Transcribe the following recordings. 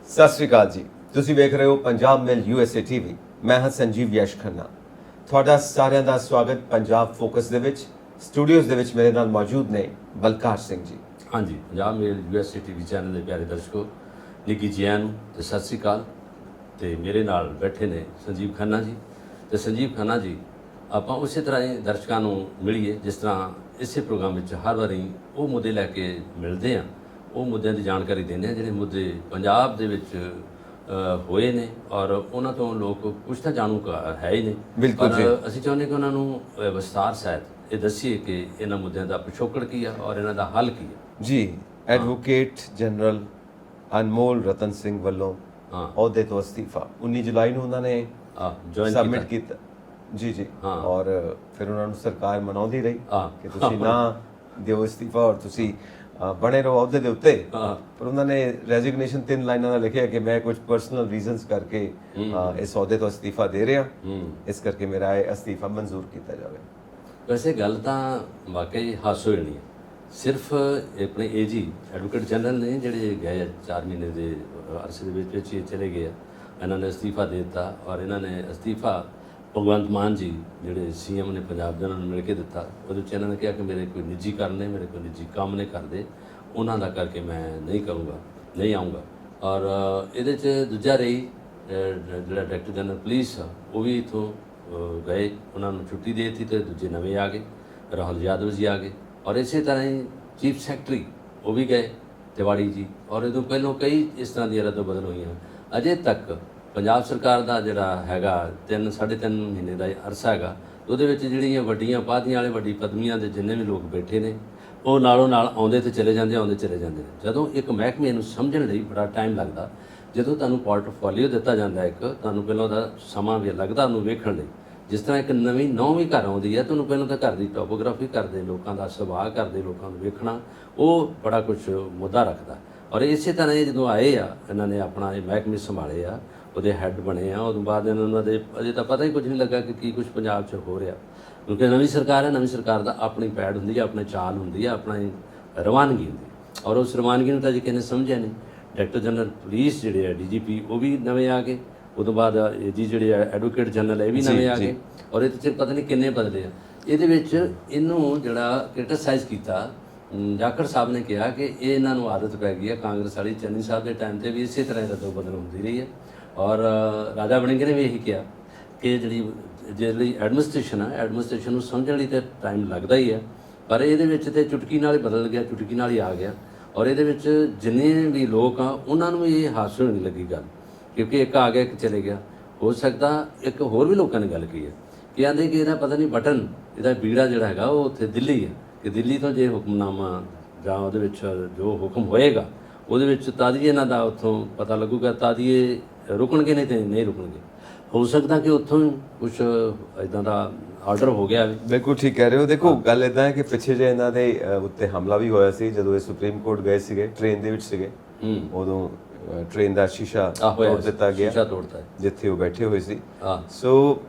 ਸਤਿ ਸ਼੍ਰੀ ਅਕਾਲ ਜੀ। ਤੁਸੀਂ ਵੇਖ ਰਹੇ ਹੋ ਪੰਜਾਬ ਮਿਲ USA TV। ਮੈਂ ਹਾਂ ਸੰਜੀਵ ਯਸ਼ ਖੰਨਾ। ਤੁਹਾਡਾ ਸਾਰਿਆਂ ਦਾ ਸਵਾਗਤ ਪੰਜਾਬ ਫੋਕਸ ਦੇ ਵਿੱਚ। ਸਟੂਡੀਓਜ਼ ਦੇ ਵਿੱਚ ਮੇਰੇ ਨਾਲ ਮੌਜੂਦ ਨੇ ਬਲਕਾਰ ਸਿੰਘ ਜੀ। हाँ जी, पंजाब मेल USA TV चैनल के प्यारे दर्शकों, निकी जी आन तो सत श्री अकाल। तो मेरे नाल बैठे ने संजीव खन्ना जी। तो संजीव खन्ना जी ਆਪਾਂ ਉਸੇ ਤਰ੍ਹਾਂ ਹੀ ਦਰਸ਼ਕਾਂ ਨੂੰ ਮਿਲੀਏ ਜਿਸ ਤਰ੍ਹਾਂ ਇਸੇ ਪ੍ਰੋਗਰਾਮ ਵਿੱਚ ਹਰ ਵਾਰੀ ਉਹ ਮੁੱਦੇ ਲੈ ਕੇ ਮਿਲਦੇ ਆ, ਉਹ ਮੁੱਦਿਆਂ ਦੀ ਜਾਣਕਾਰੀ ਦਿੰਦੇ ਆ ਜਿਹੜੇ ਮੁੱਦੇ ਪੰਜਾਬ ਦੇ ਵਿੱਚ ਹੋਏ ਨੇ ਔਰ ਉਹਨਾਂ ਤੋਂ ਲੋਕ ਕੁਛ ਤਾਂ ਜਾਣੂ ਹੈ ਹੀ ਨਹੀਂ, ਪਰ ਅਸੀਂ ਚਾਹੁੰਦੇ ਕਿ ਉਹਨਾਂ ਨੂੰ ਵਿਸਤਾਰ ਸਹਿਤ ਇਹ ਦੱਸੀਏ ਕਿ ਇਹਨਾਂ ਮੁੱਦਿਆਂ ਦਾ ਪਿਛੋਕੜ ਕੀ ਆ ਔਰ ਇਹਨਾਂ ਦਾ ਹੱਲ ਕੀ ਆ। ਜੀ ਐਡਵੋਕੇਟ ਜਨਰਲ ਅਨਮੋਲ ਰਤਨ ਸਿੰਘ ਵੱਲੋਂ ਅਹੁਦੇ ਤੋਂ ਅਸਤੀਫਾ 19 ਜੁਲਾਈ ਨੂੰ ਉਹਨਾਂ ਨੇ ਸਬਮਿਟ ਕੀਤਾ। ਜੀ ਜੀ ਔਰ ਫਿਰ ਉਹਨਾਂ ਨੂੰ ਸਰਕਾਰ ਮਨਾਉਂਦੀ ਰਹੀ ਕਿ ਤੁਸੀਂ ਨਾ ਦਿਓ ਅਸਤੀਫਾ ਔਰ ਤੁਸੀਂ ਬਣੇ ਰਹੋ ਅਹੁਦੇ ਦੇ ਉੱਤੇ, ਪਰ ਉਹਨਾਂ ਨੇ ਰੈਜ਼ਿਗਨੇਸ਼ਨ 3 ਲਾਈਨਾਂ ਨਾਲ ਲਿਖਿਆ ਕਿ ਮੈਂ ਕੁਝ ਪਰਸਨਲ ਰੀਜ਼ਨਸ ਕਰਕੇ ਇਸ ਅਹੁਦੇ ਤੋਂ ਅਸਤੀਫਾ ਦੇ ਰਿਹਾ, ਇਸ ਕਰਕੇ ਮੇਰਾ ਇਹ ਅਸਤੀਫਾ ਮਨਜ਼ੂਰ ਕੀਤਾ ਜਾਵੇ। ਵੈਸੇ ਗੱਲ ਤਾਂ ਵਾਕਈ ਹਾਸੋ ਹੋਣੀ ਹੈ। ਸਿਰਫ ਆਪਣੇ ਏਜੀ ਐਡਵੋਕੇਟ ਜਨਰਲ ਨੇ ਜਿਹੜੇ ਗਏ 4 ਮਹੀਨੇ ਦੇ ਅਰਸੇ ਦੇ ਵਿੱਚ ਹੀ ਚਲੇ ਗਏ, ਇਹਨਾਂ ਨੇ ਅਸਤੀਫਾ ਦੇ ਦਿੱਤਾ ਔਰ ਇਹਨਾਂ ਨੇ ਅਸਤੀਫਾ ਭਗਵੰਤ ਮਾਨ ਜੀ ਜਿਹੜੇ CM ਨੇ ਪੰਜਾਬ ਦੇ, ਉਹਨਾਂ ਨੂੰ ਮਿਲ ਕੇ ਦਿੱਤਾ। ਉਹਦੇ ਵਿੱਚ ਇਹਨਾਂ ਨੇ ਕਿਹਾ ਕਿ ਮੇਰੇ ਕੋਈ ਨਿੱਜੀ ਕਾਰਨ ਨੇ, ਮੇਰੇ ਕੋਈ ਨਿੱਜੀ ਕੰਮ ਨੇ ਕਰਦੇ, ਉਹਨਾਂ ਦਾ ਕਰਕੇ ਮੈਂ ਨਹੀਂ ਕਰੂੰਗਾ, ਨਹੀਂ ਆਊਂਗਾ। ਔਰ ਇਹਦੇ 'ਚ ਦੂਜਾ ਰਹੀ ਜਿਹੜਾ ਡਾਇਰੈਕਟਰ ਜਨਰਲ ਪੁਲਿਸ ਆ, ਉਹ ਵੀ ਇੱਥੋਂ ਗਏ, ਉਹਨਾਂ ਨੂੰ ਛੁੱਟੀ ਦੇ ਦਿੱਤੀ ਅਤੇ ਦੂਜੇ ਨਵੇਂ ਆ ਗਏ, ਰਾਹੁਲ ਯਾਦਵ ਜੀ ਆ ਗਏ। ਔਰ ਇਸੇ ਤਰ੍ਹਾਂ ਹੀ ਚੀਫ ਸੈਕਟਰੀ ਉਹ ਵੀ ਗਏ, ਤਿਵਾੜੀ ਜੀ। ਔਰ ਇਹ ਤੋਂ ਪਹਿਲਾਂ ਕਈ ਇਸ ਤਰ੍ਹਾਂ ਦੀਆਂ ਰੱਦੋ ਬਦਲ ਹੋਈਆਂ। ਅਜੇ ਤੱਕ ਪੰਜਾਬ ਸਰਕਾਰ ਦਾ ਜਿਹੜਾ ਹੈਗਾ 3-3.5 ਮਹੀਨੇ ਦਾ ਅਰਸਾ ਹੈਗਾ, ਉਹਦੇ ਵਿੱਚ ਜਿਹੜੀਆਂ ਵੱਡੀਆਂ ਪਾਦੀਆਂ ਵਾਲੇ ਵੱਡੀ ਪਦਵੀਆਂ ਦੇ ਜਿੰਨੇ ਵੀ ਲੋਕ ਬੈਠੇ ਨੇ, ਉਹ ਨਾਲੋਂ ਨਾਲ ਆਉਂਦੇ ਤੇ ਚਲੇ ਜਾਂਦੇ, ਆਉਂਦੇ ਚਲੇ ਜਾਂਦੇ ਨੇ। ਜਦੋਂ ਇੱਕ ਮਹਿਕਮੇ ਨੂੰ ਸਮਝਣ ਲਈ ਬੜਾ ਟਾਈਮ ਲੱਗਦਾ। ਜਦੋਂ ਤੁਹਾਨੂੰ ਪੋਰਟਫੋਲੀਓ ਦਿੱਤਾ ਜਾਂਦਾ ਇੱਕ, ਤੁਹਾਨੂੰ ਪਹਿਲਾਂ ਉਹਦਾ ਸਮਾਂ ਵੀ ਲੱਗਦਾ ਉਹਨੂੰ ਵੇਖਣ ਲਈ। ਜਿਸ ਤਰ੍ਹਾਂ ਇੱਕ ਨਵੀਂ ਘਰ ਆਉਂਦੀ ਹੈ, ਤੁਹਾਨੂੰ ਪਹਿਲਾਂ ਤਾਂ ਘਰ ਦੀ ਟੋਪੋਗ੍ਰਾਫੀ ਕਰਦੇ, ਲੋਕਾਂ ਦਾ ਸੁਭਾਅ ਕਰਦੇ, ਲੋਕਾਂ ਨੂੰ ਵੇਖਣਾ, ਉਹ ਬੜਾ ਕੁਛ ਮੁੱਦਾ ਰੱਖਦਾ। ਔਰ ਇਸੇ ਤਰ੍ਹਾਂ ਇਹ ਜਦੋਂ ਆਏ ਆ, ਇਹਨਾਂ ਨੇ ਆਪਣਾ ਇਹ ਮਹਿਕਮੇ ਸੰਭਾਲੇ ਆ, ਉਹਦੇ ਹੈੱਡ ਬਣੇ ਆ, ਉਦੋਂ ਬਾਅਦ ਇਹਨਾਂ ਦੇ ਅਜੇ ਤਾਂ ਪਤਾ ਹੀ ਕੁਝ ਨਹੀਂ ਲੱਗਾ ਕਿ ਕੀ ਕੁਛ ਪੰਜਾਬ 'ਚ ਹੋ ਰਿਹਾ, ਕਿਉਂਕਿ ਨਵੀਂ ਸਰਕਾਰ ਹੈ। ਨਵੀਂ ਸਰਕਾਰ ਦਾ ਆਪਣੀ ਪੈੜ ਹੁੰਦੀ ਹੈ, ਆਪਣੀ ਚਾਲ ਹੁੰਦੀ ਹੈ, ਆਪਣੀ ਰਵਾਨਗੀ ਹੁੰਦੀ ਹੈ। ਔਰ ਉਸ ਰਵਾਨਗੀ ਨੂੰ ਤਾਂ ਜੀ ਕਿਸੇ ਨੇ ਸਮਝਿਆ ਨਹੀਂ। ਡਾਇਰੈਕਟਰ ਜਨਰਲ ਪੁਲਿਸ ਜਿਹੜੇ ਆ DGP ਉਹ ਵੀ ਨਵੇਂ ਆ ਗਏ, ਉਦੋਂ ਬਾਅਦ ਜੀ ਜਿਹੜੇ ਐਡਵੋਕੇਟ ਜਨਰਲ ਇਹ ਵੀ ਨਵੇਂ ਆ ਗਏ। ਔਰ ਇਹਦੇ 'ਚ ਪਤਾ ਨਹੀਂ ਕਿੰਨੇ ਬਦਲੇ ਆ। ਇਹਦੇ ਵਿੱਚ ਇਹਨੂੰ ਜਿਹੜਾ ਕ੍ਰਿਟਿਸਾਈਜ਼ ਕੀਤਾ, ਜਾਖੜ ਸਾਹਿਬ ਨੇ ਕਿਹਾ ਕਿ ਇਹ ਇਹਨਾਂ ਨੂੰ ਆਦਤ ਪੈ ਗਈ ਹੈ ਕਾਂਗਰਸ ਵਾਲੀ। ਚੰਨੀ ਸਾਹਿਬ ਦੇ ਟਾਈਮ 'ਤੇ ਵੀ ਇਸੇ ਤਰ੍ਹਾਂ ਰੱਦੋ ਬਦਲ ਹੁੰਦੀ ਰਹੀ ਹੈ। ਔਰ ਰਾਜਾ ਵੜਿੰਗ ਨੇ ਵੀ ਇਹੀ ਕਿਹਾ ਕਿ ਜਿਹੜੀ ਐਡਮਿਨਿਸਟ੍ਰੇਸ਼ਨ ਹੈ, ਐਡਮਿਨਿਸਟ੍ਰੇਸ਼ਨ ਨੂੰ ਸਮਝਣ ਲਈ ਤਾਂ ਟਾਈਮ ਲੱਗਦਾ ਹੀ ਹੈ, ਪਰ ਇਹਦੇ ਵਿੱਚ ਤਾਂ ਚੁਟਕੀ ਨਾਲ ਹੀ ਬਦਲ ਗਿਆ, ਚੁਟਕੀ ਨਾਲ ਹੀ ਆ ਗਿਆ। ਔਰ ਇਹਦੇ ਵਿੱਚ ਜਿੰਨੇ ਵੀ ਲੋਕ ਆ ਉਹਨਾਂ ਨੂੰ ਇਹ ਹਾਸੋ ਨਹੀਂ ਲੱਗੀ ਗੱਲ, ਕਿਉਂਕਿ ਇੱਕ ਆ ਗਿਆ ਇੱਕ ਚਲੇ ਗਿਆ। ਹੋ ਸਕਦਾ ਇੱਕ ਹੋਰ ਵੀ ਲੋਕਾਂ ਨੇ ਗੱਲ ਕੀ ਹੈ ਕਿ ਆਂਦੇ ਕਿ ਇਹਦਾ ਪਤਾ ਨਹੀਂ ਬਟਨ, ਇਹਦਾ ਬੀੜਾ ਜਿਹੜਾ ਹੈਗਾ ਉਹ ਉੱਥੇ ਦਿੱਲੀ ਹੈ, ਕਿ ਦਿੱਲੀ ਤੋਂ ਜੇ ਹੁਕਮਨਾਮਾ ਜਾਂ ਉਹਦੇ ਵਿੱਚ ਜੋ ਹੁਕਮ ਹੋਏਗਾ ਉਹਦੇ ਵਿੱਚ ਤਦ ਹੀ ਇਹਨਾਂ ਦਾ ਉੱਥੋਂ ਪਤਾ ਲੱਗੂਗਾ, ਤਦ ਹੀ ਇਹ ਰੁਕਣਗੇ, ਨਹੀਂ ਤੇ ਨਹੀਂ ਰੁਕਣਗੇ। ਹੋ ਸਕਦਾ ਕਿ ਉੱਥੋਂ ਕੁਛ ਇੱਦਾਂ ਦਾ ਆਰਡਰ ਹੋ ਗਿਆ। ਬਿਲਕੁਲ ਠੀਕ ਕਹਿ ਰਹੇ ਹੋ। ਦੇਖੋ ਗੱਲ ਇੱਦਾਂ ਹੈ ਕਿ ਪਿੱਛੇ ਜੇ ਇਹਨਾਂ ਦੇ ਉੱਤੇ ਹਮਲਾ ਵੀ ਹੋਇਆ ਸੀ, ਜਦੋਂ ਇਹ ਸੁਪਰੀਮ ਕੋਰਟ ਗਏ ਸੀਗੇ, ਟ੍ਰੇਨ ਦੇ ਵਿੱਚ ਸੀਗੇ, ਉਦੋਂ ਟ੍ਰੇਨ ਦਾ ਸ਼ੀਸ਼ਾ ਤੋੜ ਦਿੱਤਾ ਗਿਆ, ਸ਼ੀਸ਼ਾ ਤੋੜਤਾ ਜਿੱਥੇ ਉਹ ਬੈਠੇ ਹੋਏ ਸੀ। ਸੋ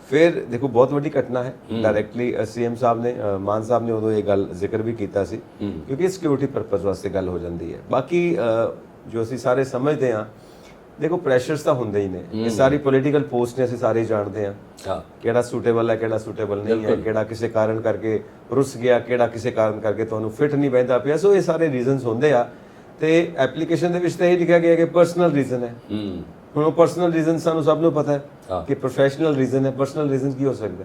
ਫਿਰ ਦੇਖੋ ਬਹੁਤ ਵੱਡੀ ਘਟਨਾ ਹੈ। ਡਾਇਰੈਕਟਲੀ CM ਸਾਹਿਬ ਨੇ, ਮਾਨ ਸਾਹਿਬ ਨੇ ਉਦੋਂ ਇਹ ਗੱਲ ਜ਼ਿਕਰ ਵੀ ਕੀਤਾ ਸੀ, ਕਿਉਂਕਿ ਸਿਕਿਉਰਿਟੀ ਪਰਪਸ ਵਾਸਤੇ ਗੱਲ ਹੋ ਜਾਂਦੀ ਹੈ। ਬਾਕੀ ਜੋ ਅਸੀਂ ਸਾਰੇ ਸਮਝਦੇ ਹਾਂ, ਦੇਖੋ ਪ੍ਰੈਸ਼ਰਸ ਤਾਂ ਹੁੰਦੇ ਹੀ ਨੇ। ਇਹ ਸਾਰੀ ਪੋਲੀਟੀਕਲ ਪੋਸਟ ਨੇ, ਅਸੀਂ ਸਾਰੇ ਜਾਣਦੇ ਹਾਂ ਕਿਹੜਾ ਸੂਟੇਬਲ ਹੈ, ਕਿਹੜਾ ਸੂਟੇਬਲ ਨਹੀਂ ਹੈ, ਕਿਹੜਾ ਕਿਸੇ ਕਾਰਨ ਕਰਕੇ ਰੁੱਸ ਗਿਆ, ਕਿਹੜਾ ਕਿਸੇ ਕਾਰਨ ਕਰਕੇ ਤੁਹਾਨੂੰ ਫਿੱਟ ਨਹੀਂ ਬਹਿੰਦਾ ਪਿਆ। ਸੋ ਇਹ ਸਾਰੇ ਰੀਜ਼ਨਸ ਹੁੰਦੇ ਆ, ਤੇ ਐਪਲੀਕੇਸ਼ਨ ਦੇ ਵਿੱਚ ਤਾਂ ਇਹ ਲਿਖਿਆ ਗਿਆ ਕਿ ਪਰਸਨਲ ਰੀਜ਼ਨ ਹੈ। ਹੁਣ ਉਹ ਪਰਸਨਲ ਰੀਜ਼ਨ ਸਾਨੂੰ ਸਭ ਨੂੰ ਪਤਾ ਹੈ ਕਿ ਪ੍ਰੋਫੈਸ਼ਨਲ ਰੀਜ਼ਨ ਹੈ। ਪਰਸਨਲ ਰੀਜ਼ਨ ਕੀ ਹੋ ਸਕਦਾ,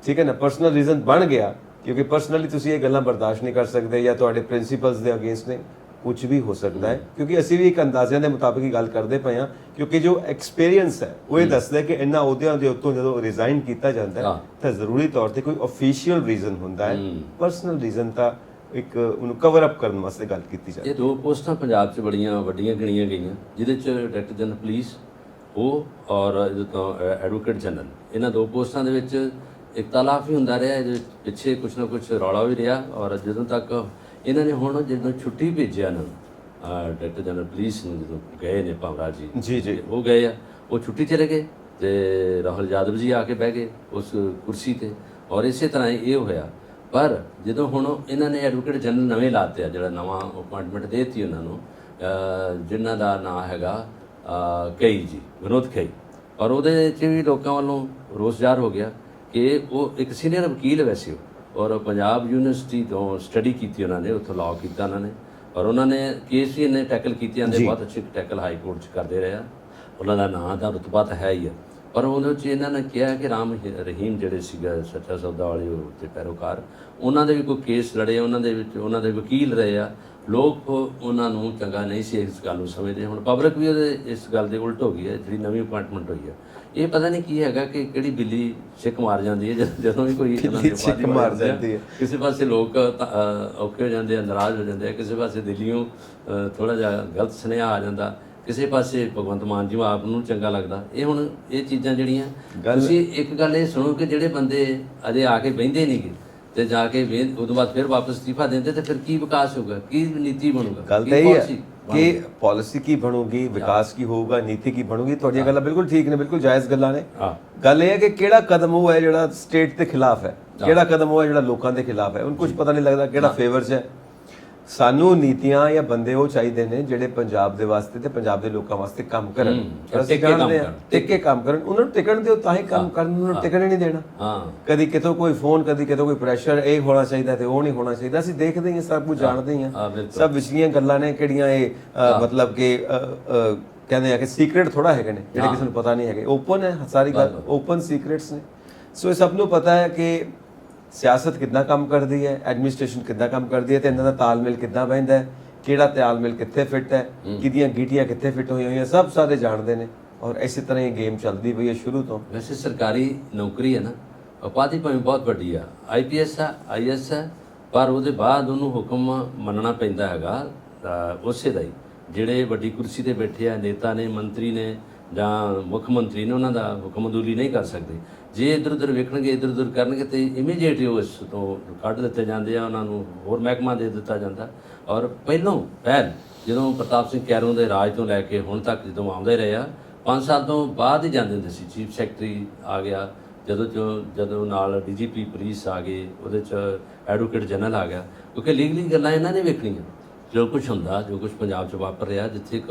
ਠੀਕ ਹੈ ਨਾ। ਪਰਸਨਲ ਰੀਜ਼ਨ ਬਣ ਗਿਆ ਕਿਉਂਕਿ ਪਰਸਨਲੀ ਤੁਸੀਂ ਇਹ ਗੱਲਾਂ ਬਰਦਾਸ਼ਤ ਨਹੀਂ ਕਰ ਸਕਦੇ ਜਾਂ ਤੁਹਾਡੇ ਪ੍ਰਿੰਸੀਪਲਸ ਦੇ ਅਗੇਂਸਟ ਨੇ, ਕੁਝ ਵੀ ਹੋ ਸਕਦਾ ਹੈ। ਕਿਉਂਕਿ ਅਸੀਂ ਵੀ ਇੱਕ ਅੰਦਾਜ਼ਿਆਂ ਦੇ ਮੁਤਾਬਿਕ ਹੀ ਗੱਲ ਕਰਦੇ ਪਏ ਹਾਂ, ਕਿਉਂਕਿ ਜੋ ਐਕਸਪੀਰੀਅੰਸ ਹੈ ਉਹ ਇਹ ਦੱਸਦਾ ਕਿ ਇਹਨਾਂ ਅਹੁਦਿਆਂ ਦੇ ਉੱਤੋਂ ਜਦੋਂ ਰਿਜ਼ਾਈਨ ਕੀਤਾ ਜਾਂਦਾ ਹੈ ਤਾਂ ਜ਼ਰੂਰੀ ਤੌਰ ਤੇ ਕੋਈ ਅਫੀਸ਼ੀਅਲ ਰੀਜ਼ਨ ਹੁੰਦਾ ਹੈ। ਪਰਸਨਲ ਰੀਜ਼ਨ ਤਾਂ ਇੱਕ ਉਹਨੂੰ ਕਵਰ ਅਪ ਕਰਨ ਵਾਸਤੇ ਗੱਲ ਕੀਤੀ ਜਾਂਦੀ ਹੈ। ਇਹ 2 ਪੋਸਟਾਂ ਪੰਜਾਬ 'ਚ ਬੜੀਆਂ ਵੱਡੀਆਂ ਗਿਣੀਆਂ ਗਈਆਂ, ਜਿਹਦੇ 'ਚ ਡਾਇਰੈਕਟਰ ਜਨਰਲ ਪੁਲਿਸ ਉਹ ਔਰ ਇਹਦੇ ਤੋਂ ਐਡਵੋਕੇਟ ਜਨਰਲ, ਇਹਨਾਂ 2 ਪੋਸਟਾਂ ਦੇ ਵਿੱਚ ਇਖਤਲਾਫ ਵੀ ਹੁੰਦਾ ਰਿਹਾ। ਇਹਦੇ ਪਿੱਛੇ ਕੁਛ ਨਾ ਕੁਛ ਰੌਲਾ ਵੀ ਰਿਹਾ। ਔਰ ਜਦੋਂ ਤੱਕ ਇਹਨਾਂ ਨੇ ਹੁਣ ਜਦੋਂ ਛੁੱਟੀ ਭੇਜਿਆ ਨਾ ਡਾਇਰੈਕਟਰ ਜਨਰਲ ਪੁਲਿਸ ਨੂੰ, ਜਦੋਂ ਗਏ ਨੇ ਭੰਵਰਾ ਜੀ ਉਹ ਗਏ ਆ, ਉਹ ਛੁੱਟੀ ਚਲੇ ਗਏ ਤੇ ਰਾਹੁਲ ਯਾਦਵ ਜੀ ਆ ਕੇ ਬਹਿ ਗਏ ਉਸ ਕੁਰਸੀ ਤੇ। ਔਰ ਇਸੇ ਤਰ੍ਹਾਂ ਇਹ ਹੋਇਆ। ਪਰ ਜਦੋਂ ਹੁਣ ਇਹਨਾਂ ਨੇ ਐਡਵੋਕੇਟ ਜਨਰਲ ਨਵੇਂ ਲਾਤੇ ਆ, ਜਿਹੜਾ ਨਵਾਂ ਅਪਾਇੰਟਮੈਂਟ ਦੇ ਦਿੱਤੀ ਉਹਨਾਂ ਨੂੰ, ਜਿਨ੍ਹਾਂ ਦਾ ਨਾਂ ਹੈਗਾ ਕਈ ਜੀ, ਵਿਨੋਦ ਕਈ। ਔਰ ਉਹਦੇ 'ਚ ਵੀ ਲੋਕਾਂ ਵੱਲੋਂ ਰੋਸ ਜ਼ਾਹਰ ਹੋ ਗਿਆ ਕਿ ਉਹ ਇੱਕ ਸੀਨੀਅਰ ਵਕੀਲ ਵੈਸੇ ਉਹ, ਔਰ ਪੰਜਾਬ ਯੂਨੀਵਰਸਿਟੀ ਤੋਂ ਸਟੱਡੀ ਕੀਤੀ ਉਹਨਾਂ ਨੇ, ਉੱਥੋਂ ਲਾਅ ਕੀਤਾ ਉਹਨਾਂ ਨੇ, ਔਰ ਉਹਨਾਂ ਨੇ ਕੇਸ ਵੀ ਇੰਨੇ ਟੈਕਲ ਕੀਤੇ ਜਾਂਦੇ, ਬਹੁਤ ਅੱਛੇ ਟੈਕਲ ਹਾਈ ਕੋਰਟ 'ਚ ਕਰਦੇ ਰਹੇ ਆ। ਉਹਨਾਂ ਦਾ ਨਾਂ ਦਾ ਰੁਤਬਾ ਤਾਂ ਹੈ ਹੀ ਆ। ਪਰ ਉਹਦੇ 'ਚ ਇਹਨਾਂ ਨੇ ਕਿਹਾ ਕਿ ਰਾਮ ਰਹੀਮ ਜਿਹੜੇ ਸੀਗਾ ਸੱਚਾ ਸੌਦਾ ਵਾਲੇ ਤੇ ਪੈਰੋਕਾਰ, ਉਹਨਾਂ ਦੇ ਵੀ ਕੋਈ ਕੇਸ ਲੜੇ, ਉਹਨਾਂ ਦੇ ਵਿੱਚ ਉਹਨਾਂ ਦੇ ਵਕੀਲ ਰਹੇ ਆ। ਲੋਕ ਉਹਨਾਂ ਨੂੰ ਚੰਗਾ ਨਹੀਂ ਸੀ ਇਸ ਗੱਲ ਨੂੰ ਸਮਝਦੇ। ਹੁਣ ਪਬਲਿਕ ਵੀ ਉਹਦੇ ਇਸ ਗੱਲ ਦੇ ਉਲਟ ਹੋ ਗਈ ਹੈ। ਜਿਹੜੀ ਨਵੀਂ ਅਪਾਇੰਟਮੈਂਟ ਹੋਈ ਹੈ, ਇਹ ਪਤਾ ਨਹੀਂ ਕੀ ਹੈਗਾ ਕਿ ਕਿਹੜੀ ਬਿੱਲੀ ਛਿੱਕ ਮਾਰ ਜਾਂਦੀ ਹੈ ਜਦੋਂ ਵੀ ਕੋਈ ਇਹਨਾਂ ਦੀ ਛਿੱਕ ਮਾਰ ਜਾਂਦੀ ਹੈ। ਕਿਸੇ ਪਾਸੇ ਲੋਕ ਔਖੇ ਹੋ ਜਾਂਦੇ ਆ, ਨਾਰਾਜ਼ ਹੋ ਜਾਂਦੇ ਆ, ਕਿਸੇ ਪਾਸੇ ਦਿੱਲੀੋਂ ਥੋੜ੍ਹਾ ਜਿਹਾ ਗਲਤ ਸੁਨੇਹਾ ਆ ਜਾਂਦਾ, ਕਿਸੇ ਪਾਸੇ ਭਗਵੰਤ ਮਾਨ ਜੀ ਆਪ ਨੂੰ ਚੰਗਾ ਲੱਗਦਾ। ਇਹ ਹੁਣ ਇਹ ਚੀਜ਼ਾਂ ਜਿਹੜੀਆਂ, ਤੁਸੀਂ ਇੱਕ ਗੱਲ ਇਹ ਸੁਣੋ ਕਿ ਜਿਹੜੇ ਬੰਦੇ ਅਜੇ ਆ ਕੇ ਬਹਿੰਦੇ ਨਹੀਂ ਗੇ ਤੇ ਜਾ ਕੇ ਉਦੋਂ ਬਾਅਦ ਫਿਰ ਵਾਪਸ ਅਸਤੀਫਾ ਦਿੰਦੇ, ਤੇ ਫਿਰ ਕੀ ਵਿਕਾਸ ਹੋਊਗਾ, ਕੀ ਨੀਤੀ ਬਣੂਗਾ? ਗੱਲ ਤਾਂ ਇਹ ਹੈ ਕਿ ਪਾਲਿਸੀ ਕੀ ਬਣੂਗੀ, ਵਿਕਾਸ ਕੀ ਹੋਊਗਾ, ਨੀਤੀ ਕੀ ਬਣੂਗੀ। ਤੁਹਾਡੀਆਂ ਗੱਲਾਂ ਬਿਲਕੁਲ ਠੀਕ ਨੇ, ਬਿਲਕੁਲ ਜਾਇਜ਼ ਗੱਲਾਂ ਨੇ। ਗੱਲ ਇਹ ਹੈ ਕਿ ਕਿਹੜਾ ਕਦਮ ਉਹ ਹੈ ਜਿਹੜਾ ਸਟੇਟ ਦੇ ਖਿਲਾਫ ਹੈ, ਕਿਹੜਾ ਕਦਮ ਉਹ ਹੈ ਜਿਹੜਾ ਲੋਕਾਂ ਦੇ ਖਿਲਾਫ ਹੈ। ਉਹਨੂੰ ਕੁਝ ਪਤਾ ਨਹੀਂ ਲੱਗਦਾ ਕਿਹੜਾ ਫੇਵਰ 'ਚ ਹੈ। ਸਾਨੂੰ ਨੀਤੀਆਂ ਜਾਂ ਬੰਦੇ ਉਹ ਚਾਹੀਦੇ ਨੇ ਜਿਹੜੇ ਪੰਜਾਬ ਦੇ ਵਾਸਤੇ ਤੇ ਪੰਜਾਬ ਦੇ ਲੋਕਾਂ ਵਾਸਤੇ ਕੰਮ ਕਰਨ, ਟਿਕ ਕੇ ਕੰਮ ਕਰਨ। ਉਹਨਾਂ ਨੂੰ ਟਿਕਣ ਦਿਓ ਤਾਂ ਹੀ ਕੰਮ ਕਰਨ, ਉਹਨਾਂ ਨੂੰ ਟਿਕਣ ਹੀ ਨਹੀਂ ਦੇਣਾ। ਕਦੀ ਕਿਤੋਂ ਕੋਈ ਫੋਨ, ਕਦੀ ਕਿਤੋਂ ਕੋਈ ਪ੍ਰੈਸ਼ਰ, ਇਹ ਹੋਣਾ ਚਾਹੀਦਾ ਤੇ ਉਹ ਨਹੀਂ ਹੋਣਾ ਚਾਹੀਦਾ। ਅਸੀਂ ਦੇਖਦੇ ਹਾਂ, ਸਭ ਕੁਝ ਜਾਣਦੇ ਹਾਂ, ਸਭ ਵਿਚਲੀਆਂ ਗੱਲਾਂ ਨੇ ਕਿਹੜੀਆਂ ਇਹ ਮਤਲਬ ਕਿ ਕਹਿੰਦੇ ਆ ਕਿ ਸੀਕ੍ਰੇਟ ਥੋੜਾ ਹੈਗੇ ਨੇ ਜਿਹੜੇ ਕਿਸੇ ਨੂੰ ਪਤਾ ਨਹੀਂ ਹੈਗੇ। ਓਪਨ ਹੈ ਸਾਰੀ ਗੱਲ, ਓਪਨ ਸੀਕ੍ਰੇਟਸ ਨੇ। ਸੋ ਇਹ ਸਭ ਨੂੰ ਪਤਾ ਹੈ ਕਿ ਸਿਆਸਤ ਕਿੱਦਾਂ ਕੰਮ ਕਰਦੀ ਹੈ, ਐਡਮਿਨਿਸਟ੍ਰੇਸ਼ਨ ਕਿੱਦਾਂ ਕੰਮ ਕਰਦੀ ਹੈ ਤੇ ਇਹਨਾਂ ਦਾ ਤਾਲਮੇਲ ਕਿੱਦਾਂ ਬਹਿੰਦਾ ਹੈ, ਕਿਹੜਾ ਤਾਲਮੇਲ ਕਿੱਥੇ ਫਿੱਟ ਹੈ, ਕਿਹਦੀਆਂ ਗੀਟੀਆਂ ਕਿੱਥੇ ਫਿੱਟ ਹੋਈਆਂ ਹੋਈਆਂ, ਸਭ ਸਾਰੇ ਜਾਣਦੇ ਨੇ। ਔਰ ਇਸੇ ਤਰ੍ਹਾਂ ਇਹ ਗੇਮ ਚੱਲਦੀ ਪਈ ਹੈ ਸ਼ੁਰੂ ਤੋਂ। ਵੈਸੇ ਸਰਕਾਰੀ ਨੌਕਰੀ ਹੈ ਨਾ, ਉਪਾਧੀ ਭਾਵੇਂ ਬਹੁਤ ਵੱਡੀ ਆ, IPS ਆ, IS ਹੈ, ਪਰ ਉਹਦੇ ਬਾਅਦ ਉਹਨੂੰ ਹੁਕਮ ਮੰਨਣਾ ਪੈਂਦਾ ਹੈਗਾ ਉਸੇ ਦਾ ਹੀ। ਜਿਹੜੇ ਵੱਡੀ ਕੁਰਸੀ ਤੇ ਬੈਠੇ ਆ ਨੇਤਾ ਨੇ, ਮੰਤਰੀ ਨੇ ਜਾਂ ਮੁੱਖ ਮੰਤਰੀ ਨੇ, ਉਹਨਾਂ ਦਾ ਹੁਕਮ ਅਦੂਲੀ ਨਹੀਂ ਕਰ ਸਕਦੇ। ਜੇ ਇੱਧਰ ਉੱਧਰ ਵੇਖਣਗੇ, ਇੱਧਰ ਉੱਧਰ ਕਰਨਗੇ ਤੇ ਇਮੀਡੀਏਟ ਉਹ ਇਸ ਤੋਂ ਕੱਢ ਦਿੱਤੇ ਜਾਂਦੇ ਆ, ਉਹਨਾਂ ਨੂੰ ਹੋਰ ਮਹਿਕਮਾ ਦੇ ਦਿੱਤਾ ਜਾਂਦਾ। ਔਰ ਪਹਿਲਾਂ ਜਦੋਂ ਪ੍ਰਤਾਪ ਸਿੰਘ ਕੈਰੋਂ ਦੇ ਰਾਜ ਤੋਂ ਲੈ ਕੇ ਹੁਣ ਤੱਕ ਜਦੋਂ ਆਉਂਦੇ ਰਹੇ ਆ, 5 ਸਾਲ ਤੋਂ ਬਾਅਦ ਹੀ ਜਾਂਦੇ ਹੁੰਦੇ ਸੀ। ਚੀਫ ਸੈਕਟਰੀ ਆ ਗਿਆ, ਜਦੋਂ ਨਾਲ DGP ਪੁਲਿਸ ਆ ਗਏ, ਉਹਦੇ 'ਚ ਐਡਵੋਕੇਟ ਜਨਰਲ ਆ ਗਿਆ, ਕਿਉਂਕਿ ਲੀਗਲੀ ਗੱਲਾਂ ਇਹਨਾਂ ਨੇ ਵੇਖਣੀਆਂ। ਜੋ ਕੁਝ ਹੁੰਦਾ, ਜੋ ਕੁਝ ਪੰਜਾਬ 'ਚ ਵਾਪਰ ਰਿਹਾ, ਜਿੱਥੇ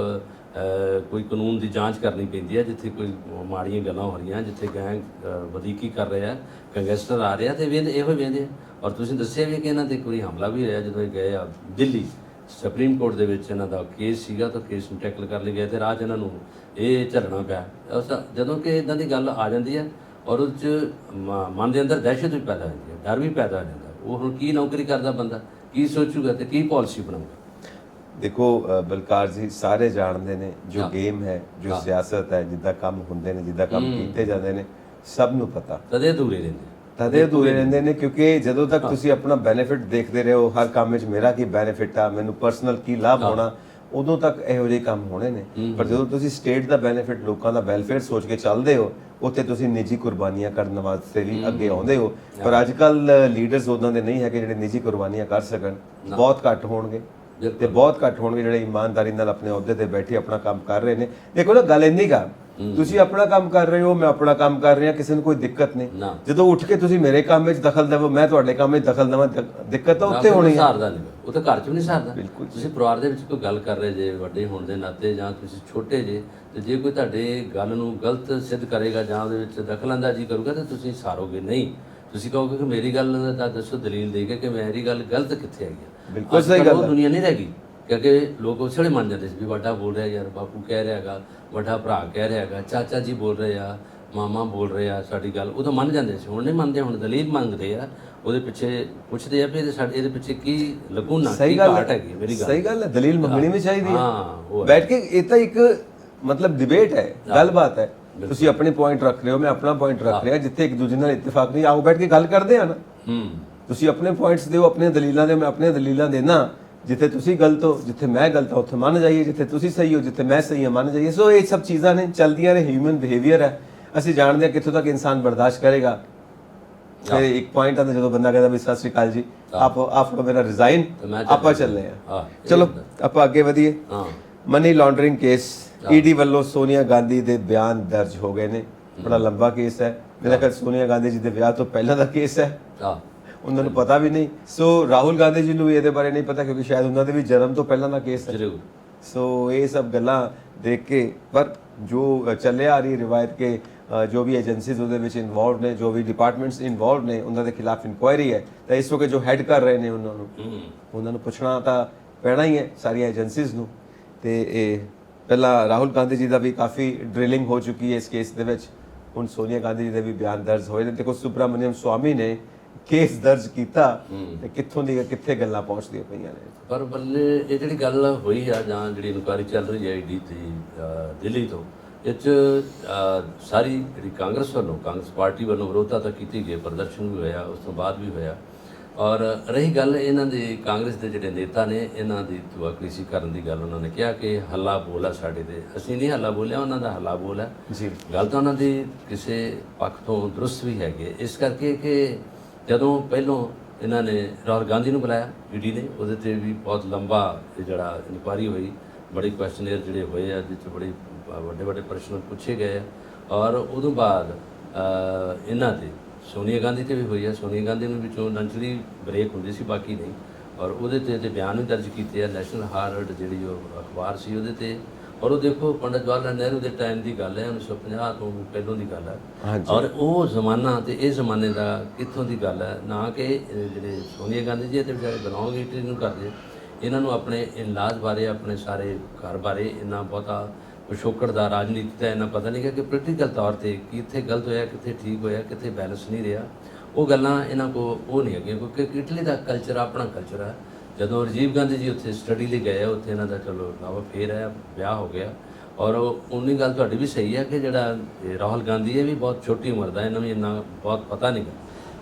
ਕੋਈ ਕਾਨੂੰਨ ਦੀ ਜਾਂਚ ਕਰਨੀ ਪੈਂਦੀ ਹੈ, ਜਿੱਥੇ ਕੋਈ ਮਾੜੀਆਂ ਗੱਲਾਂ ਹੋ ਰਹੀਆਂ, ਜਿੱਥੇ ਗੈਂਗ ਵਧੀਕੀ ਕਰ ਰਿਹਾ, ਗੈਂਗਸਟਰ ਆ ਰਿਹਾ, ਤੇ ਇਹੋ ਹੀ ਵੇਂਦੇ। ਔਰ ਤੁਸੀਂ ਦੱਸਿਆ ਵੀ ਕਿ ਇਹਨਾਂ ਤੇ ਕੋਈ ਹਮਲਾ ਵੀ ਹੋਇਆ ਜਦੋਂ ਇਹ ਗਏ ਆ ਦਿੱਲੀ ਸੁਪਰੀਮ ਕੋਰਟ ਦੇ ਵਿੱਚ। ਇਹਨਾਂ ਦਾ ਕੇਸ ਸੀਗਾ ਤਾਂ ਕੇਸ ਨੂੰ ਟੈਕਲ ਕਰ ਲਈ ਗਏ ਤੇ ਰਾਹ 'ਚ ਇਹਨਾਂ ਨੂੰ ਇਹ ਝੱਲਣਾ ਪਿਆ। ਜਦੋਂ ਕਿ ਇੱਦਾਂ ਦੀ ਗੱਲ ਆ ਜਾਂਦੀ ਹੈ ਔਰ ਉਹਦੇ 'ਚ ਮਨ ਦੇ ਅੰਦਰ ਦਹਿਸ਼ਤ ਵੀ ਪੈਦਾ ਹੋ ਜਾਂਦੀ ਹੈ, ਡਰ ਵੀ ਪੈਦਾ ਹੋ ਜਾਂਦਾ। ਉਹ ਹੁਣ ਕੀ ਨੌਕਰੀ ਕਰਦਾ ਬੰਦਾ, ਕੀ ਸੋਚੂਗਾ ਤੇ ਕੀ ਪਾਲਿਸੀ ਬਣਾਊਗਾ? ਦੇਖੋ ਬਲਕਾਰ ਜੀ, ਸਾਰੇ ਜਾਣਦੇ ਨੇ ਜੋ ਗੇਮ ਹੈ, ਜੋ ਸਿਆਸਤ ਹੈ, ਜਿੱਦਾਂ ਕੰਮ ਹੁੰਦੇ ਨੇ, ਜਿੱਦਾਂ ਕੰਮ ਕੀਤੇ ਜਾਂਦੇ ਨੇ, ਸਭ ਨੂੰ ਪਤਾ। ਤਦੇ ਅਧੂਰੇ ਰਹਿੰਦੇ ਨੇ ਕਿਉਂਕਿ ਜਦੋਂ ਤੱਕ ਤੁਸੀਂ ਆਪਣਾ ਬੈਨੀਫਿਟ ਦੇਖਦੇ ਰਹੇ ਹੋ, ਹਰ ਕੰਮ ਵਿੱਚ ਮੇਰਾ ਕੀ ਬੈਨੀਫਿਟ ਆ, ਮੈਨੂੰ ਪਰਸਨਲ ਕੀ ਲਾਭ ਹੋਣਾ, ਉਦੋਂ ਤੱਕ ਇਹੋ ਜਿਹੇ ਕੰਮ ਹੋਣੇ ਨੇ। ਪਰ ਜਦੋਂ ਤੁਸੀਂ ਸਟੇਟ ਦਾ ਬੈਨੀਫਿਟ, ਲੋਕਾਂ ਦਾ ਵੈਲਫੇਅਰ ਸੋਚ ਕੇ ਚੱਲਦੇ ਹੋ, ਉੱਥੇ ਤੁਸੀਂ ਨਿੱਜੀ ਕੁਰਬਾਨੀਆਂ ਕਰਨ ਵਾਸਤੇ ਵੀ ਅੱਗੇ ਆਉਂਦੇ ਹੋ। ਪਰ ਅੱਜ ਕੱਲ ਲੀਡਰਸ ਉਦਾਂ ਦੇ ਨਹੀਂ ਹੈਗੇ ਜਿਹੜੇ ਨਿੱਜੀ ਕੁਰਬਾਨੀਆਂ ਕਰ ਸਕਣ। ਬਹੁਤ ਘੱਟ ਹੋਣਗੇ ਤੇ ਬਹੁਤ ਘੱਟ ਹੋਣਗੇ ਜਿਹੜੇ ਇਮਾਨਦਾਰੀ ਨਾਲ ਆਪਣੇ ਅਹੁਦੇ ਤੇ ਬੈਠੇ ਆਪਣਾ ਕੰਮ ਕਰ ਰਹੇ ਨੇ। ਦੇਖੋ ਨਾ, ਗੱਲ ਇੰਨੀ ਕਾ, ਤੁਸੀਂ ਆਪਣਾ ਕੰਮ ਕਰ ਰਹੇ ਹੋ, ਮੈਂ ਆਪਣਾ ਕੰਮ ਕਰ ਰਿਹਾ, ਕਿਸੇ ਨੂੰ ਕੋਈ ਦਿੱਕਤ ਨਹੀਂ। ਜਦੋਂ ਉੱਠ ਕੇ ਤੁਸੀਂ ਮੇਰੇ ਕੰਮ ਵਿੱਚ ਦਖਲ ਦੇਵੋ, ਮੈਂ ਤੁਹਾਡੇ ਕੰਮ ਵਿੱਚ ਦਖਲ ਦੇਵਾਂ, ਦਿੱਕਤ ਤਾਂ ਉੱਥੇ ਹੋਣੀ ਹੈ। ਉਹ ਤਾਂ ਘਰ 'ਚ ਵੀ ਨਹੀਂ ਸਰਦਾ। ਬਿਲਕੁਲ, ਤੁਸੀਂ ਪਰਿਵਾਰ ਦੇ ਵਿੱਚ ਕੋਈ ਗੱਲ ਕਰ ਰਹੇ ਜੇ, ਵੱਡੇ ਹੋਣ ਦੇ ਨਾਤੇ, ਜਾਂ ਤੁਸੀਂ ਛੋਟੇ ਜੇ, ਤੇ ਜੇ ਕੋਈ ਤੁਹਾਡੇ ਗੱਲ ਨੂੰ ਗਲਤ ਸਿੱਧ ਕਰੇਗਾ ਜਾਂ ਉਹਦੇ ਵਿੱਚ ਦਖਲਅੰਦਾਜ਼ੀ ਕਰੂਗਾ ਤਾਂ ਤੁਸੀਂ ਸਾਰੋਗੇ ਨਹੀਂ। ਤੁਸੀਂ ਕਹੋਗੇ ਕਿ ਮੇਰੀ ਗੱਲ ਦਾ ਦੱਸੋ, ਦਲੀਲ ਦੇ ਕੇ ਕਿ ਮੇਰੀ ਗੱਲ ਗਲਤ ਕਿੱਥੇ ਹੈਗੀ ਆ। ਬਿਲਕੁਲ ਸਹੀ ਗੱਲ ਹੈ। ਉਹ ਦੁਨੀਆ ਨਹੀਂ ਰਹਿ ਗਈ, ਕਿਉਂਕਿ ਲੋਕ ਉਸ ਵੇਲੇ ਮੰਨ ਜਾਂਦੇ ਸੀ ਵੀ ਵੱਡਾ ਬੋਲ ਰਿਹਾ ਯਾਰ, ਬਾਪੂ ਕਹਿ ਰਿਹਾ ਹੈਗਾ, ਵੱਡਾ ਭਰਾ ਕਹਿ ਰਿਹਾ ਹੈਗਾ, ਚਾਚਾ ਜੀ ਬੋਲ ਰਹੇ ਆ, ਮਾਮਾ ਬੋਲ ਰਹੇ ਆ, ਸਾਡੀ ਗੱਲ ਉਦੋਂ ਮੰਨ ਜਾਂਦੇ ਸੀ। ਹੁਣ ਨਹੀਂ ਮੰਨਦੇ, ਹੁਣ ਦਲੀਲ ਮੰਗਦੇ ਆ, ਉਹਦੇ ਪਿੱਛੇ ਪੁੱਛਦੇ ਆ ਵੀ ਇਹਦੇ ਪਿੱਛੇ ਕੀ ਲਗੂਨਾ, ਕੀ ਘਾਟ ਹੈਗੀ। ਮੇਰੀ ਗੱਲ, ਸਹੀ ਗੱਲ ਹੈ, ਦਲੀਲ ਮੰਗਣੀ ਵੀ ਚਾਹੀਦੀ ਹੈ ਬੈਠ ਕੇ। ਇਹ ਤਾਂ ਇੱਕ ਮਤਲਬ ਡਿਬੇਟ ਹੈ, ਗੱਲਬਾਤ ਹੈ। ਤੁਸੀਂ ਆਪਣੇ ਪੁਆਇੰਟ ਰੱਖ ਰਹੇ ਹੋ, ਮੈਂ ਆਪਣਾ ਪੁਆਇੰਟ ਰੱਖ ਰਿਹਾ, ਜਿੱਥੇ ਇੱਕ ਦੂਜੇ ਨਾਲ ਇਤਫਾਕ ਨਹੀਂ, ਆਓ ਬੈਠ ਕੇ ਗੱਲ ਕਰਦੇ ਆ ਨਾ। ਤੁਸੀਂ ਆਪਣੇ ਪੁਆਇੰਟਸ ਦਿਓ, ਆਪਣੀਆਂ ਦਲੀਲਾਂ ਦੇ, ਮੈਂ ਆਪਣੀਆਂ ਦਲੀਲਾਂ ਦੇਣਾ। ਜਿੱਥੇ ਤੁਸੀਂ ਗਲਤ ਹੋ, ਜਿੱਥੇ ਮੈਂ ਗਲਤ ਹਾਂ ਉੱਥੇ ਮੰਨ ਜਾਈਏ, ਜਿੱਥੇ ਤੁਸੀਂ ਸਹੀ ਹੋ, ਜਿੱਥੇ ਮੈਂ ਸਹੀ ਹਾਂ ਮੰਨ ਜਾਈਏ। ਸੋ ਇਹ ਸਭ ਚੀਜ਼ਾਂ ਨੇ, ਚੱਲਦੀਆਂ ਨੇ, ਹਿਊਮਨ ਬਿਹੇਵੀਅਰ ਹੈ। ਅਸੀਂ ਜਾਣਦੇ ਹਾਂ ਕਿੱਥੋਂ ਤੱਕ ਇਨਸਾਨ ਬਰਦਾਸ਼ਤ ਕਰੇਗਾ। ਫਿਰ ਇੱਕ ਪੁਆਇੰਟ ਆਉਂਦਾ ਜਦੋਂ ਬੰਦਾ ਕਹਿੰਦਾ ਵੀ ਸਤਿ ਸ਼੍ਰੀ ਅਕਾਲ ਜੀ, ਆਪ ਮੇਰਾ ਰਿਜ਼ਾਈਨ, ਆਪਾਂ ਚੱਲਦੇ ਹਾਂ। ਚਲੋ ਆਪਾਂ ਅੱਗੇ ਵਧੀਏ। ਮਨੀ ਲਾਂਡਰਿੰਗ ਕੇਸ, ED ਵੱਲੋਂ ਸੋਨੀਆ ਗਾਂਧੀ ਦੇ ਬਿਆਨ ਦਰਜ ਹੋ ਗਏ ਨੇ। ਬੜਾ ਲੰਬਾ ਕੇਸ ਹੈ, ਮੇਰਾ ਖਿਆਲ ਸੋਨੀਆ ਗਾਂਧੀ ਜੀ ਦੇ ਵਿਆਹ ਤੋਂ ਪਹਿਲਾਂ ਦਾ ਕੇਸ ਹੈ, ਉਹਨਾਂ ਨੂੰ ਪਤਾ ਵੀ ਨਹੀਂ। ਸੋ ਰਾਹੁਲ ਗਾਂਧੀ ਜੀ ਨੂੰ ਵੀ ਇਹਦੇ ਬਾਰੇ ਨਹੀਂ ਪਤਾ ਕਿਉਂਕਿ ਸ਼ਾਇਦ ਉਹਨਾਂ ਦੇ ਵੀ ਜਨਮ ਤੋਂ ਪਹਿਲਾਂ ਦਾ ਕੇਸ ਹੈ। ਸੋ ਇਹ ਸਭ ਗੱਲਾਂ ਦੇਖ ਕੇ ਪਰ ਜੋ ਚੱਲੇ ਆ ਰਹੀ ਰਿਵਾਇਤ ਕੇ ਜੋ ਵੀ ਏਜੰਸੀਜ਼ ਉਹਦੇ ਵਿੱਚ ਇਨਵੋਲਵਡ ਨੇ, ਜੋ ਵੀ ਡਿਪਾਰਟਮੈਂਟਸ ਇਨਵੋਲਵਡ ਨੇ, ਉਹਨਾਂ ਦੇ ਖਿਲਾਫ ਇਨਕੁਆਇਰੀ ਹੈ। ਤਾਂ ਇਸ ਵਕਤ ਜੋ ਹੈਡ ਕਰ ਰਹੇ ਨੇ ਉਹਨਾਂ ਨੂੰ ਪੁੱਛਣਾ ਤਾਂ ਪੈਣਾ ਹੀ ਹੈ ਸਾਰੀਆਂ ਏਜੰਸੀਜ਼ ਨੂੰ। ਤੇ ਇਹ ਪਹਿਲਾਂ ਰਾਹੁਲ ਗਾਂਧੀ ਜੀ ਦਾ ਵੀ ਕਾਫੀ ਡ੍ਰਿਲਿੰਗ ਹੋ ਚੁੱਕੀ ਹੈ ਇਸ ਕੇਸ ਦੇ ਵਿੱਚ। ਹੁਣ ਸੋਨੀਆ ਗਾਂਧੀ ਜੀ ਦੇ ਵੀ ਬਿਆਨ ਦਰਜ ਹੋਏ ਨੇ। ਦੇਖੋ ਸੁਬਰਾਮਨੀਅਮ ਸਵਾਮੀ ਨੇ ਕੇਸ ਦਰਜ ਕੀਤਾ ਤੇ ਕਿੱਥੋਂ ਦੀ ਕਿੱਥੇ ਗੱਲਾਂ ਪਹੁੰਚਦੀਆਂ ਪਈਆਂ ਨੇ। ਪਰ ਬੱਲੇ ਇਹ ਜਿਹੜੀ ਗੱਲ ਹੋਈ ਆ ਜਾਂ ਜਿਹੜੀ ਇਨਕੁਆਇਰੀ ਚੱਲ ਰਹੀ ਹੈ ਈਡੀ ਤੇ ਦਿੱਲੀ ਤੋਂ, ਇਹ 'ਚ ਸਾਰੀ ਜਿਹੜੀ ਕਾਂਗਰਸ ਵੱਲੋਂ, ਕਾਂਗਰਸ ਪਾਰਟੀ ਵੱਲੋਂ ਵਿਰੋਧਤਾ ਤਾਂ ਕੀਤੀ ਗਈ, ਪ੍ਰਦਰਸ਼ਨ ਵੀ ਹੋਇਆ, ਉਸ ਤੋਂ ਬਾਅਦ ਵੀ ਹੋਇਆ। ਔਰ ਰਹੀ ਗੱਲ ਇਹਨਾਂ ਦੇ ਕਾਂਗਰਸ ਦੇ ਜਿਹੜੇ ਨੇਤਾ ਨੇ, ਇਹਨਾਂ ਦੀ ਦੁਆਕਰੀਸੀ ਕਰਨ ਦੀ ਗੱਲ ਉਹਨਾਂ ਨੇ ਕਿਹਾ ਕਿ ਹੱਲਾ ਬੋਲ ਆ ਸਾਡੇ ਤੇ। ਅਸੀਂ ਨਹੀਂ ਹੱਲਾ ਬੋਲਿਆ, ਉਹਨਾਂ ਦਾ ਹੱਲਾ ਬੋਲ ਹੈ ਜੀ। ਗੱਲ ਤਾਂ ਉਹਨਾਂ ਦੀ ਕਿਸੇ ਪੱਖ ਤੋਂ ਦਰੁਸਤ ਵੀ ਹੈਗੀ। ਇਸ ਕਰਕੇ ਕਿ ਜਦੋਂ ਪਹਿਲੋਂ ਇਹਨਾਂ ਨੇ ਰਾਹੁਲ ਗਾਂਧੀ ਨੂੰ ਬੁਲਾਇਆ ਈਡੀ ਨੇ, ਉਹਦੇ ਤੇ ਵੀ ਬਹੁਤ ਲੰਬਾ ਜਿਹੜਾ ਇਨਕੁਆਇਰੀ ਹੋਈ, ਬੜੇ ਕੁਐਸਚਨੇਅਰ ਜਿਹੜੇ ਹੋਏ ਆ, ਜਿਸ 'ਚ ਬੜੇ ਵੱਡੇ ਵੱਡੇ ਪ੍ਰਸ਼ਨ ਪੁੱਛੇ ਗਏ ਆ। ਔਰ ਉਦੋਂ ਬਾਅਦ ਇਹਨਾਂ ਤੇ ਸੋਨੀਆ ਗਾਂਧੀ ਤੇ ਵੀ ਹੋਈ ਆ। ਸੋਨੀਆ ਗਾਂਧੀ ਨੂੰ ਵਿੱਚੋਂ ਨੰਚਲੀ ਬ੍ਰੇਕ ਹੁੰਦੀ ਸੀ, ਬਾਕੀ ਨਹੀਂ। ਔਰ ਉਹਦੇ ਤੇ ਬਿਆਨ ਵੀ ਦਰਜ ਕੀਤੇ ਆ। ਨੈਸ਼ਨਲ ਹੈਰਾਲਡ ਜਿਹੜੀ ਉਹ ਅਖਬਾਰ ਸੀ ਉਹਦੇ ਤੇ। ਔਰ ਉਹ ਦੇਖੋ ਪੰਡਿਤ ਜਵਾਹਰ ਲਾਲ ਨਹਿਰੂ ਦੇ ਟਾਈਮ ਦੀ ਗੱਲ ਹੈ, 1950 ਤੋਂ ਪਹਿਲੋਂ ਦੀ ਗੱਲ ਹੈ। ਔਰ ਉਹ ਜ਼ਮਾਨਾ ਤੇ ਇਹ ਜ਼ਮਾਨੇ ਦਾ ਕਿੱਥੋਂ ਦੀ ਗੱਲ ਹੈ। ਨਾ ਕਿ ਜਿਹੜੇ ਸੋਨੀਆ ਗਾਂਧੀ ਜੀ ਤੇ ਵਿਚਾਰੇ ਬਿਲੋਂਗ ਈਟਲੀ ਨੂੰ ਕਰਦੇ, ਇਹਨਾਂ ਨੂੰ ਆਪਣੇ ਇਲਾਜ ਬਾਰੇ, ਆਪਣੇ ਸਾਰੇ ਘਰ ਬਾਰੇ ਇੰਨਾ ਬਹੁਤਾ ਪਿਛੋਕੜ ਦਾ, ਰਾਜਨੀਤੀ ਦਾ ਇੰਨਾ ਪਤਾ ਨਹੀਂ ਕਿ ਪੋਲੀਟੀਕਲ ਤੌਰ ਤੇ ਕਿੱਥੇ ਗਲਤ ਹੋਇਆ, ਕਿੱਥੇ ਠੀਕ ਹੋਇਆ, ਕਿੱਥੇ ਬੈਲੈਂਸ ਨਹੀਂ ਰਿਹਾ। ਉਹ ਗੱਲਾਂ ਇਹਨਾਂ ਕੋਲ ਉਹ ਨਹੀਂ ਹੈਗੀਆਂ, ਕਿਉਂਕਿ ਇਟਲੀ ਦਾ ਕਲਚਰ ਆਪਣਾ ਕਲਚਰ ਹੈ। ਜਦੋਂ ਰਾਜੀਵ ਗਾਂਧੀ ਜੀ ਉੱਥੇ ਸਟੱਡੀ ਲਈ ਗਏ, ਉੱਥੇ ਇਹਨਾਂ ਦਾ ਚਲੋ ਲਾਵਾ ਫੇਰ ਹੈ, ਵਿਆਹ ਹੋ ਗਿਆ। ਔਰ ਉਨੀ ਗੱਲ ਤੁਹਾਡੀ ਵੀ ਸਹੀ ਹੈ ਕਿ ਜਿਹੜਾ ਰਾਹੁਲ ਗਾਂਧੀ ਇਹ ਵੀ ਬਹੁਤ ਛੋਟੀ ਉਮਰ ਦਾ, ਇਹਨਾਂ ਨੂੰ ਇੰਨਾ ਬਹੁਤ ਪਤਾ ਨਹੀਂ ਗਾ।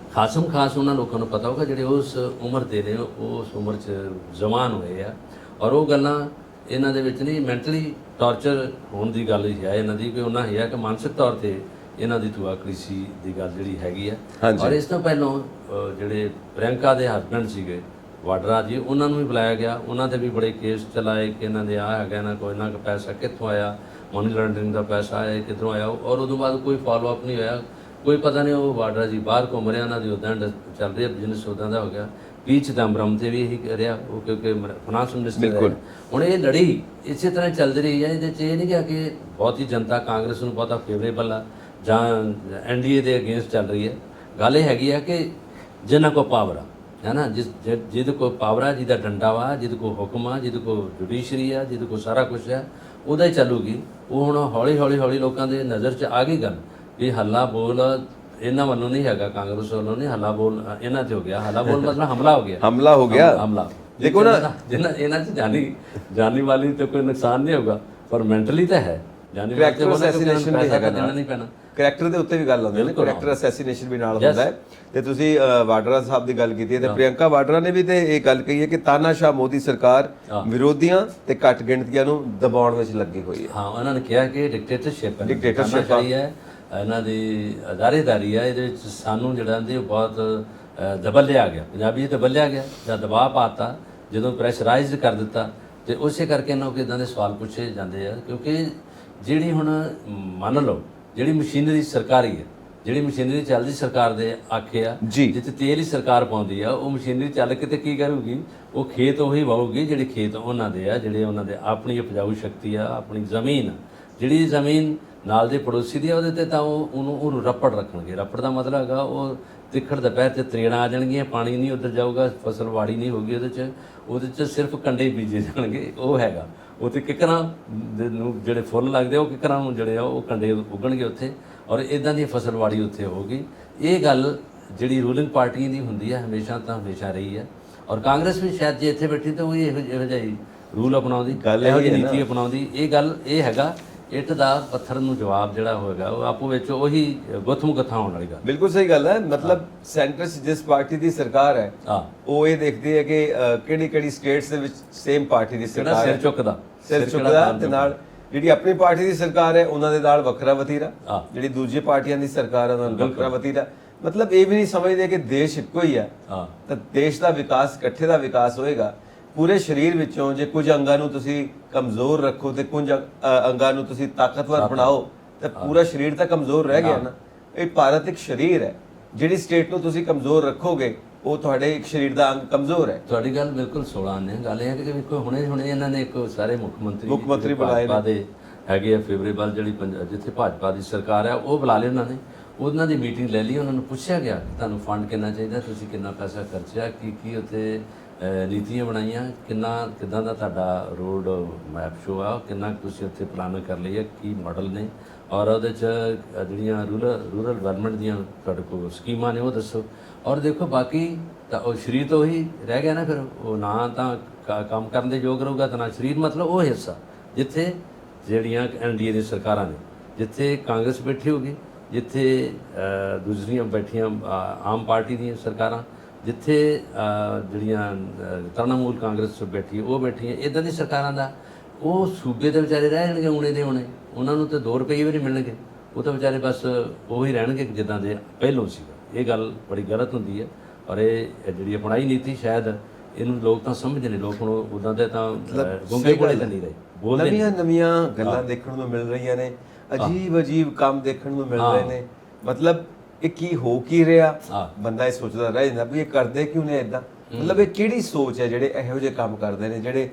ਖਾਸ ਉਹਨਾਂ ਲੋਕਾਂ ਨੂੰ ਪਤਾ ਹੋਗਾ ਜਿਹੜੇ ਉਸ ਉਮਰ ਦੇ ਨੇ, ਉਸ ਉਮਰ 'ਚ ਜਵਾਨ ਹੋਏ ਆ। ਔਰ ਉਹ ਗੱਲਾਂ ਇਹਨਾਂ ਦੇ ਵਿੱਚ ਨਹੀਂ, ਮੈਂਟਲੀ ਟਾਰਚਰ ਹੋਣ ਦੀ ਗੱਲ ਹੀ ਹੈ ਇਹਨਾਂ ਦੀ, ਕਿ ਉਹਨਾਂ ਹੀ ਹੈ ਕਿ ਮਾਨਸਿਕ ਤੌਰ ਤੇ ਇਹਨਾਂ ਦੀ ਦੁਆਕਰੀਸੀ ਦੀ ਗੱਲ ਜਿਹੜੀ ਹੈਗੀ ਆ। ਔਰ ਇਸ ਤੋਂ ਪਹਿਲਾਂ ਜਿਹੜੇ ਪ੍ਰਿਯੰਕਾ ਦੇ ਹਸਬੈਂਡ ਸੀਗੇ ਵਾਡਰਾ ਜੀ, ਉਹਨਾਂ ਨੂੰ ਵੀ ਬੁਲਾਇਆ ਗਿਆ। ਉਹਨਾਂ ਤੇ ਵੀ ਬੜੇ ਕੇਸ ਚਲਾਏ ਕਿ ਇਹਨਾਂ ਦੇ ਆਹ ਹੈਗਾ, ਇਹਨਾਂ ਕੋਲ ਇੰਨਾ ਕੁ ਪੈਸਾ ਕਿੱਥੋਂ ਆਇਆ, ਮਨੀ ਲਾਂਡਰਿੰਗ ਦਾ ਪੈਸਾ ਆਇਆ, ਕਿੱਧਰੋਂ ਆਇਆ। ਔਰ ਉਦੋਂ ਬਾਅਦ ਕੋਈ ਫਾਲੋਅਪ ਨਹੀਂ ਹੋਇਆ, ਕੋਈ ਪਤਾ ਨਹੀਂ। ਉਹ ਵਾਡਰਾ ਜੀ ਬਾਹਰ ਘੁੰਮ ਰਿਹਾ, ਉਹਨਾਂ ਦੀ ਉੱਦਾਂ ਚੱਲ ਰਹੀ ਬਿਜ਼ਨਸ ਉੱਦਾਂ ਦਾ ਹੋ ਗਿਆ। ਪੀ ਚਿਦੰਬਰਮ ਤੇ ਵੀ ਇਹੀ ਰਿਹਾ, ਉਹ ਕਿਉਂਕਿ ਫਾਈਨਾਂਸ ਮਿਨਿਸਟਰ ਹੈ। ਹੁਣ ਇਹ ਲੜੀ ਇਸੇ ਤਰ੍ਹਾਂ ਚੱਲਦੀ ਰਹੀ ਹੈ। ਇਹਦੇ 'ਚ ਇਹ ਨਹੀਂ ਕਿਹਾ ਕਿ ਬਹੁਤੀ ਜਨਤਾ ਕਾਂਗਰਸ ਨੂੰ ਬਹੁਤਾ ਫੇਵਰੇਬਲ ਆ ਜਾਂ NDA ਦੇ ਅਗੇਂਸਟ ਚੱਲ ਰਹੀ ਹੈ। ਗੱਲ ਇਹ ਹੈਗੀ ਆ ਕਿ ਜਿਨ੍ਹਾਂ ਕੋਲ ਪਾਵਰ ਆ, ਹੈ ਨਾ, ਜਿਹਦੇ ਕੋਲ ਪਾਵਰ ਆ, ਜਿਹਦਾ ਡੰਡਾ ਵਾ, ਜਿਹਦੇ ਕੋਲ ਹੁਕਮ ਆ, ਜਿਹਦੇ ਕੋਲ ਜੁਡੀਸ਼ਰੀ ਆ, ਜਿਹਦੇ ਕੋਲ ਸਾਰਾ ਕੁਝ ਹੈ, ਉਹਦਾ ਹੀ ਚੱਲੂਗੀ। ਉਹ ਹੁਣ ਹੌਲੀ ਲੋਕਾਂ ਦੇ ਨਜ਼ਰ 'ਚ ਆ ਗਈ ਗੱਲ ਵੀ ਹੱਲਾ ਬੋਲ ਇਹਨਾਂ ਵੱਲੋਂ ਨਹੀਂ ਹੈਗਾ, ਕਾਂਗਰਸ ਵੱਲੋਂ ਨਹੀਂ, ਹੱਲਾ ਬੋਲ ਇਹਨਾਂ ਤੇ ਹੋ ਗਿਆ। ਹੱਲਾ ਬੋਲ ਮਤਲਬ ਹਮਲਾ ਹੋ ਗਿਆ। ਦੇਖੋ ਨਾ, ਜਿਨ੍ਹਾਂ ਇਹਨਾਂ 'ਚ ਜਾਨੀ ਵਾਲੀ ਤੇ ਕੋਈ ਨੁਕਸਾਨ ਨਹੀਂ ਹੋਗਾ, ਪਰ ਮੈਂਟਲੀ ਤਾਂ ਹੈ। ਕਰੈਕਟਰ ਅਸੈਸੀਨੇਸ਼ਨ ਵੀ ਹੈਗਾ ਨਾਲ, ਨਹੀਂ ਪੈਣਾ। ਕਰੈਕਟਰ ਦੇ ਉੱਤੇ ਵੀ ਗੱਲ ਆਉਂਦੀ ਹੈ, ਕਰੈਕਟਰ ਅਸੈਸੀਨੇਸ਼ਨ ਵੀ ਨਾਲ ਹੁੰਦਾ ਹੈ। ਤੇ ਤੁਸੀਂ ਵਾਡਰਾ ਸਾਹਿਬ ਦੀ ਗੱਲ ਕੀਤੀ ਹੈ, ਤੇ ਪ੍ਰਿਯੰਕਾ ਵਾਡਰਾ ਨੇ ਵੀ ਤੇ ਇਹ ਗੱਲ ਕਹੀ ਹੈ ਕਿ ਤਾਨਾਸ਼ਾਹ ਮੋਦੀ ਸਰਕਾਰ ਵਿਰੋਧੀਆਂ ਤੇ ਘੱਟ ਗਿਣਤੀਆਂ ਨੂੰ ਦਬਾਉਣ ਵਿੱਚ ਲੱਗੀ ਹੋਈ ਹੈ। ਹਾਂ, ਉਹਨਾਂ ਨੇ ਕਿਹਾ ਕਿ ਡਿਕਟੇਟਰਸ਼ਿਪ ਹੈ, ਇਹਨਾਂ ਦੀ ਅਦਾਰੇਦਾਰੀ ਹੈ। ਇਹਦੇ ਵਿੱਚ ਸਾਨੂੰ ਜਿਹੜਾ ਉਹ ਬਹੁਤ ਦਬਲਿਆ ਗਿਆ, ਪੰਜਾਬੀ 'ਚ ਦਬਲਿਆ ਗਿਆ ਜਾਂ ਦਬਾਅ ਪਾਤਾ, ਜਦੋਂ ਪ੍ਰੈਸ਼ਰਾਈਜ਼ਡ ਕਰ ਦਿੱਤਾ। ਤੇ ਉਸੇ ਕਰਕੇ ਇਹਨਾਂ ਨੂੰ ਇਦਾਂ ਦੇ ਸਵਾਲ ਪੁੱਛੇ ਜਾਂਦੇ ਆ, ਕਿਉਂਕਿ ਜਿਹੜੀ ਹੁਣ ਮੰਨ ਲਓ ਜਿਹੜੀ ਮਸ਼ੀਨਰੀ ਸਰਕਾਰੀ ਹੈ, ਜਿਹੜੀ ਮਸ਼ੀਨਰੀ ਚੱਲਦੀ ਸਰਕਾਰ ਦੇ ਆਖੇ ਆ, ਜਿੱਥੇ ਤੇਲ ਹੀ ਸਰਕਾਰ ਪਾਉਂਦੀ ਆ, ਉਹ ਮਸ਼ੀਨਰੀ ਚੱਲ ਕੇ ਤੇ ਕੀ ਕਰੂਗੀ? ਉਹ ਖੇਤ ਉਹੀ ਵਾਹੂਗੀ ਜਿਹੜੇ ਖੇਤ ਉਹਨਾਂ ਦੇ ਆ, ਜਿਹੜੇ ਉਹਨਾਂ ਦੇ ਆਪਣੀ ਉਪਜਾਊ ਸ਼ਕਤੀ ਆ, ਆਪਣੀ ਜ਼ਮੀਨ। ਜਿਹੜੀ ਜ਼ਮੀਨ ਨਾਲ ਦੇ ਪੜੋਸੀ ਦੀ ਆ, ਉਹਦੇ ਤੇ ਤਾਂ ਉਹਨੂੰ ਰੱਪੜ ਰੱਖਣਗੇ। ਰੱਪੜ ਦਾ ਮਤਲਬ ਹੈਗਾ ਉਹ ਤਿੱਖੜ ਦੁਪਹਿਰ ਤੇ ਤਰੇੜਾਂ ਆ ਜਾਣਗੀਆਂ, ਪਾਣੀ ਨਹੀਂ ਉੱਧਰ ਜਾਊਗਾ, ਫਸਲ ਵਾੜੀ ਨਹੀਂ ਹੋਊਗੀ, ਉਹਦੇ 'ਚ ਸਿਰਫ ਕੰਡੇ ਬੀਜੇ ਜਾਣਗੇ। ਉਹ ਹੈਗਾ ਉੱਥੇ ਕਿੱਕਰਾਂ ਨੂੰ ਜਿਹੜੇ ਫੁੱਲ ਲੱਗਦੇ, ਉਹ ਕਿੱਕਰਾਂ ਨੂੰ ਜਿਹੜੇ ਆ ਉਹ ਕੰਡੇ ਉੱਗਣਗੇ ਉੱਥੇ। ਔਰ ਇੱਦਾਂ ਦੀ ਫਸਲ ਵਾੜੀ ਉੱਥੇ ਹੋਊਗੀ। ਇਹ ਗੱਲ ਜਿਹੜੀ ਰੂਲਿੰਗ ਪਾਰਟੀ ਦੀ ਹੁੰਦੀ ਹੈ, ਹਮੇਸ਼ਾ ਰਹੀ ਹੈ। ਔਰ ਕਾਂਗਰਸ ਵੀ ਸ਼ਾਇਦ ਜੇ ਇੱਥੇ ਬੈਠੀ ਤਾਂ ਉਹ ਇਹੋ ਜਿਹਾ ਹੀ ਰੂਲ ਅਪਣਾਉਂਦੀ, ਇਹੋ ਜਿਹੀ ਨੀਤੀ ਅਪਣਾਉਂਦੀ। ਇਹ ਹੈਗਾ ਇੱਟ ਦਾ ਪੱਥਰ ਨੂੰ ਜਵਾਬ ਜਿਹੜਾ ਹੋਏਗਾ, ਉਹ ਆਪੋ ਵਿੱਚ ਉਹੀ ਗੁੱਥਮ-ਗੁੱਥਾ ਹੋਣ ਵਾਲੀ ਗੱਲ। ਬਿਲਕੁਲ ਸਹੀ ਗੱਲ ਹੈ। ਮਤਲਬ ਸੈਂਟਰ 'ਚ ਜਿਸ ਪਾਰਟੀ ਦੀ ਸਰਕਾਰ ਹੈ, ਉਹ ਇਹ ਦੇਖਦੀ ਹੈ ਕਿ ਕਿਹੜੀ ਸਟੇਟਸ ਦੇ ਵਿੱਚ ਸੇਮ ਪਾਰਟੀ ਦੀ ਸਰਕਾਰ ਹੈ, ਸਿਰ ਚੁੱਕਦਾ ਤੇ ਨਾਲ ਜਿਹੜੀ ਆਪਣੀ ਪਾਰਟੀ ਦੀ ਸਰਕਾਰ ਹੈ ਉਹਨਾਂ ਦੇ ਨਾਲ ਵੱਖਰਾ ਵਤੀਰਾ, ਜਿਹੜੀ ਦੂਜੀ ਪਾਰਟੀਆਂ ਦੀ ਸਰਕਾਰ ਹੈ ਉਹਨਾਂ ਨਾਲ ਵੱਖਰਾ ਵਤੀਰਾ। ਮਤਲਬ ਇਹ ਵੀ ਨਹੀਂ ਸਮਝਦੇ ਕਿ ਦੇਸ਼ ਇੱਕੋ ਹੀ ਹੈ, ਤਾਂ ਦੇਸ਼ ਦਾ ਵਿਕਾਸ ਇਕੱਠੇ ਦਾ ਵਿਕਾਸ ਹੋਏਗਾ। ਪੂਰੇ ਸਰੀਰ ਵਿੱਚੋਂ ਜੇ ਕੁਝ ਅੰਗਾਂ ਨੂੰ ਤੁਸੀਂ ਕਮਜ਼ੋਰ ਰੱਖੋ ਤੇ ਕੁਝ ਅੰਗਾਂ ਨੂੰ ਤੁਸੀਂ ਤਾਕਤਵਰ ਬਣਾਓ, ਤਾਂ ਪੂਰਾ ਸਰੀਰ ਤਾਂ ਕਮਜ਼ੋਰ ਰਹਿ ਗਿਆ ਨਾ। ਇਹ ਭਾਰਤ ਇੱਕ ਸਰੀਰ ਹੈ, ਜਿਹੜੀ ਸਟੇਟ ਨੂੰ ਤੁਸੀਂ ਕਮਜ਼ੋਰ ਰੱਖੋਗੇ ਉਹ ਤੁਹਾਡੇ ਇੱਕ ਸਰੀਰ ਦਾ ਅੰਗ ਕਮਜ਼ੋਰ ਹੈ। ਤੁਹਾਡੀ ਗੱਲ ਬਿਲਕੁਲ 16 ਨੇ। ਗੱਲ ਇਹ ਹੈ ਕਿ ਵੇਖੋ ਹੁਣੇ ਇਹਨਾਂ ਨੇ ਇੱਕ ਸਾਰੇ ਮੁੱਖ ਮੰਤਰੀ ਬੁਲਾਏ ਭਾਜਪਾ ਦੇ ਹੈਗੇ ਆ ਫੇਵਰੇਬਲ, ਜਿਹੜੀ ਜਿੱਥੇ ਭਾਜਪਾ ਦੀ ਸਰਕਾਰ ਹੈ ਉਹ ਬੁਲਾ ਲਏ ਉਹਨਾਂ ਨੇ, ਉਹਨਾਂ ਦੀ ਮੀਟਿੰਗ ਲੈ ਲਈ। ਉਹਨਾਂ ਨੂੰ ਪੁੱਛਿਆ ਗਿਆ ਕਿ ਤੁਹਾਨੂੰ ਫੰਡ ਕਿੰਨਾ ਚਾਹੀਦਾ, ਤੁਸੀਂ ਕਿੰਨਾ ਪੈਸਾ ਖਰਚਿਆ, ਕੀ ਉੱਥੇ ਨੀਤੀਆਂ ਬਣਾਈਆਂ, ਕਿੱਦਾਂ ਦਾ ਤੁਹਾਡਾ ਰੋਡ ਮੈਪ ਸ਼ੋ ਆ, ਕਿੰਨਾ ਤੁਸੀਂ ਉੱਥੇ ਪਲਾਨ ਕਰ ਲਈ ਹੈ, ਕੀ ਮਾਡਲ ਨੇ, ਔਰ ਉਹਦੇ 'ਚ ਜਿਹੜੀਆਂ ਰੂਰਲ ਡਿਵੈਲਪਮੈਂਟ ਦੀਆਂ ਤੁਹਾਡੇ ਕੋਲ ਸਕੀਮਾਂ ਨੇ ਉਹ ਦੱਸੋ। ਔਰ ਦੇਖੋ ਬਾਕੀ ਤਾਂ ਉਹ ਸਰੀਰ ਤਾਂ ਉਹੀ ਰਹਿ ਗਿਆ ਨਾ, ਫਿਰ ਉਹ ਨਾ ਤਾਂ ਕੰਮ ਕਰਨ ਦੇ ਯੋਗ ਰਹੂਗਾ ਤਾਂ ਨਾ ਸਰੀਰ, ਮਤਲਬ ਉਹ ਹਿੱਸਾ ਜਿੱਥੇ ਜਿਹੜੀਆਂ NDA ਦੀਆਂ ਸਰਕਾਰਾਂ ਨੇ, ਜਿੱਥੇ ਕਾਂਗਰਸ ਬੈਠੀ ਹੋਗੀ, ਜਿੱਥੇ ਦੂਸਰੀਆਂ ਬੈਠੀਆਂ ਆਮ ਪਾਰਟੀ ਦੀਆਂ ਸਰਕਾਰਾਂ, ਜਿੱਥੇ ਜਿਹੜੀਆਂ ਤ੍ਰਿਣਮੂਲ ਕਾਂਗਰਸ ਬੈਠੀ ਉਹ ਬੈਠੀਆਂ, ਇੱਦਾਂ ਦੀ ਸਰਕਾਰਾਂ ਦਾ ਉਹ ਸੂਬੇ ਦੇ ਵਿਚਾਰੇ ਰਹਿ ਜਾਣਗੇ ਉਣੇ ਦੇ ਉਣੇ। ਉਹਨਾਂ ਨੂੰ ਤਾਂ 2 ਰੁਪਏ ਵੀ ਨਹੀਂ ਮਿਲਣਗੇ, ਉਹ ਤਾਂ ਵਿਚਾਰੇ ਬਸ ਉਹੀ ਰਹਿਣਗੇ ਜਿੱਦਾਂ ਦੇ ਪਹਿਲੋਂ ਸੀਗਾ। ਇਹ ਗੱਲ ਬੜੀ ਗਲਤ ਹੁੰਦੀ ਹੈ। ਔਰ ਇਹ ਜਿਹੜੀ ਅਪਣਾਈ ਨੀਤੀ ਸ਼ਾਇਦ ਇਹਨੂੰ ਲੋਕ ਤਾਂ ਸਮਝਦੇ ਨੇ, ਲੋਕ ਹੁਣ ਉਦਾਂ ਦੇ ਤਾਂ ਗੁੰਗੇ ਬੋਲੇ ਤਾਂ ਨਹੀਂ ਰਹੇ। ਨਵੀਆਂ ਗੱਲਾਂ ਦੇਖਣ ਨੂੰ ਮਿਲ ਰਹੀਆਂ ਨੇ, ਅਜੀਬ ਕੰਮ ਦੇਖਣ ਨੂੰ ਮਿਲ ਰਹੇ ਨੇ। ਮਤਲਬ ਇਹ ਕੀ ਰਿਹਾ, ਬੰਦਾ ਇਹ ਸੋਚਦਾ ਰਹਿ ਜਾਂਦਾ ਵੀ ਇਹ ਕਰਦੇ ਕਿਉਂ ਨੇ ਇਦਾਂ। ਮਤਲਬ ਇਹ ਕਿਹੜੀ ਸੋਚ ਹੈ ਜਿਹੜੇ ਇਹੋ ਜਿਹੇ ਕੰਮ ਕਰਦੇ ਨੇ, ਜਿਹੜੇ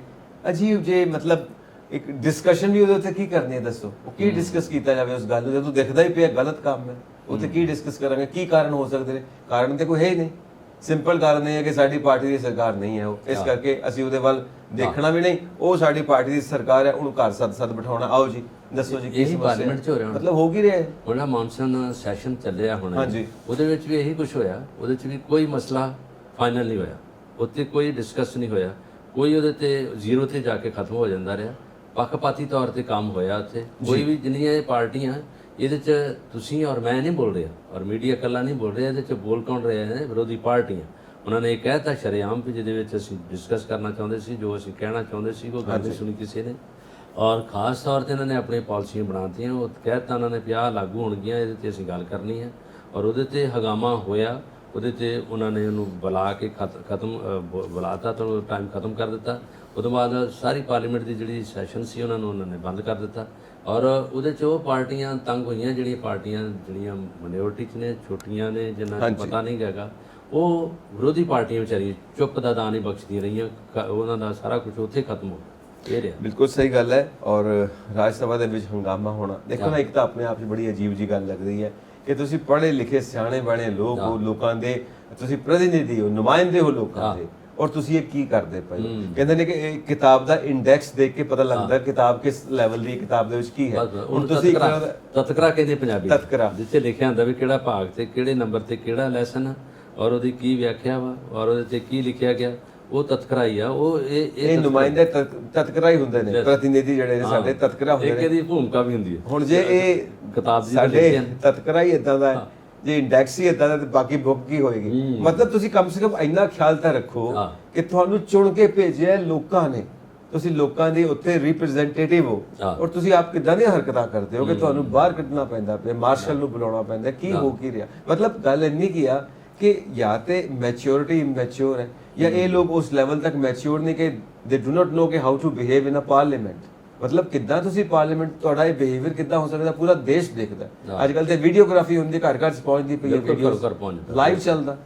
ਅਜੀਬ ਜੇ, ਮਤਲਬ ਇੱਕ ਡਿਸਕਸ਼ਨ ਵੀ ਉਹਦੇ ਉੱਤੇ ਕੀ ਕਰਨੀ ਹੈ ਦੱਸੋ। ਉਹ ਕੀ ਡਿਸਕਸ ਕੀਤਾ ਜਾਵੇ ਉਸ ਗੱਲ ਨੂੰ, ਜਦੋਂ ਦਿਖਦਾ ਹੀ ਪਿਆ ਗਲਤ ਕੰਮ ਹੈ ਉੱਥੇ ਕੀ ਡਿਸਕਸ ਕਰਾਂਗੇ। ਕੀ ਕਾਰਨ ਹੋ ਸਕਦੇ ਨੇ? ਕਾਰਨ ਤੇ ਕੋਈ ਹੈ ਹੀ ਨਹੀਂ। ਸਿੰਪਲ ਕਾਰਨ ਇਹ ਹੈ ਕਿ ਸਾਡੀ ਪਾਰਟੀ ਦੀ ਸਰਕਾਰ ਨਹੀਂ ਹੈ ਉਹ, ਇਸ ਕਰਕੇ ਅਸੀਂ ਉਹਦੇ ਵੱਲ ਦੇਖਣਾ ਵੀ ਨਹੀਂ। ਉਹ ਸਾਡੀ ਪਾਰਟੀ ਦੀ ਸਰਕਾਰ ਹੈ, ਉਹਨੂੰ ਘਰ ਸੱਦ ਬਿਠਾਉਣਾ। ਆਓ ਜੀ ਦੱਸੋ ਜੀ ਕੀ ਪਾਰਲੀਮੈਂਟ 'ਚ ਹੋ ਰਿਹਾ, ਮਤਲਬ ਹੋ ਕੀ ਰਿਹਾ ਹੈ। ਹੁਣ ਮੌਨਸੂਨ ਸੈਸ਼ਨ ਚੱਲਿਆ ਹੁਣ, ਉਹਦੇ ਵਿੱਚ ਵੀ ਇਹੀ ਕੁਝ ਹੋਇਆ। ਉਹਦੇ 'ਚ ਵੀ ਕੋਈ ਮਸਲਾ ਫਾਈਨਲ ਨਹੀਂ ਹੋਇਆ, ਉੱਥੇ ਕੋਈ ਡਿਸਕਸ ਨਹੀਂ ਹੋਇਆ, ਕੋਈ ਉਹਦੇ ਤੇ ਜ਼ੀਰੋ ਤੇ ਜਾ ਕੇ ਖਤਮ ਹੋ ਜਾਂਦਾ ਰਿਹਾ। ਪੱਖਪਾਤੀ ਤੌਰ ਤੇ ਕੰਮ ਹੋਇਆ ਉੱਥੇ। ਕੋਈ ਵੀ ਜਿੰਨੀਆਂ ਇਹ ਪਾਰਟੀਆਂ ਇਹਦੇ 'ਚ ਤੁਸੀਂ ਔਰ ਮੈਂ ਨਹੀਂ ਬੋਲ ਰਿਹਾ, ਔਰ ਮੀਡੀਆ ਇਕੱਲਾ ਨਹੀਂ ਬੋਲ ਰਿਹਾ, ਇਹਦੇ 'ਚ ਬੋਲ ਕੌਣ ਰਹੇ ਨੇ? ਵਿਰੋਧੀ ਪਾਰਟੀਆਂ। ਉਹਨਾਂ ਨੇ ਇਹ ਕਹਿਤਾ ਸ਼ਰੇਆਮ ਵੀ ਜਿਹਦੇ ਵਿੱਚ ਅਸੀਂ ਡਿਸਕਸ ਕਰਨਾ ਚਾਹੁੰਦੇ ਸੀ, ਜੋ ਅਸੀਂ ਕਹਿਣਾ ਚਾਹੁੰਦੇ ਸੀ, ਉਹ ਗੱਲ ਨਹੀਂ ਸੁਣੀ ਕਿਸੇ ਨੇ। ਔਰ ਖਾਸ ਤੌਰ ਤੇ ਇਹਨਾਂ ਨੇ ਆਪਣੀਆਂ ਪਾਲਿਸੀਆਂ ਬਣਾਤੀਆਂ। ਉਹ ਕਹਿਤਾ ਉਹਨਾਂ ਨੇ 50 ਲਾਗੂ ਹੋਣਗੀਆਂ, ਇਹਦੇ ਤੇ ਅਸੀਂ ਗੱਲ ਕਰਨੀ ਹੈ। ਔਰ ਉਹਦੇ ਤੇ ਹਗਾਮਾ ਹੋਇਆ, ਉਹਦੇ ਤੇ ਉਹਨਾਂ ਨੇ ਉਹਨੂੰ ਬੁਲਾ ਕੇ ਖਤਮ ਬੁਲਾਤਾ ਤਾਂ ਟਾਈਮ ਖਤਮ ਕਰ ਦਿੱਤਾ। ਉਹਦੋਂ ਬਾਅਦ ਸਾਰੀ ਪਾਰਲੀਮੈਂਟ ਦੀ ਜਿਹੜੀ ਸੈਸ਼ਨ ਸੀ ਉਹਨਾਂ ਨੇ ਬੰਦ ਕਰ ਦਿੱਤਾ। ਔਰ ਉਹਦੇ 'ਚ ਉਹ ਪਾਰਟੀਆਂ ਤੰਗ ਹੋਈਆਂ, ਜਿਹੜੀਆਂ ਮਾਈਨੋਰਿਟੀ 'ਚ ਨੇ, ਛੋਟੀਆਂ ਨੇ, ਜਿਨ੍ਹਾਂ ਨੂੰ ਪਤਾ ਨਹੀਂ ਹੈਗਾ, ਉਹ ਵਿਰੋਧੀ ਪਾਰਟੀਆਂ ਵਿਚਾਰੀਆਂ ਚੁੱਪ ਦਾ ਦਾਨ ਹੀ ਬਖਸ਼ਦੀਆਂ ਰਹੀਆਂ। ਉਹਨਾਂ ਦਾ ਸਾਰਾ ਕੁਝ ਉੱਥੇ ਖਤਮ ਹੋ ਇਹ ਰਿਹਾ। ਬਿਲਕੁਲ ਸਹੀ ਗੱਲ ਹੈ। ਔਰ ਰਾਜ ਸਭਾ ਦੇ ਵਿੱਚ ਹੰਗਾਮਾ ਹੋਣਾ, ਦੇਖੋ ਨਾ, ਇੱਕ ਤਾਂ ਆਪਣੇ ਆਪ 'ਚ ਬੜੀ ਅਜੀਬ ਜੀ ਗੱਲ ਲੱਗਦੀ ਹੈ ਕਿ ਤੁਸੀਂ ਪੜ੍ਹੇ ਲਿਖੇ ਸਿਆਣੇ ਬਣੇ ਲੋਕ ਹੋ, ਲੋਕਾਂ ਦੇ ਤੁਸੀਂ ਪ੍ਰਤੀਨਿਧੀ ਹੋ, ਨੁਮਾਇੰਦੇ ਹੋ ਲੋਕਾਂ ਦੇ, ਔਰ ਤੁਸੀਂ ਇਹ ਕੀ ਕਰਦੇ ਪਏ? ਕਹਿੰਦੇ ਨੇ ਕਿ ਇਹ ਕਿਤਾਬ ਦਾ ਇੰਡੈਕਸ ਦੇਖ ਕੇ ਪਤਾ ਲੱਗਦਾ ਕਿਤਾਬ ਕਿਸ ਲੈਵਲ ਦੀ, ਕਿਤਾਬ ਦੇ ਵਿੱਚ ਕੀ ਹੈ। ਹੁਣ ਤੁਸੀਂ ਤਤਕਰਾ ਕਹਿੰਦੇ ਪੰਜਾਬੀ, ਜਿੱਥੇ ਲਿਖਿਆ ਹੁੰਦਾ ਵੀ ਕਿਹੜਾ ਭਾਗ ਤੇ ਕਿਹੜੇ ਨੰਬਰ ਤੇ ਕਿਹੜਾ ਲੈਸਨ, ਔਰ ਉਹਦੀ ਕੀ ਵਿਆਖਿਆ ਵਾ, ਔਰ ਉਹਦੇ ਤੇ ਕੀ ਲਿਖਿਆ ਗਿਆ, ਉਹ ਤਤਕਰਾ ਹੀ ਆ। ਉਹ ਇਹ ਨੁਮਾਇੰਦੇ ਤਤਕਰਾ ਹੀ ਹੁੰਦੇ ਨੇ, ਪ੍ਰਤੀਨਿਧੀ ਜਿਹੜੇ ਨੇ ਸਾਡੇ ਤਤਕਰਾ ਹੁੰਦੇ ਨੇ। ਇਹਦੀ ਭੂਮਿਕਾ ਵੀ ਹੁੰਦੀ ਹੈ। ਹੁਣ ਜੇ ਇਹ ਕਿਤਾਬ ਦੀ ਸਾਡੇ ਤਤਕਰਾ ਹੀ ਇਦਾਂ ਦਾ ਹੈ, ਜੇ ਇੰਡੈਕਸ ਹੀ ਇਦਾਂ ਦਾ, ਤੇ ਬਾਕੀ ਬੁੱਕ ਕੀ ਹੋਏਗੀ? ਮਤਲਬ ਤੁਸੀਂ ਕਮ ਸੇ ਕਮ ਇੰਨਾ ਖਿਆਲ ਤਾਂ ਰੱਖੋ ਕਿ ਤੁਹਾਨੂੰ ਚੁਣ ਕੇ ਭੇਜਿਆ ਲੋਕਾਂ ਨੇ, ਤੁਸੀਂ ਲੋਕਾਂ ਦੇ ਉੱਤੇ ਰਿਪਰੈਜ਼ੈਂਟੇਟਿਵ ਹੋ, ਔਰ ਤੁਸੀਂ ਆਪ ਕਿੱਦਾਂ ਦੀਆਂ ਹਰਕਤਾਂ ਕਰਦੇ ਹੋ ਕਿ ਤੁਹਾਨੂੰ ਬਾਹਰ ਕੱਢਣਾ ਪੈਂਦਾ ਪਿਆ, ਮਾਰਸ਼ਲ ਨੂੰ ਬੁਲਾਉਣਾ ਪੈਂਦਾ। ਕੀ ਹੋ ਕੀ ਰਿਹਾ? ਮਤਲਬ ਗੱਲ ਇੰਨੀ ਕੀ ਆ ਕਿ ਜਾਂ ਤੇ ਮੈਚਿਓਰਿਟੀ ਇਮੈਚਿਓਰ ਹੈ, ਜਾਂ ਇਹ ਲੋਕ ਉਸ ਲੈਵਲ ਤੱਕ ਮੈਚਿਓਰ ਨਹੀਂ ਕਿ ਦੇ ਡੂ ਨਾਟ ਨੋ ਕਿ how to behave in a parliament. ਮਤਲਬ ਕਿੱਦਾਂ ਤੁਸੀਂ ਪਾਰਲੀਮੈਂਟ, ਤੁਹਾਡਾ ਇਹ ਬਿਹੇਵੀਅਰ ਕਿੱਦਾਂ ਹੋ ਸਕਦਾ? ਪੂਰਾ ਦੇਸ਼ ਦੇਖਦਾ। ਅੱਜ ਕੱਲ ਤੇ ਵੀਡੀਓਗ੍ਰਾਫੀ ਹੁੰਦੀ, ਘਰ ਘਰ ਪਹੁੰਚਦੀ ਪਈ ਹੈ, ਵੀਡੀਓ ਲਾਈਵ ਚੱਲਦਾ।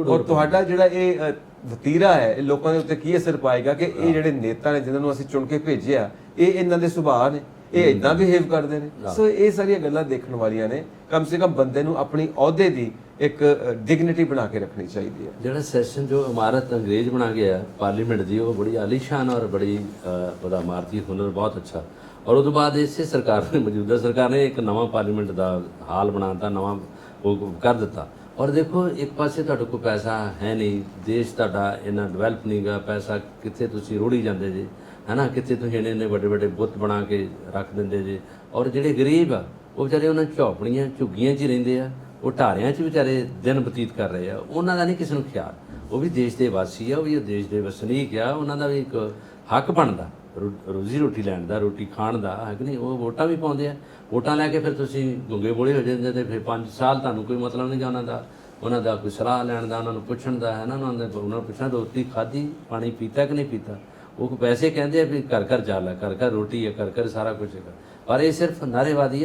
ਔਰ ਤੁਹਾਡਾ ਜਿਹੜਾ ਇਹ ਵਤੀਰਾ ਹੈ, ਇਹ ਲੋਕਾਂ ਦੇ ਉੱਤੇ ਕੀ ਅਸਰ ਪਾਏਗਾ ਕਿ ਇਹ ਜਿਹੜੇ ਨੇਤਾ ਨੇ ਜਿਨ੍ਹਾਂ ਨੂੰ ਅਸੀਂ ਚੁਣ ਕੇ ਭੇਜਿਆ, ਇਹ ਇਹਨਾਂ ਦੇ ਸੁਭਾਅ ਨੇ, ਇਹ ਇਦਾਂ ਬਿਹੇਵ ਕਰਦੇ ਨੇ। ਸੋ ਇਹ ਸਾਰੀਆਂ ਗੱਲਾਂ ਦੇਖਣ ਵਾਲੀਆਂ ਨੇ। ਕਮ ਸੇ ਕਮ ਬੰਦੇ ਨੂੰ ਆਪਣੀ ਅਹੁਦੇ ਦੀ ਇੱਕ ਡਿਗਨਿਟੀ ਬਣਾ ਕੇ ਰੱਖਣੀ ਚਾਹੀਦੀ ਹੈ। ਜਿਹੜਾ ਸੈਸ਼ਨ ਜੋ ਇਮਾਰਤ ਅੰਗਰੇਜ਼ ਬਣਾ ਗਿਆ ਪਾਰਲੀਮੈਂਟ ਦੀ, ਉਹ ਬੜੀ ਆਲੀਸ਼ਾਨ ਔਰ ਬੜੀ ਉਹਦਾ ਇਮਾਰਤੀ ਹੁਨਰ ਬਹੁਤ ਅੱਛਾ। ਔਰ ਉਸ ਤੋਂ ਬਾਅਦ ਇਸੇ ਸਰਕਾਰ ਨੇ, ਮੌਜੂਦਾ ਸਰਕਾਰ ਨੇ, ਇੱਕ ਨਵਾਂ ਪਾਰਲੀਮੈਂਟ ਦਾ ਹਾਲ ਬਣਾਤਾ, ਨਵਾਂ ਉਹ ਕਰ ਦਿੱਤਾ। ਔਰ ਦੇਖੋ, ਇੱਕ ਪਾਸੇ ਤੁਹਾਡੇ ਕੋਲ ਪੈਸਾ ਹੈ ਨਹੀਂ, ਦੇਸ਼ ਤੁਹਾਡਾ ਇੰਨਾ ਡਿਵੈਲਪ ਨਹੀਂ ਗਾ, ਪੈਸਾ ਕਿੱਥੇ ਤੁਸੀਂ ਰੋੜੀ ਜਾਂਦੇ ਜੇ, ਹੈ ਨਾ, ਕਿੱਥੇ ਤੁਸੀਂ ਇੰਨੇ ਵੱਡੇ ਵੱਡੇ ਬੁੱਤ ਬਣਾ ਕੇ ਰੱਖ ਦਿੰਦੇ ਜੇ। ਔਰ ਜਿਹੜੇ ਗਰੀਬ ਆ ਉਹ ਵਿਚਾਰੇ ਉਹਨਾਂ ਝੌਪੜੀਆਂ ਝੁੱਗੀਆਂ 'ਚ ਹੀ ਰਹਿੰਦੇ ਆ, ਉਹ ਢਾਰਿਆਂ 'ਚ ਵਿਚਾਰੇ ਦਿਨ ਬਤੀਤ ਕਰ ਰਹੇ ਆ। ਉਹਨਾਂ ਦਾ ਨਹੀਂ ਕਿਸੇ ਨੂੰ ਖਿਆਲ। ਉਹ ਵੀ ਦੇਸ਼ ਦੇ ਵਾਸੀ ਆ, ਉਹ ਵੀ ਦੇਸ਼ ਦੇ ਵਸਨੀਕ ਆ, ਉਹਨਾਂ ਦਾ ਵੀ ਇੱਕ ਹੱਕ ਬਣਦਾ ਰੋਜ਼ੀ ਰੋਟੀ ਲੈਣ ਦਾ, ਰੋਟੀ ਖਾਣ ਦਾ, ਹੈ ਕਿ ਨਹੀਂ? ਉਹ ਵੋਟਾਂ ਵੀ ਪਾਉਂਦੇ ਆ। ਵੋਟਾਂ ਲੈ ਕੇ ਫਿਰ ਤੁਸੀਂ ਗੁੰਗੇ ਬੋਲੇ ਹੋ ਜਾਂਦੇ, ਤੇ ਫਿਰ 5 ਸਾਲ ਤੁਹਾਨੂੰ ਕੋਈ ਮਤਲਬ ਨਹੀਂ ਗਾ ਉਹਨਾਂ ਦਾ ਕੋਈ ਸਲਾਹ ਲੈਣ ਦਾ, ਉਹਨਾਂ ਨੂੰ ਪੁੱਛਣ ਦਾ, ਹੈ ਨਾ। ਉਹਨਾਂ ਨੂੰ ਪੁੱਛਣਾ ਰੋਟੀ ਖਾਧੀ, ਪਾਣੀ ਪੀਤਾ ਕਿ ਨਹੀਂ ਪੀਤਾ। ਉਹ ਪੈਸੇ ਕਹਿੰਦੇ ਆ ਵੀ ਘਰ ਘਰ ਜਾ ਲੈ, ਘਰ ਘਰ ਰੋਟੀ ਹੈ, ਘਰ ਘਰ ਸਾਰਾ ਕੁਝ ਹੈਗਾ। ਪਰ ਇਹ ਸਿਰਫ ਨਾਅਰੇਬਾਜ਼ੀ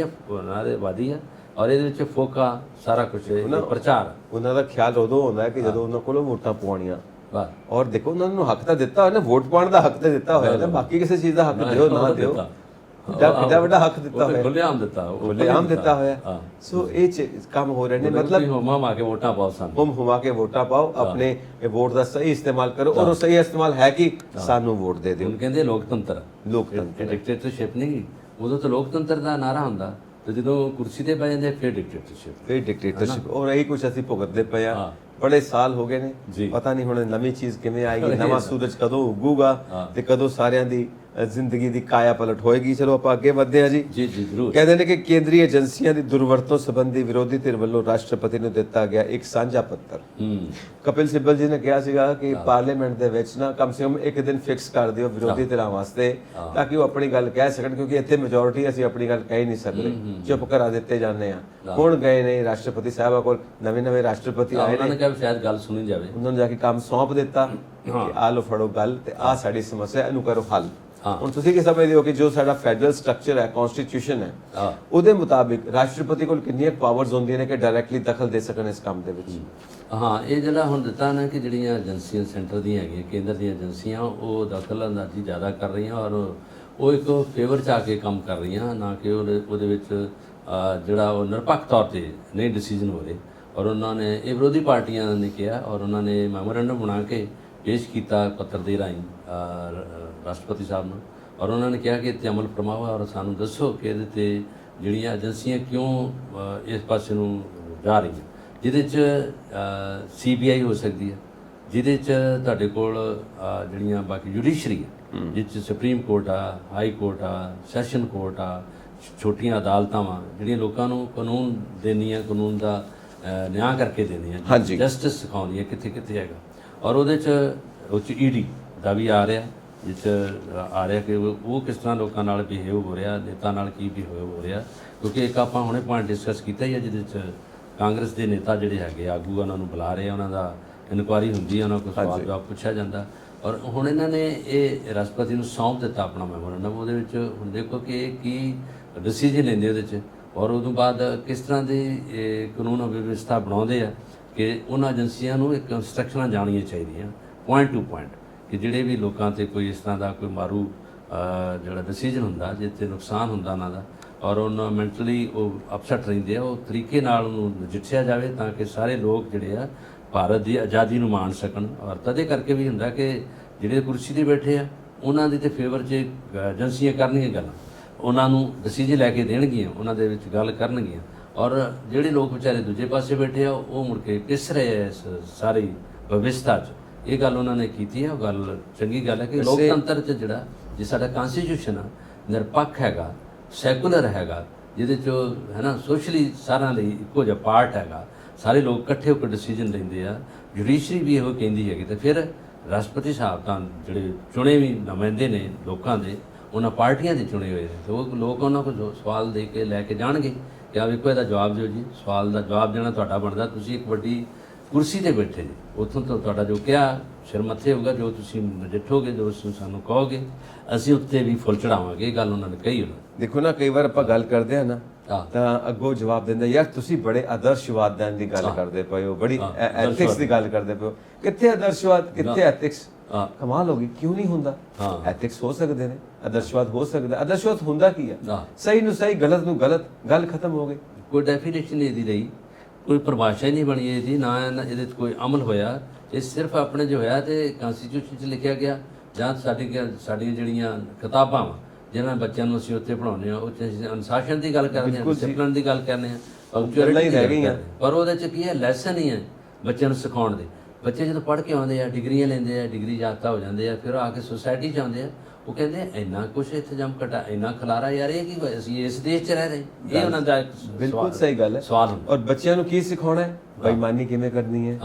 ਆ। ਔਰ ਇਹਦੇ ਵਿੱਚ ਫੋਕਾ ਸਾਰਾ ਕੁਝ ਪ੍ਰਚਾਰ ਉਹਨਾਂ ਦਾ ਖਿਆਲ ਉਦੋਂ ਹੁੰਦਾ ਕਿ ਜਦੋਂ ਉਹਨਾਂ ਕੋਲੋਂ ਵੋਟਾਂ ਪਵਾਉਣੀਆਂ। ਵਾਹ, ਔਰ ਦੇਖੋ ਉਹਨਾਂ ਨੂੰ ਹੱਕ ਤਾਂ ਦਿੱਤਾ ਹੋਇਆ ਨਾ, ਵੋਟ ਪਾਉਣ ਦਾ ਹੱਕ ਤਾਂ ਦਿੱਤਾ ਹੋਇਆ ਨਾ, ਬਾਕੀ ਕਿਸੇ ਚੀਜ਼ ਦਾ ਹੱਕ ਦਿਓ ਨਾ ਦਿਓ, ਕਿੱਡਾ ਵੱਡਾ ਹੱਕ ਦਿੱਤਾ ਹੋਇਆ, ਖੁੱਲ੍ਹੇਆਮ ਦਿੱਤਾ ਹੋਇਆ। ਸੋ ਇਹ ਕੰਮ ਹੋ ਰਹੇ ਨੇ, ਮਤਲਬ ਹੁਮਾ ਕੇ ਵੋਟਾਂ ਪਾਓ, ਸਾਨੂੰ ਹੁਮਾ ਕੇ ਵੋਟਾਂ ਪਾਓ, ਆਪਣੇ ਵੋਟ ਦਾ ਸਹੀ ਇਸਤੇਮਾਲ ਕਰੋ, ਔਰ ਉਹ ਸਹੀ ਇਸਤੇਮਾਲ ਹੈ ਕਿ ਸਾਨੂੰ ਵੋਟ ਦੇ ਦਿਓ। ਹੁਣ ਕਹਿੰਦੇ ਲੋਕਤੰਤਰ ਡਿਕਟੇਟਰਸ਼ਿਪ ਨਹੀਂ, ਉਦੋਂ ਤਾਂ ਲੋਕਤੰਤਰ ਦਾ ਨਾਰਾ ਹੁੰਦਾ, ਤੇ ਜਦੋਂ ਕੁਰਸੀ ਤੇ ਬਹਿ ਜਾਂਦੇ ਫਿਰ ਡਿਕਟੇਟਰਸ਼ਿਪ। ਔਰ ਇਹੀ ਕੁਝ ਅਸੀਂ ਭੁਗਤਦੇ ਪਏ ਆ, ਬੜੇ ਸਾਲ ਹੋ ਗਏ ਨੇ, ਪਤਾ ਨਹੀਂ ਹੁਣ ਨਵੀਂ ਚੀਜ਼ ਕਿਵੇਂ ਆਏਗੀ, ਨਵਾਂ ਸੂਰਜ ਕਦੋਂ ਉੱਗੂਗਾ ਤੇ ਕਦੋਂ ਸਾਰਿਆਂ ਦੀ ਜ਼ਿੰਦਗੀ ਦੀ ਕਾਇਆ ਪਲਟ ਹੋਏਗੀ। ਚਲੋ ਆਪਾਂ ਅੱਗੇ ਵਧਦੇ ਹਾਂ ਜੀ। ਜੀ ਜ਼ਰੂਰ। ਕਹਿੰਦੇ ਨੇ ਕਿ ਕੇਂਦਰੀ ਏਜੰਸੀਆਂ ਦੀ ਦੁਰਵਰਤੋਂ ਸੰਬੰਧੀ ਵਿਰੋਧੀ ਧਿਰ ਵੱਲੋਂ ਰਾਸ਼ਟਰਪਤੀ ਨੂੰ ਦਿੱਤਾ ਗਿਆ ਇੱਕ ਸਾਂਝਾ ਪੱਤਰ। ਕਪਿਲ ਸਿੱਬਲ ਜੀ ਨੇ ਕਿਹਾ ਸੀਗਾ ਕਿ ਪਾਰਲੀਮੈਂਟ ਦੇ ਵਿੱਚ ਨਾ ਕਮ ਸੇ ਕਮ ਇੱਕ ਦਿਨ ਫਿਕਸ ਕਰ ਦਿਓ ਵਿਰੋਧੀ ਧਿਰਾਂ ਵਾਸਤੇ, ਤਾਂ ਕਿ ਉਹ ਆਪਣੀ ਗੱਲ ਕਹਿ ਸਕਣ, ਕਿਉਂਕਿ ਇੱਥੇ ਮੈਜੋਰਿਟੀ ਅਸੀਂ ਆਪਣੀ ਗੱਲ ਕਹਿ ਹੀ ਨਹੀਂ ਸਕਦੇ, ਚੁੱਪ ਕਰਾ ਦਿੱਤੇ ਜਾਂਦੇ ਆ। ਹੁਣ ਗਏ ਨੇ ਰਾਸ਼ਟਰਪਤੀ ਸਾਹਿਬਾਂ ਕੋਲ, ਨਵੇਂ ਨਵੇਂ ਆਏ ਨੇ, ਸ਼ਾਇਦ ਗੱਲ ਸੁਣੀ ਜਾਵੇ, ਉਹਨਾਂ ਨੂੰ ਜਾ ਕੇ ਕੰਮ ਸੌਂਪ ਦਿੱਤਾ ਕਿ ਆ ਲੋ ਫੜੋ ਗੱਲ ਤੇ ਆ ਸਾਡੀ ਸਮੱਸਿਆ, ਇਹਨੂੰ ਕਰੋ ਹੱਲ। ਹੁਣ ਤੁਸੀਂ ਕੀ ਸਮਝਦੇ ਹੋ ਕਿ ਜੋ ਸਾਡਾ ਫੈਡਰਲ ਸਟਰਕਚਰ ਹੈ, ਕਨਸਟੀਟਿਊਸ਼ਨ ਹੈ, ਉਹਦੇ ਮੁਤਾਬਿਕ ਰਾਸ਼ਟਰਪਤੀ ਕੋਲ ਕਿੰਨੀਆਂ ਪਾਵਰਸ ਹੁੰਦੀਆਂ ਨੇ ਕਿ ਡਾਇਰੈਕਟਲੀ ਦਖਲ ਦੇ ਸਕਣ ਇਸ ਕੰਮ ਦੇ ਵਿੱਚ? ਹਾਂ, ਇਹ ਜਿਹੜਾ ਹੁਣ ਦਿੱਤਾ ਨਾ ਕਿ ਜਿਹੜੀਆਂ ਏਜੰਸੀਆਂ ਸੈਂਟਰ ਦੀਆਂ ਹੈਗੀਆਂ, ਕੇਂਦਰ ਦੀਆਂ ਏਜੰਸੀਆਂ, ਉਹ ਦਖਲ ਅੰਦਾਜ਼ੀ ਜ਼ਿਆਦਾ ਕਰ ਰਹੀਆਂ, ਔਰ ਉਹ ਇੱਕ ਫੇਵਰ 'ਚ ਆ ਕੇ ਕੰਮ ਕਰ ਰਹੀਆਂ, ਨਾ ਕਿ ਉਹਦੇ ਵਿੱਚ ਜਿਹੜਾ ਉਹ ਨਿਰਪੱਖ ਤੌਰ 'ਤੇ ਨਹੀਂ ਡਿਸੀਜਨ ਹੋ ਰਹੇ। ਔਰ ਉਹਨਾਂ ਨੇ ਇਹ ਵਿਰੋਧੀ ਪਾਰਟੀਆਂ ਨੇ ਕਿਹਾ, ਔਰ ਉਹਨਾਂ ਨੇ ਮੈਮੋਰੈਂਡਮ ਬਣਾ ਕੇ ਪੇਸ਼ ਕੀਤਾ ਪੱਤਰ ਦੇ ਰਾਹੀਂ ਰਾਸ਼ਟਰਪਤੀ ਸਾਹਿਬ ਨੂੰ, ਔਰ ਉਹਨਾਂ ਨੇ ਕਿਹਾ ਕਿ ਇੱਥੇ ਅਮਲ ਫਰਮਾਓ ਔਰ ਸਾਨੂੰ ਦੱਸੋ ਕਿ ਇਹਦੇ 'ਤੇ ਜਿਹੜੀਆਂ ਏਜੰਸੀਆਂ ਕਿਉਂ ਇਸ ਪਾਸੇ ਨੂੰ ਜਾ ਰਹੀਆਂ, ਜਿਹਦੇ 'ਚ CBI ਹੋ ਸਕਦੀ ਹੈ, ਜਿਹਦੇ 'ਚ ਤੁਹਾਡੇ ਕੋਲ ਜਿਹੜੀਆਂ ਬਾਕੀ ਜੁਡੀਸ਼ਰੀ ਹੈ, ਜਿਸ 'ਚ ਸੁਪਰੀਮ ਕੋਰਟ ਆ, ਹਾਈ ਕੋਰਟ ਆ, ਸੈਸ਼ਨ ਕੋਰਟ ਆ, ਛੋਟੀਆਂ ਅਦਾਲਤਾਂ ਵਾ, ਜਿਹੜੀਆਂ ਲੋਕਾਂ ਨੂੰ ਕਾਨੂੰਨ ਦੇਣੀਆਂ, ਕਾਨੂੰਨ ਦਾ ਨਿਆਂ ਕਰਕੇ ਦੇਣੀਆਂ, ਜਸਟਿਸ ਸਿਖਾਉਂਦੀਆਂ ਕਿੱਥੇ ਕਿੱਥੇ ਹੈਗਾ। ਔਰ ਉਹਦੇ 'ਚ ED ਦਾ ਵੀ ਆ ਰਿਹਾ, ਜਿਸ 'ਚ ਆ ਰਿਹਾ ਕਿ ਉਹ ਕਿਸ ਤਰ੍ਹਾਂ ਲੋਕਾਂ ਨਾਲ ਬਿਹੇਵ ਹੋ ਰਿਹਾ, ਨੇਤਾ ਨਾਲ ਕੀ ਬਿਹੇਵ ਹੋ ਰਿਹਾ, ਕਿਉਂਕਿ ਇੱਕ ਆਪਾਂ ਹੁਣੇ ਪੁਆਇੰਟ ਡਿਸਕਸ ਕੀਤਾ ਹੀ ਹੈ, ਜਿਹਦੇ 'ਚ ਕਾਂਗਰਸ ਦੇ ਨੇਤਾ ਜਿਹੜੇ ਹੈਗੇ ਆਗੂ, ਉਹਨਾਂ ਨੂੰ ਬੁਲਾ ਰਹੇ, ਉਹਨਾਂ ਦਾ ਇਨਕੁਆਇਰੀ ਹੁੰਦੀ ਹੈ, ਉਹਨਾਂ ਕੋਲ ਸਵਾਲ ਜਵਾਬ ਪੁੱਛਿਆ ਜਾਂਦਾ। ਔਰ ਹੁਣ ਇਹਨਾਂ ਨੇ ਇਹ ਰਾਸ਼ਟਰਪਤੀ ਨੂੰ ਸੌਂਪ ਦਿੱਤਾ ਆਪਣਾ ਮੈਮੋਰੈਂਡਮ, ਉਹਦੇ ਵਿੱਚ ਹੁਣ ਦੇਖੋ ਕਿ ਕੀ ਡਿਸੀਜਨ ਲੈਂਦੇ ਉਹਦੇ 'ਚ, ਔਰ ਉਦੋਂ ਬਾਅਦ ਕਿਸ ਤਰ੍ਹਾਂ ਦੀ ਕਾਨੂੰਨ ਵਿਵਸਥਾ ਬਣਾਉਂਦੇ ਆ ਕਿ ਉਹਨਾਂ ਏਜੰਸੀਆਂ ਨੂੰ ਇੱਕ ਇੰਸਟਰਕਸ਼ਨਾਂ ਜਾਣੀਆਂ ਚਾਹੀਦੀਆਂ ਪੁਆਇੰਟ ਟੂ ਪੁਆਇੰਟ, ਕਿ ਜਿਹੜੇ ਵੀ ਲੋਕਾਂ 'ਤੇ ਕੋਈ ਇਸ ਤਰ੍ਹਾਂ ਦਾ ਕੋਈ ਮਾਰੂ ਜਿਹੜਾ ਡਿਸੀਜਨ ਹੁੰਦਾ, ਜਿਸ 'ਤੇ ਨੁਕਸਾਨ ਹੁੰਦਾ ਉਹਨਾਂ ਦਾ, ਔਰ ਉਹਨਾਂ ਮੈਂਟਲੀ ਉਹ ਅਪਸੈਟ ਰਹਿੰਦੇ ਆ, ਉਹ ਤਰੀਕੇ ਨਾਲ ਉਹਨੂੰ ਨਜਿੱਠਿਆ ਜਾਵੇ, ਤਾਂ ਕਿ ਸਾਰੇ ਲੋਕ ਜਿਹੜੇ ਆ ਭਾਰਤ ਦੀ ਆਜ਼ਾਦੀ ਨੂੰ ਮਾਣ ਸਕਣ। ਔਰ ਤਦੇ ਕਰਕੇ ਵੀ ਹੁੰਦਾ ਕਿ ਜਿਹੜੇ ਕੁਰਸੀ 'ਤੇ ਬੈਠੇ ਆ, ਉਹਨਾਂ ਦੀ ਤੇ ਫੇਵਰ 'ਚ ਏਜੰਸੀਆਂ ਕਰਨਗੀਆਂ ਗੱਲਾਂ, ਉਹਨਾਂ ਨੂੰ ਡਿਸੀਜਨ ਲੈ ਕੇ ਦੇਣਗੀਆਂ, ਉਹਨਾਂ ਦੇ ਵਿੱਚ ਗੱਲ ਕਰਨਗੀਆਂ, ਔਰ ਜਿਹੜੇ ਲੋਕ ਵਿਚਾਰੇ ਦੂਜੇ ਪਾਸੇ ਬੈਠੇ ਆ, ਉਹ ਮੁੜ ਕੇ ਪਿਸ ਰਹੇ ਆ ਇਸ ਸਾਰੀ ਵਿਵਸਥਾ 'ਚ। ਇਹ ਗੱਲ ਉਹਨਾਂ ਨੇ ਕੀਤੀ ਹੈ, ਉਹ ਗੱਲ ਚੰਗੀ ਗੱਲ ਹੈ ਕਿ ਲੋਕਤੰਤਰ 'ਚ ਜਿਹੜਾ ਜੇ ਸਾਡਾ ਕਨਸਟੀਟਿਊਸ਼ਨ ਆ ਨਿਰਪੱਖ ਹੈਗਾ, ਸੈਕੂਲਰ ਹੈਗਾ, ਜਿਹਦੇ 'ਚ ਹੈ ਨਾ ਸੋਸ਼ਲੀ ਸਾਰਿਆਂ ਲਈ ਇੱਕੋ ਜਿਹਾ ਪਾਰਟ ਹੈਗਾ, ਸਾਰੇ ਲੋਕ ਇਕੱਠੇ ਹੋ ਕੇ ਡਿਸੀਜਨ ਲੈਂਦੇ ਆ, ਜੁਡੀਸ਼ਰੀ ਵੀ ਇਹੋ ਕਹਿੰਦੀ ਹੈਗੀ, ਤੇ ਫਿਰ ਰਾਸ਼ਟਰਪਤੀ ਸਾਹਿਬ ਤਾਂ ਜਿਹੜੇ ਚੁਣੇ ਵੀ ਨੁਮਾਇੰਦੇ ਨੇ ਲੋਕਾਂ ਦੇ, ਉਹਨਾਂ ਪਾਰਟੀਆਂ ਦੇ ਚੁਣੇ ਹੋਏ ਨੇ, ਤੇ ਉਹ ਲੋਕ ਉਹਨਾਂ ਕੋਲ ਸਵਾਲ ਦੇ ਕੇ ਲੈ ਕੇ ਜਾਣਗੇ ਕਿ ਆ ਵੇਖੋ ਇਹਦਾ ਜਵਾਬ ਦਿਓ ਜੀ, ਸਵਾਲ ਦਾ ਜਵਾਬ ਦੇਣਾ ਤੁਹਾਡਾ ਬਣਦਾ, ਤੁਸੀਂ ਇੱਕ ਵੱਡੀ ਕੁਰਸੀ 'ਤੇ ਬੈਠੇ ਜੀ, ਉੱਥੋਂ ਤੋਂ ਤੁਹਾਡਾ ਜੋ ਕਿਹਾ ਸਿਰ ਮੱਥੇ ਹੋਊਗਾ, ਜੋ ਤੁਸੀਂ ਨਜਿੱਠੋਗੇ, ਜੋ ਸਾਨੂੰ ਕਹੋਗੇ, ਅਸੀਂ ਉੱਤੇ ਵੀ ਫੁੱਲ ਚੜਾਵਾਂਗੇ। ਇਹ ਗੱਲ ਉਹਨਾਂ ਨੇ ਕਹੀ। ਉਹਨਾਂ ਦੇਖੋ ਨਾ, ਕਈ ਵਾਰ ਆਪਾਂ ਗੱਲ ਕਰਦੇ ਆ ਨਾ, ਤਾਂ ਅੱਗੋਂ ਜਵਾਬ ਦਿੰਦਾ, ਯਾਰ ਤੁਸੀਂ ਬੜੇ ਆਦਰਸ਼ਵਾਦਾਂ ਦੀ ਗੱਲ ਕਰਦੇ ਪਏ ਹੋ, ਬੜੀ ਐਥਿਕਸ ਦੀ ਗੱਲ ਕਰਦੇ ਪਏ ਹੋ, ਕਿੱਥੇ ਆਦਰਸ਼ਵਾਦ, ਕਿੱਥੇ ਐਥਿਕਸ? ਕਮਾਲ ਹੋ ਗਈ, ਕਿਉਂ ਨਹੀਂ ਹੁੰਦਾ? ਐਥਿਕਸ ਹੋ ਸਕਦੇ ਨੇ, ਆਦਰਸ਼ਵਾਦ ਹੋ ਸਕਦਾ। ਆਦਰਸ਼ਵਾਦ ਹੁੰਦਾ ਕੀ ਹੈ? ਸਹੀ ਨੂੰ ਸਹੀ, ਗਲਤ ਨੂੰ ਗਲਤ, ਗੱਲ ਖਤਮ ਹੋ ਗਈ। ਕੋਈ ਡੈਫੀਨੇਸ਼ਨ ਇਹਦੀ ਰਹੀ, ਕੋਈ ਪਰਿਭਾਸ਼ਾ ਹੀ ਨਹੀਂ ਬਣੀ ਇਹਦੀ, ਨਾ ਇਹਦੇ 'ਚ ਕੋਈ ਅਮਲ ਹੋਇਆ। ਇਹ ਸਿਰਫ ਆਪਣੇ ਜੋ ਹੋਇਆ ਤੇ ਕਨਸਟੀਟਿਊਸ਼ਨ 'ਚ ਲਿਖਿਆ ਗਿਆ, ਜਾਂ ਸਾਡੀਆਂ ਜਿਹੜੀਆਂ ਕਿਤਾਬਾਂ ਵਾ, ਜਿਹਨਾਂ ਬੱਚਿਆਂ ਨੂੰ ਅਸੀਂ ਉੱਥੇ ਪੜ੍ਹਾਉਂਦੇ ਹਾਂ, ਉਹ 'ਚ ਅਸੀਂ ਅਨੁਸ਼ਾਸਨ ਦੀ ਗੱਲ ਕਰਦੇ ਹਾਂ, ਡਿਸਪਲਿਨ ਦੀ ਗੱਲ ਕਰਦੇ ਹਾਂ, ਪੰਕਚੁਅਲਿਟੀ ਰਹਿ ਗਈ ਹੈ, ਪਰ ਉਹਦੇ 'ਚ ਕੀ ਹੈ, ਲੈਸਨ ਹੀ ਹੈ ਬੱਚਿਆਂ ਨੂੰ ਸਿਖਾਉਣ ਦੇ। ਬੱਚੇ ਜਦੋਂ ਪੜ੍ਹ ਕੇ ਆਉਂਦੇ ਆ, ਡਿਗਰੀਆਂ ਲੈਂਦੇ ਆ, ਡਿਗਰੀ ਯਾਫਤਾ ਹੋ ਜਾਂਦੇ ਆ, ਫਿਰ ਆ ਕੇ ਸੁਸਾਇਟੀ 'ਚ ਆਉਂਦੇ ਆ, ਉਹ ਕਹਿੰਦੇ ਇੰਨਾ ਕੁਛ ਇੱਥੇ ਜਮ ਘਟਾ, ਇੰਨਾ ਖਲਾਰਾ, ਯਾਰ ਇਹ ਕੀ, ਅਸੀਂ ਇਸ ਦੇਸ਼ 'ਚ ਰਹਿ ਰਹੇ। ਇਹ ਉਹਨਾਂ ਦਾ ਬਿਲਕੁਲ ਸਹੀ ਗੱਲ ਹੈ ਸਵਾਲ। ਔਰ ਬੱਚਿਆਂ ਨੂੰ ਕੀ ਸਿਖਾਉਣਾ ਹੈ? ਬੇਈਮਾਨੀ ਕਿਵੇਂ ਕਰਨੀ ਹੈ,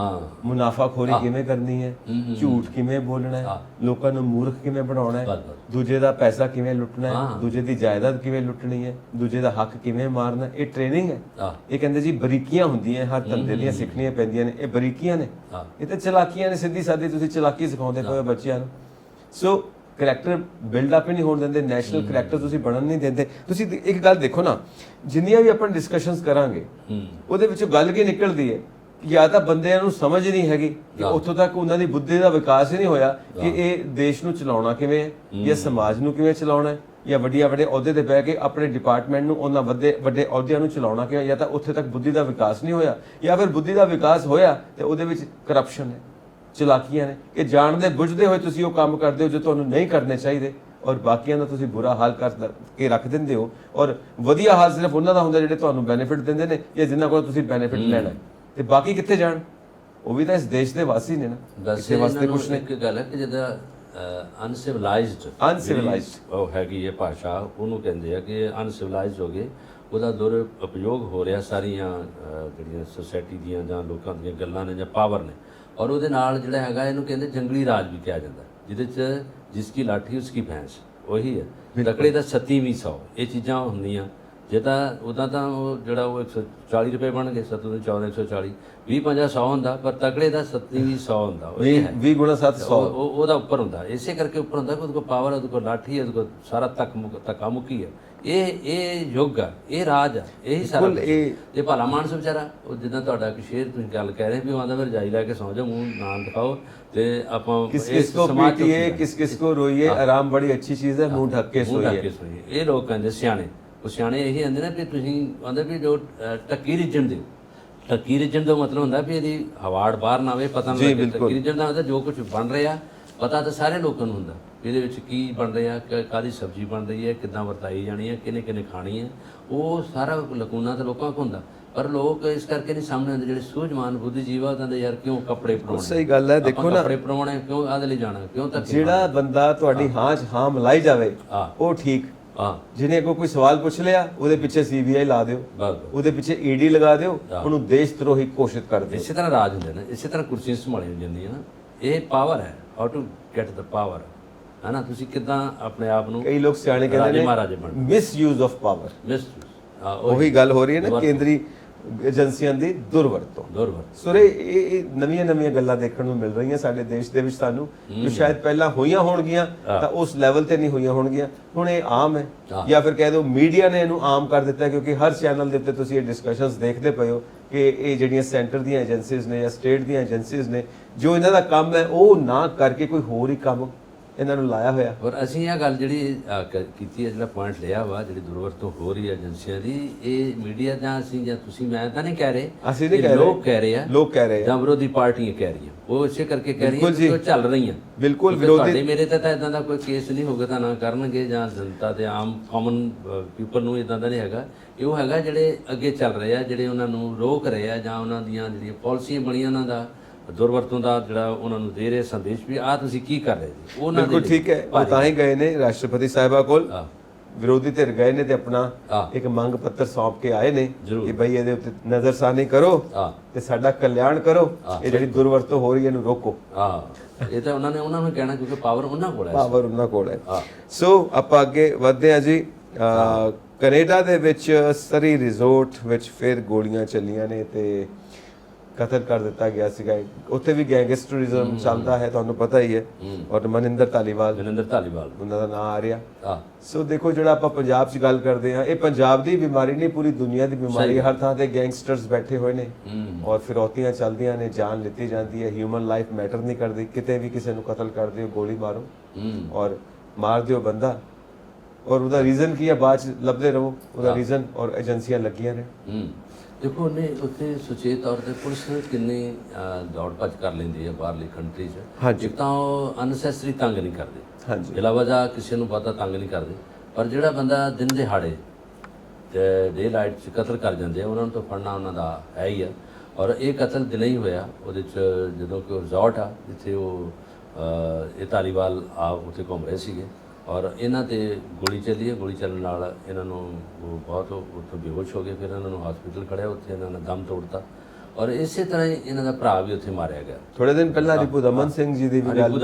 ਮੁਨਾਫਾਖੋਰੀ ਕਿਵੇਂ ਕਰਨੀ ਹੈ, ਝੂਠ ਕਿਵੇਂ ਬੋਲਣਾ ਹੈ, ਲੋਕਾਂ ਨੂੰ ਮੂਰਖ ਕਿਵੇਂ ਬਣਾਉਣਾ ਹੈ, ਦੂਜੇ ਦਾ ਪੈਸਾ ਕਿਵੇਂ ਲੁੱਟਣਾ ਹੈ, ਦੂਜੇ ਦੀ ਜਾਇਦਾਦ ਕਿਵੇਂ ਲੁੱਟਣੀ ਹੈ, ਦੂਜੇ ਦਾ ਹੱਕ ਕਿਵੇਂ ਮਾਰਨਾ, ਇਹ ਟ੍ਰੇਨਿੰਗ ਹੈ। ਇਹ ਕਹਿੰਦੇ ਜੀ ਬਰੀਕੀਆਂ ਹੁੰਦੀਆਂ, ਹਰ ਧੰਦੇ ਦੀਆਂ ਸਿੱਖਣੀਆਂ ਪੈਂਦੀਆਂ ਨੇ, ਇਹ ਬਰੀਕੀਆਂ ਨੇ, ਇਹ ਤਾਂ ਚਲਾਕੀਆਂ ਨੇ, ਸਿੱਧੀ ਸਾਦੀ ਤੁਸੀਂ ਚਲਾਕੀ ਸਿਖਾਉਂਦੇ ਪਏ ਬੱਚਿਆਂ ਨੂੰ। ਸੋ ਕਰੈਕਟਰ ਬਿਲਡ ਅਪ ਹੀ ਨਹੀਂ ਹੋਣ ਦਿੰਦੇ, ਨੈਸ਼ਨਲ ਕਰੈਕਟਰ ਤੁਸੀਂ ਬਣਨ ਨਹੀਂ ਦਿੰਦੇ। ਤੁਸੀਂ ਇੱਕ ਗੱਲ ਦੇਖੋ ਨਾ, ਜਿੰਨੀਆਂ ਵੀ ਆਪਾਂ ਡਿਸਕਸ਼ਨਸ ਕਰਾਂਗੇ ਉਹਦੇ ਵਿੱਚੋਂ ਗੱਲ ਕੀ ਨਿਕਲਦੀ ਹੈ, ਜਾਂ ਤਾਂ ਬੰਦਿਆਂ ਨੂੰ ਸਮਝ ਨਹੀਂ ਹੈਗੀ ਕਿ ਉੱਥੋਂ ਤੱਕ ਉਹਨਾਂ ਦੀ ਬੁੱਧੀ ਦਾ ਵਿਕਾਸ ਹੀ ਨਹੀਂ ਹੋਇਆ ਕਿ ਇਹ ਦੇਸ਼ ਨੂੰ ਚਲਾਉਣਾ ਕਿਵੇਂ ਹੈ, ਜਾਂ ਸਮਾਜ ਨੂੰ ਕਿਵੇਂ ਚਲਾਉਣਾ ਹੈ, ਜਾਂ ਵੱਡੇ ਅਹੁਦੇ ਤੇ ਬਹਿ ਕੇ ਆਪਣੇ ਡਿਪਾਰਟਮੈਂਟ ਨੂੰ ਉਹਨਾਂ ਵੱਡੇ ਅਹੁਦਿਆਂ ਨੂੰ ਚਲਾਉਣਾ ਕਿਵੇਂ, ਜਾਂ ਤਾਂ ਉੱਥੇ ਤੱਕ ਬੁੱਧੀ ਦਾ ਵਿਕਾਸ ਨਹੀਂ ਹੋਇਆ, ਜਾਂ ਫਿਰ ਬੁੱਧੀ ਦਾ ਵਿਕਾਸ ਹੋਇਆ ਤੇ ਉਹਦੇ ਵਿੱਚ ਕਰਪਸ਼ਨ ਹੈ, ਚਲਾਕੀਆਂ ਨੇ, ਕਿ ਜਾਣਦੇ ਬੁੱਝਦੇ ਹੋਏ ਤੁਸੀਂ ਉਹ ਕੰਮ ਕਰਦੇ ਹੋ ਜੋ ਤੁਹਾਨੂੰ ਨਹੀਂ ਕਰਨੇ ਚਾਹੀਦੇ, ਔਰ ਬਾਕੀਆਂ ਦਾ ਤੁਸੀਂ ਬੁਰਾ ਹਾਲ ਕਰਕੇ ਰੱਖ ਦਿੰਦੇ ਹੋ, ਔਰ ਵਧੀਆ ਹਾਲ ਸਿਰਫ ਉਹਨਾਂ ਦਾ ਹੁੰਦਾ ਜਿਹੜੇ ਤੁਹਾਨੂੰ ਬੈਨੀਫਿਟ ਦਿੰਦੇ ਨੇ ਜਾਂ ਜਿਨ੍ਹਾਂ ਕੋਲ ਤੁਸੀਂ ਬੈਨੀਫਿਟ ਲੈਣਾ ਹੈ, ਤੇ ਬਾਕੀ ਕਿੱਥੇ ਜਾਣ? ਉਹ ਵੀ ਤਾਂ ਇਸ ਦੇਸ਼ ਦੇ ਵਾਸੀ ਨੇ ਨਾ, ਕਿਸੇ ਵਾਸਤੇ ਕੁਝ ਨਹੀਂ। ਇੱਕ ਗੱਲ ਹੈ ਕਿ ਜਿਹਦਾ ਅਨਸਿਵਲਾਈਜ਼ਡ ਉਹ ਹੈਗੀ ਇਹ ਭਾਸ਼ਾ, ਉਹਨੂੰ ਕਹਿੰਦੇ ਆ ਕਿ ਅਨਸਿਵਲਾਈਜ਼ਡ ਹੋ ਗਏ, ਉਹਦਾ ਦੁਰਉਪਯੋਗ ਹੋ ਰਿਹਾ ਸਾਰੀਆਂ ਜਿਹੜੀਆਂ ਸੋਸਾਇਟੀ ਦੀਆਂ ਜਾਂ ਲੋਕਾਂ ਦੀਆਂ ਗੱਲਾਂ ਨੇ ਜਾਂ ਪਾਵਰ ਨੇ, ਔਰ ਉਹਦੇ ਨਾਲ ਜਿਹੜਾ ਹੈਗਾ ਇਹਨੂੰ ਕਹਿੰਦੇ ਜੰਗਲੀ ਰਾਜ ਵੀ ਕਿਹਾ ਜਾਂਦਾ, ਜਿਹਦੇ 'ਚ ਜਿਸकी ਲਾਠੀ ਉਸकी ਭੈਂਸ, ਉਹੀ ਹੈ ਤਕੜੇ ਦਾ 37ਵੀਂ 100 ਇਹ ਚੀਜ਼ਾਂ ਹੁੰਦੀਆਂ। ਜੇ ਤਾਂ ਉੱਦਾਂ ਤਾਂ ਉਹ ਜਿਹੜਾ ਉਹ 140 ਰੁਪਏ ਬਣ ਗਏ, 7 14 140 20 50 100 ਹੁੰਦਾ, ਪਰ ਤਕੜੇ ਦਾ 37ਵੀਂ 100 ਹੁੰਦਾ, ਉਹ ਇਹ ਹੈ 20 ਗੁਣਾ 7 100 ਉਹਦਾ ਉੱਪਰ ਹੁੰਦਾ। ਇਸੇ ਕਰਕੇ ਉੱਪਰ ਹੁੰਦਾ ਕਿ ਉਹਦੇ ਕੋਲ ਪਾਵਰ, ਉਹਦੇ ਕੋਲ ਲਾਠੀ ਹੈ, ਉਹਦੇ ਕੋਲ ਸਾਰਾ ਧੱਕਾ ਮੁੱਕੀ ਹੈ। ਇਹ ਯੁੱਗ ਆ, ਇਹ ਰਾਜ ਆ, ਇਹੀ ਸਾਰਾ ਇਹ ਭਲਾ ਮਾਨਸ ਵਿਚਾਰਾ, ਉਹ ਜਿੱਦਾਂ ਤੁਹਾਡਾ ਇੱਕ ਸ਼ੇਰ ਤੁਸੀਂ ਗੱਲ ਕਹਿ ਰਹੇ ਵੀ ਉਹ ਆਂਦਾ ਫਿਰ ਰਜਾਈ ਲੈ ਕੇ ਸੌਂ ਜਾਓ, ਮੂੰਹ ਨਾਲ ਦਿਖਾਓ ਤੇ ਆਪਾਂ ਕਿਸ ਕੋ ਪੀਟੀਏ ਕਿਸ ਕੋ ਰੋਈਏ, ਆਰਾਮ ਬੜੀ ਅੱਛੀ ਚੀਜ਼ ਹੈ, ਮੂੰਹ ਢੱਕ ਕੇ ਸੋਈਏ। ਇਹ ਲੋਕ ਕਹਿੰਦੇ ਸਿਆਣੇ, ਉਹ ਸਿਆਣੇ ਇਹੀ ਕਹਿੰਦੇ ਨੇ ਵੀ ਤੁਸੀਂ ਆਂਦੇ ਵੀ ਜੋ ਟੱਕੀ ਰਿਜਣ ਦਿਓ, ਟੱਕੀ ਰਿਜਣ ਦਾ ਮਤਲਬ ਹੁੰਦਾ ਵੀ ਇਹਦੀ ਹਵਾੜ ਬਾਹਰ ਨਾ ਆਵੇ, ਪਤਾ ਨਾ ਲੱਗੇ। ਟੱਕੀ ਰਿਜਣ ਦਾ ਮਤਲਬ ਜੋ ਕੁਝ ਬਣ ਰਿਹਾ ਪਤਾ ਤਾਂ ਸਾਰੇ ਲੋਕਾਂ ਨੂੰ ਹੁੰਦਾ, ਇਹਦੇ ਵਿੱਚ ਕੀ ਬਣ ਰਿਹਾ, ਕਾਹਦੀ ਸਬਜ਼ੀ ਬਣ ਰਹੀ ਹੈ, ਕਿੱਦਾਂ ਵਰਤਾਈ ਜਾਣੀ ਹੈ, ਕਿਹਨੇ ਕਿਹਨੇ ਖਾਣੀ ਹੈ, ਉਹ ਸਾਰਾ ਲਕੂਨਾ ਤਾਂ ਲੋਕਾਂ ਕੋਲ ਹੁੰਦਾ, ਪਰ ਲੋਕ ਇਸ ਕਰਕੇ ਨਹੀਂ ਸਾਹਮਣੇ ਆਉਂਦੇ। ਜਿਹੜੇ ਸੂਝਵਾਨ ਬੁੱਧੀਜੀਵ ਆ ਕਹਿੰਦੇ ਯਾਰ ਕਿਉਂ ਕੱਪੜੇ ਪਰਾਉਣੇ, ਸਹੀ ਗੱਲ ਹੈ। ਦੇਖੋ ਨਾ, ਕੱਪੜੇ ਪਰਾਉਣੇ ਕਿਉਂ, ਆਦੇ ਲਈ ਜਾਣਾ ਕਿਉਂ, ਤੱਕ ਜਿਹੜਾ ਬੰਦਾ ਤੁਹਾਡੀ ਹਾਂ 'ਚ ਹਾਂ ਮਿਲਾਈ ਜਾਵੇ ਉਹ ਠੀਕ, ਜਿਹਨੇ ਕੋਈ ਸਵਾਲ ਪੁੱਛ ਲਿਆ ਉਹਦੇ ਪਿੱਛੇ CBI ਲਾ ਦਿਓ, ਉਹਦੇ ਪਿੱਛੇ ED ਲਗਾ ਦਿਓ, ਉਹਨੂੰ ਦੇਸ਼ ਧਰੋਹੀ ਘੋਸ਼ਿਤ ਕਰ ਦਿਓ। ਇਸੇ ਤਰ੍ਹਾਂ ਰਾਜ ਹੁੰਦੇ ਨੇ, ਇਸੇ ਤਰ੍ਹਾਂ ਕੁਰਸੀਆਂ ਸੰਭਾਲੀਆਂ ਜਾਂਦੀਆਂ ਨਾ, ਇਹ ਪਾਵਰ ਹੈ, how to get the power ਹੈ ਨਾ, ਤੁਸੀਂ ਕਿੱਦਾਂ ਆਪਣੇ ਆਪ ਨੂੰ, ਕਈ ਲੋਕ ਸਿਆਣੇ ਕਹਿੰਦੇ ਨੇ ਮਿਸਯੂਜ਼ ਆਫ ਪਾਵਰ, ਉਹੀ ਗੱਲ ਹੋ ਰਹੀ ਹੈ ਨਾ ਕੇਂਦਰੀ ਏਜੰਸੀਆਂ ਦੀ ਦੁਰਵਰਤੋਂ। ਸੋ ਇਹ ਨਵੀਆਂ ਗੱਲਾਂ ਦੇਖਣ ਨੂੰ ਮਿਲ ਰਹੀਆਂ ਸਾਡੇ ਦੇਸ਼ ਦੇ ਵਿੱਚ ਸਾਨੂੰ, ਜੋ ਸ਼ਾਇਦ ਪਹਿਲਾਂ ਹੋਈਆਂ ਹੋਣਗੀਆਂ ਤਾਂ ਉਸ ਲੈਵਲ ਤੇ ਨਹੀਂ ਹੋਈਆਂ ਹੋਣਗੀਆਂ, ਹੁਣ ਇਹ ਆਮ ਹੈ, ਜਾਂ ਫਿਰ ਕਹਿ ਦਿਓ ਮੀਡੀਆ ਨੇ ਇਹਨੂੰ ਆਮ ਕਰ ਦਿੱਤਾ, ਕਿਉਂਕਿ ਹਰ ਚੈਨਲ ਦੇ ਉੱਤੇ ਤੁਸੀਂ ਇਹ ਡਿਸਕਸ਼ਨਸ ਦੇਖਦੇ ਪਏ ਹੋ ਕਿ ਇਹ ਜਿਹੜੀਆਂ ਸੈਂਟਰ ਦੀਆਂ ਏਜੰਸੀਜ਼ ਨੇ ਜਾਂ ਸਟੇਟ ਦੀਆਂ ਏਜੰਸੀਜ਼ ਨੇ, ਜੋ ਇਹਨਾਂ ਦਾ ਕੰਮ ਹੈ ਉਹ ਨਾ ਕਰਕੇ ਕੋਈ ਹੋਰ ਹੀ ਕੰਮ ਇਹਨਾਂ ਨੂੰ ਲਾਇਆ ਹੋਇਆ। ਔਰ ਅਸੀਂ ਇਹ ਗੱਲ ਜਿਹੜੀ ਕੀਤੀ ਹੈ, ਜਿਹੜਾ ਪੁਆਇੰਟ ਲਿਆ ਵਾ, ਜਿਹੜੀ ਦੁਰਵਰਤੋਂ ਹੋ ਰਹੀ ਹੈ ਏਜੰਸੀਆਂ ਦੀ, ਇਹ ਮੀਡੀਆ ਜਾਂ ਅਸੀਂ ਜਾਂ ਤੁਸੀਂ, ਮੈਂ ਤਾਂ ਨਹੀਂ ਕਹਿ ਰਹੇ, ਅਸੀਂ ਨਹੀਂ ਕਹਿ ਰਹੇ, ਲੋਕ ਕਹਿ ਰਹੇ ਆ ਜਾਂ ਵਿਰੋਧੀ ਪਾਰਟੀਆਂ ਕਹਿ ਰਹੀਆਂ, ਉਹ ਇਸੇ ਕਰਕੇ ਕਹਿ ਰਹੀਆਂ ਕਿ ਉਹ ਚੱਲ ਰਹੀਆਂ। ਬਿਲਕੁਲ ਵਿਰੋਧੀ, ਮੇਰੇ ਤਾਂ ਇਦਾਂ ਦਾ ਕੋਈ ਕੇਸ ਨਹੀਂ ਹੋਗਾ ਤਾਂ ਨਾ ਕਰਨਗੇ, ਜਾਂ ਜਨਤਾ ਤੇ ਆਮ ਕਾਮਨ ਪੀਪਲ ਨੂੰ ਇਦਾਂ ਦਾ ਨਹੀਂ ਹੈਗਾ। ਇਹ ਉਹ ਹੈਗਾ ਜਿਹੜੇ ਅੱਗੇ ਚੱਲ ਰਹੇ ਆ, ਜਿਹੜੇ ਉਹਨਾਂ ਨੂੰ ਰੋਕ ਰਹੇ ਆ, ਜਾਂ ਉਹਨਾਂ ਦੀਆਂ ਜਿਹੜੀਆਂ ਪਾਲਿਸੀਆਂ ਬਣੀਆਂ ਉਹਨਾਂ ਦਾ ਦੁਰਵਰਤੋਂ ਦਾ ਜਿਹੜਾ ਉਹਨਾਂ ਨੂੰ ਦੇ ਰਹੇ ਸੰਦੇਸ਼ ਵੀ ਆਹ ਤੁਸੀਂ ਕੀ ਕਰ ਰਹੇ ਜੀ, ਉਹ ਬਿਲਕੁਲ ਠੀਕ ਹੈ। ਉਹ ਤਾਂ ਹੀ ਗਏ ਨੇ ਰਾਸ਼ਟਰਪਤੀ ਸਾਹਿਬਾ ਕੋਲ, ਵਿਰੋਧੀ ਧਿਰ ਗਏ ਨੇ ਤੇ ਆਪਣਾ ਇੱਕ ਮੰਗ ਪੱਤਰ ਸੌਂਪ ਕੇ ਆਏ ਨੇ ਕਿ ਬਈ ਇਹਦੇ ਉੱਤੇ ਨਜ਼ਰਸਾਨੀ ਕਰੋ ਤੇ ਸਾਡਾ ਕਲਿਆਣ ਕਰੋ, ਇਹ ਜਿਹੜੀ ਦੁਰਵਰਤੋਂ ਹੋ ਰਹੀ ਹੈ ਇਹਨੂੰ ਰੋਕੋ। ਇਹ ਤਾਂ ਉਹਨਾਂ ਨੂੰ ਕਹਿਣਾ, ਕਿਉਂਕਿ ਪਾਵਰ ਉਹਨਾਂ ਕੋਲ ਹੈ, ਪਾਵਰ ਉਹਨਾਂ ਕੋਲ ਹੈ। ਸੋ ਆਪਾਂ ਅੱਗੇ ਵਧਦੇ ਹਾਂ ਜੀ। ਕੈਨੇਡਾ ਦੇ ਵਿੱਚ ਸਰੀ ਰਿਜ਼ੋਰਟ ਵਿੱਚ ਫਿਰ ਗੋਲੀਆਂ ਚੱਲੀਆਂ ਨੇ ਤੇ ਕਤਲ ਕਰ ਦਿੱਤਾ ਗਿਆ ਸੀਗਾ। ਉੱਥੇ ਵੀ ਗੈਂਗਸਟਰਿਜ਼ਮ ਚੱਲਦਾ ਹੈ, ਤੁਹਾਨੂੰ ਪਤਾ ਹੀ ਹੈ। ਔਰ ਮਨਿੰਦਰ ਧਾਲੀਵਾਲ ਉਹਨਾਂ ਦਾ ਨਾਮ ਆ ਰਿਹਾ। ਸੋ ਦੇਖੋ, ਜਿਹੜਾ ਆਪਾਂ ਪੰਜਾਬ 'ਚ ਗੱਲ ਕਰਦੇ ਹਾਂ, ਇਹ ਪੰਜਾਬ ਦੀ ਬਿਮਾਰੀ ਨਹੀਂ, ਪੂਰੀ ਦੁਨੀਆ ਦੀ ਬਿਮਾਰੀ। ਹਰ ਥਾਂ ਤੇ ਗੈਂਗਸਟਰਸ ਬੈਠੇ ਹੋਏ ਨੇ ਔਰ ਫਿਰੌਤੀਆਂ ਚੱਲਦੀਆਂ ਨੇ, ਜਾਨ ਲਿੱਤੀ ਜਾਂਦੀ ਹੈ, ਹਿਊਮਨ ਲਾਈਫ ਮੈਟਰ ਨਹੀਂ ਕਰਦੀ। ਕਿਤੇ ਵੀ ਕਿਸੇ ਨੂੰ ਕਤਲ ਕਰ ਦਿਓ, ਗੋਲੀ ਮਾਰੋ ਔਰ ਮਾਰ ਦਿਓ ਬੰਦਾ, ਔਰ ਉਹਦਾ ਰੀਜ਼ਨ ਕੀ ਹੈ ਬਾਅਦ 'ਚ ਲੱਭਦੇ ਰਹੋ ਉਹਦਾ ਰੀਜ਼ਨ, ਔਰ ਏਜੰਸੀਆਂ ਲੱਗੀਆਂ ਨੇ। ਦੇਖੋ, ਉਹਨੇ ਉੱਥੇ ਸੁਚੇਤ ਤੌਰ ਤੇ ਪੁਲਿਸ ਕਿੰਨੀ ਦੌੜ ਭੱਜ ਕਰ ਲੈਂਦੀ ਹੈ ਬਾਹਰਲੀ ਕੰਟਰੀ 'ਚ। ਇੱਕ ਤਾਂ ਉਹ ਅਨਸੈਸਰੀ ਤੰਗ ਨਹੀਂ ਕਰਦੇ, ਬਿਲਾ ਵਜ੍ਹਾ ਕਿਸੇ ਨੂੰ ਪਤਾ ਤੰਗ ਨਹੀਂ ਕਰਦੇ, ਪਰ ਜਿਹੜਾ ਬੰਦਾ ਦਿਨ ਦਿਹਾੜੇ ਤੇ ਡੇ ਲਾਈਟ 'ਚ ਕਤਲ ਕਰ ਜਾਂਦੇ ਆ, ਉਹਨਾਂ ਨੂੰ ਤਾਂ ਫੜਨਾ ਉਹਨਾਂ ਦਾ ਹੈ ਹੀ ਆ। ਔਰ ਇਹ ਕਤਲ ਦਿਨੇ ਹੀ ਹੋਇਆ, ਉਹਦੇ 'ਚ ਜਦੋਂ ਕਿ ਉਹ ਰਿਜ਼ੋਰਟ ਆ ਜਿੱਥੇ ਉਹ ਇਹ ਧਾਲੀਵਾਲ ਆ ਉੱਥੇ ਘੁੰਮ ਰਹੇ ਸੀਗੇ, ਔਰ ਇਹਨਾਂ ਤੇ ਗੋਲੀ ਚੱਲੀ ਹੈ। ਗੋਲੀ ਚੱਲਣ ਨਾਲ ਇਹਨਾਂ ਨੂੰ ਬਹੁਤ ਉੱਥੋਂ ਬੇਹੋਸ਼ ਹੋ ਗਏ, ਫਿਰ ਇਹਨਾਂ ਨੂੰ ਹਸਪੀਟਲ ਖੜਿਆ, ਉੱਥੇ ਇਹਨਾਂ ਨੇ ਦਮ ਤੋੜਤਾ। ਔਰ ਇਸੇ ਤਰ੍ਹਾਂ ਹੀ ਇਹਨਾਂ ਦਾ ਭਰਾ ਵੀ ਉੱਥੇ ਮਾਰਿਆ ਗਿਆ। ਥੋੜੇ ਦਿਨ ਪਹਿਲਾਂ ਰਿਪੂ ਦਮਨ ਸਿੰਘ ਜੀ ਦੀ ਵੀ ਗੱਲ,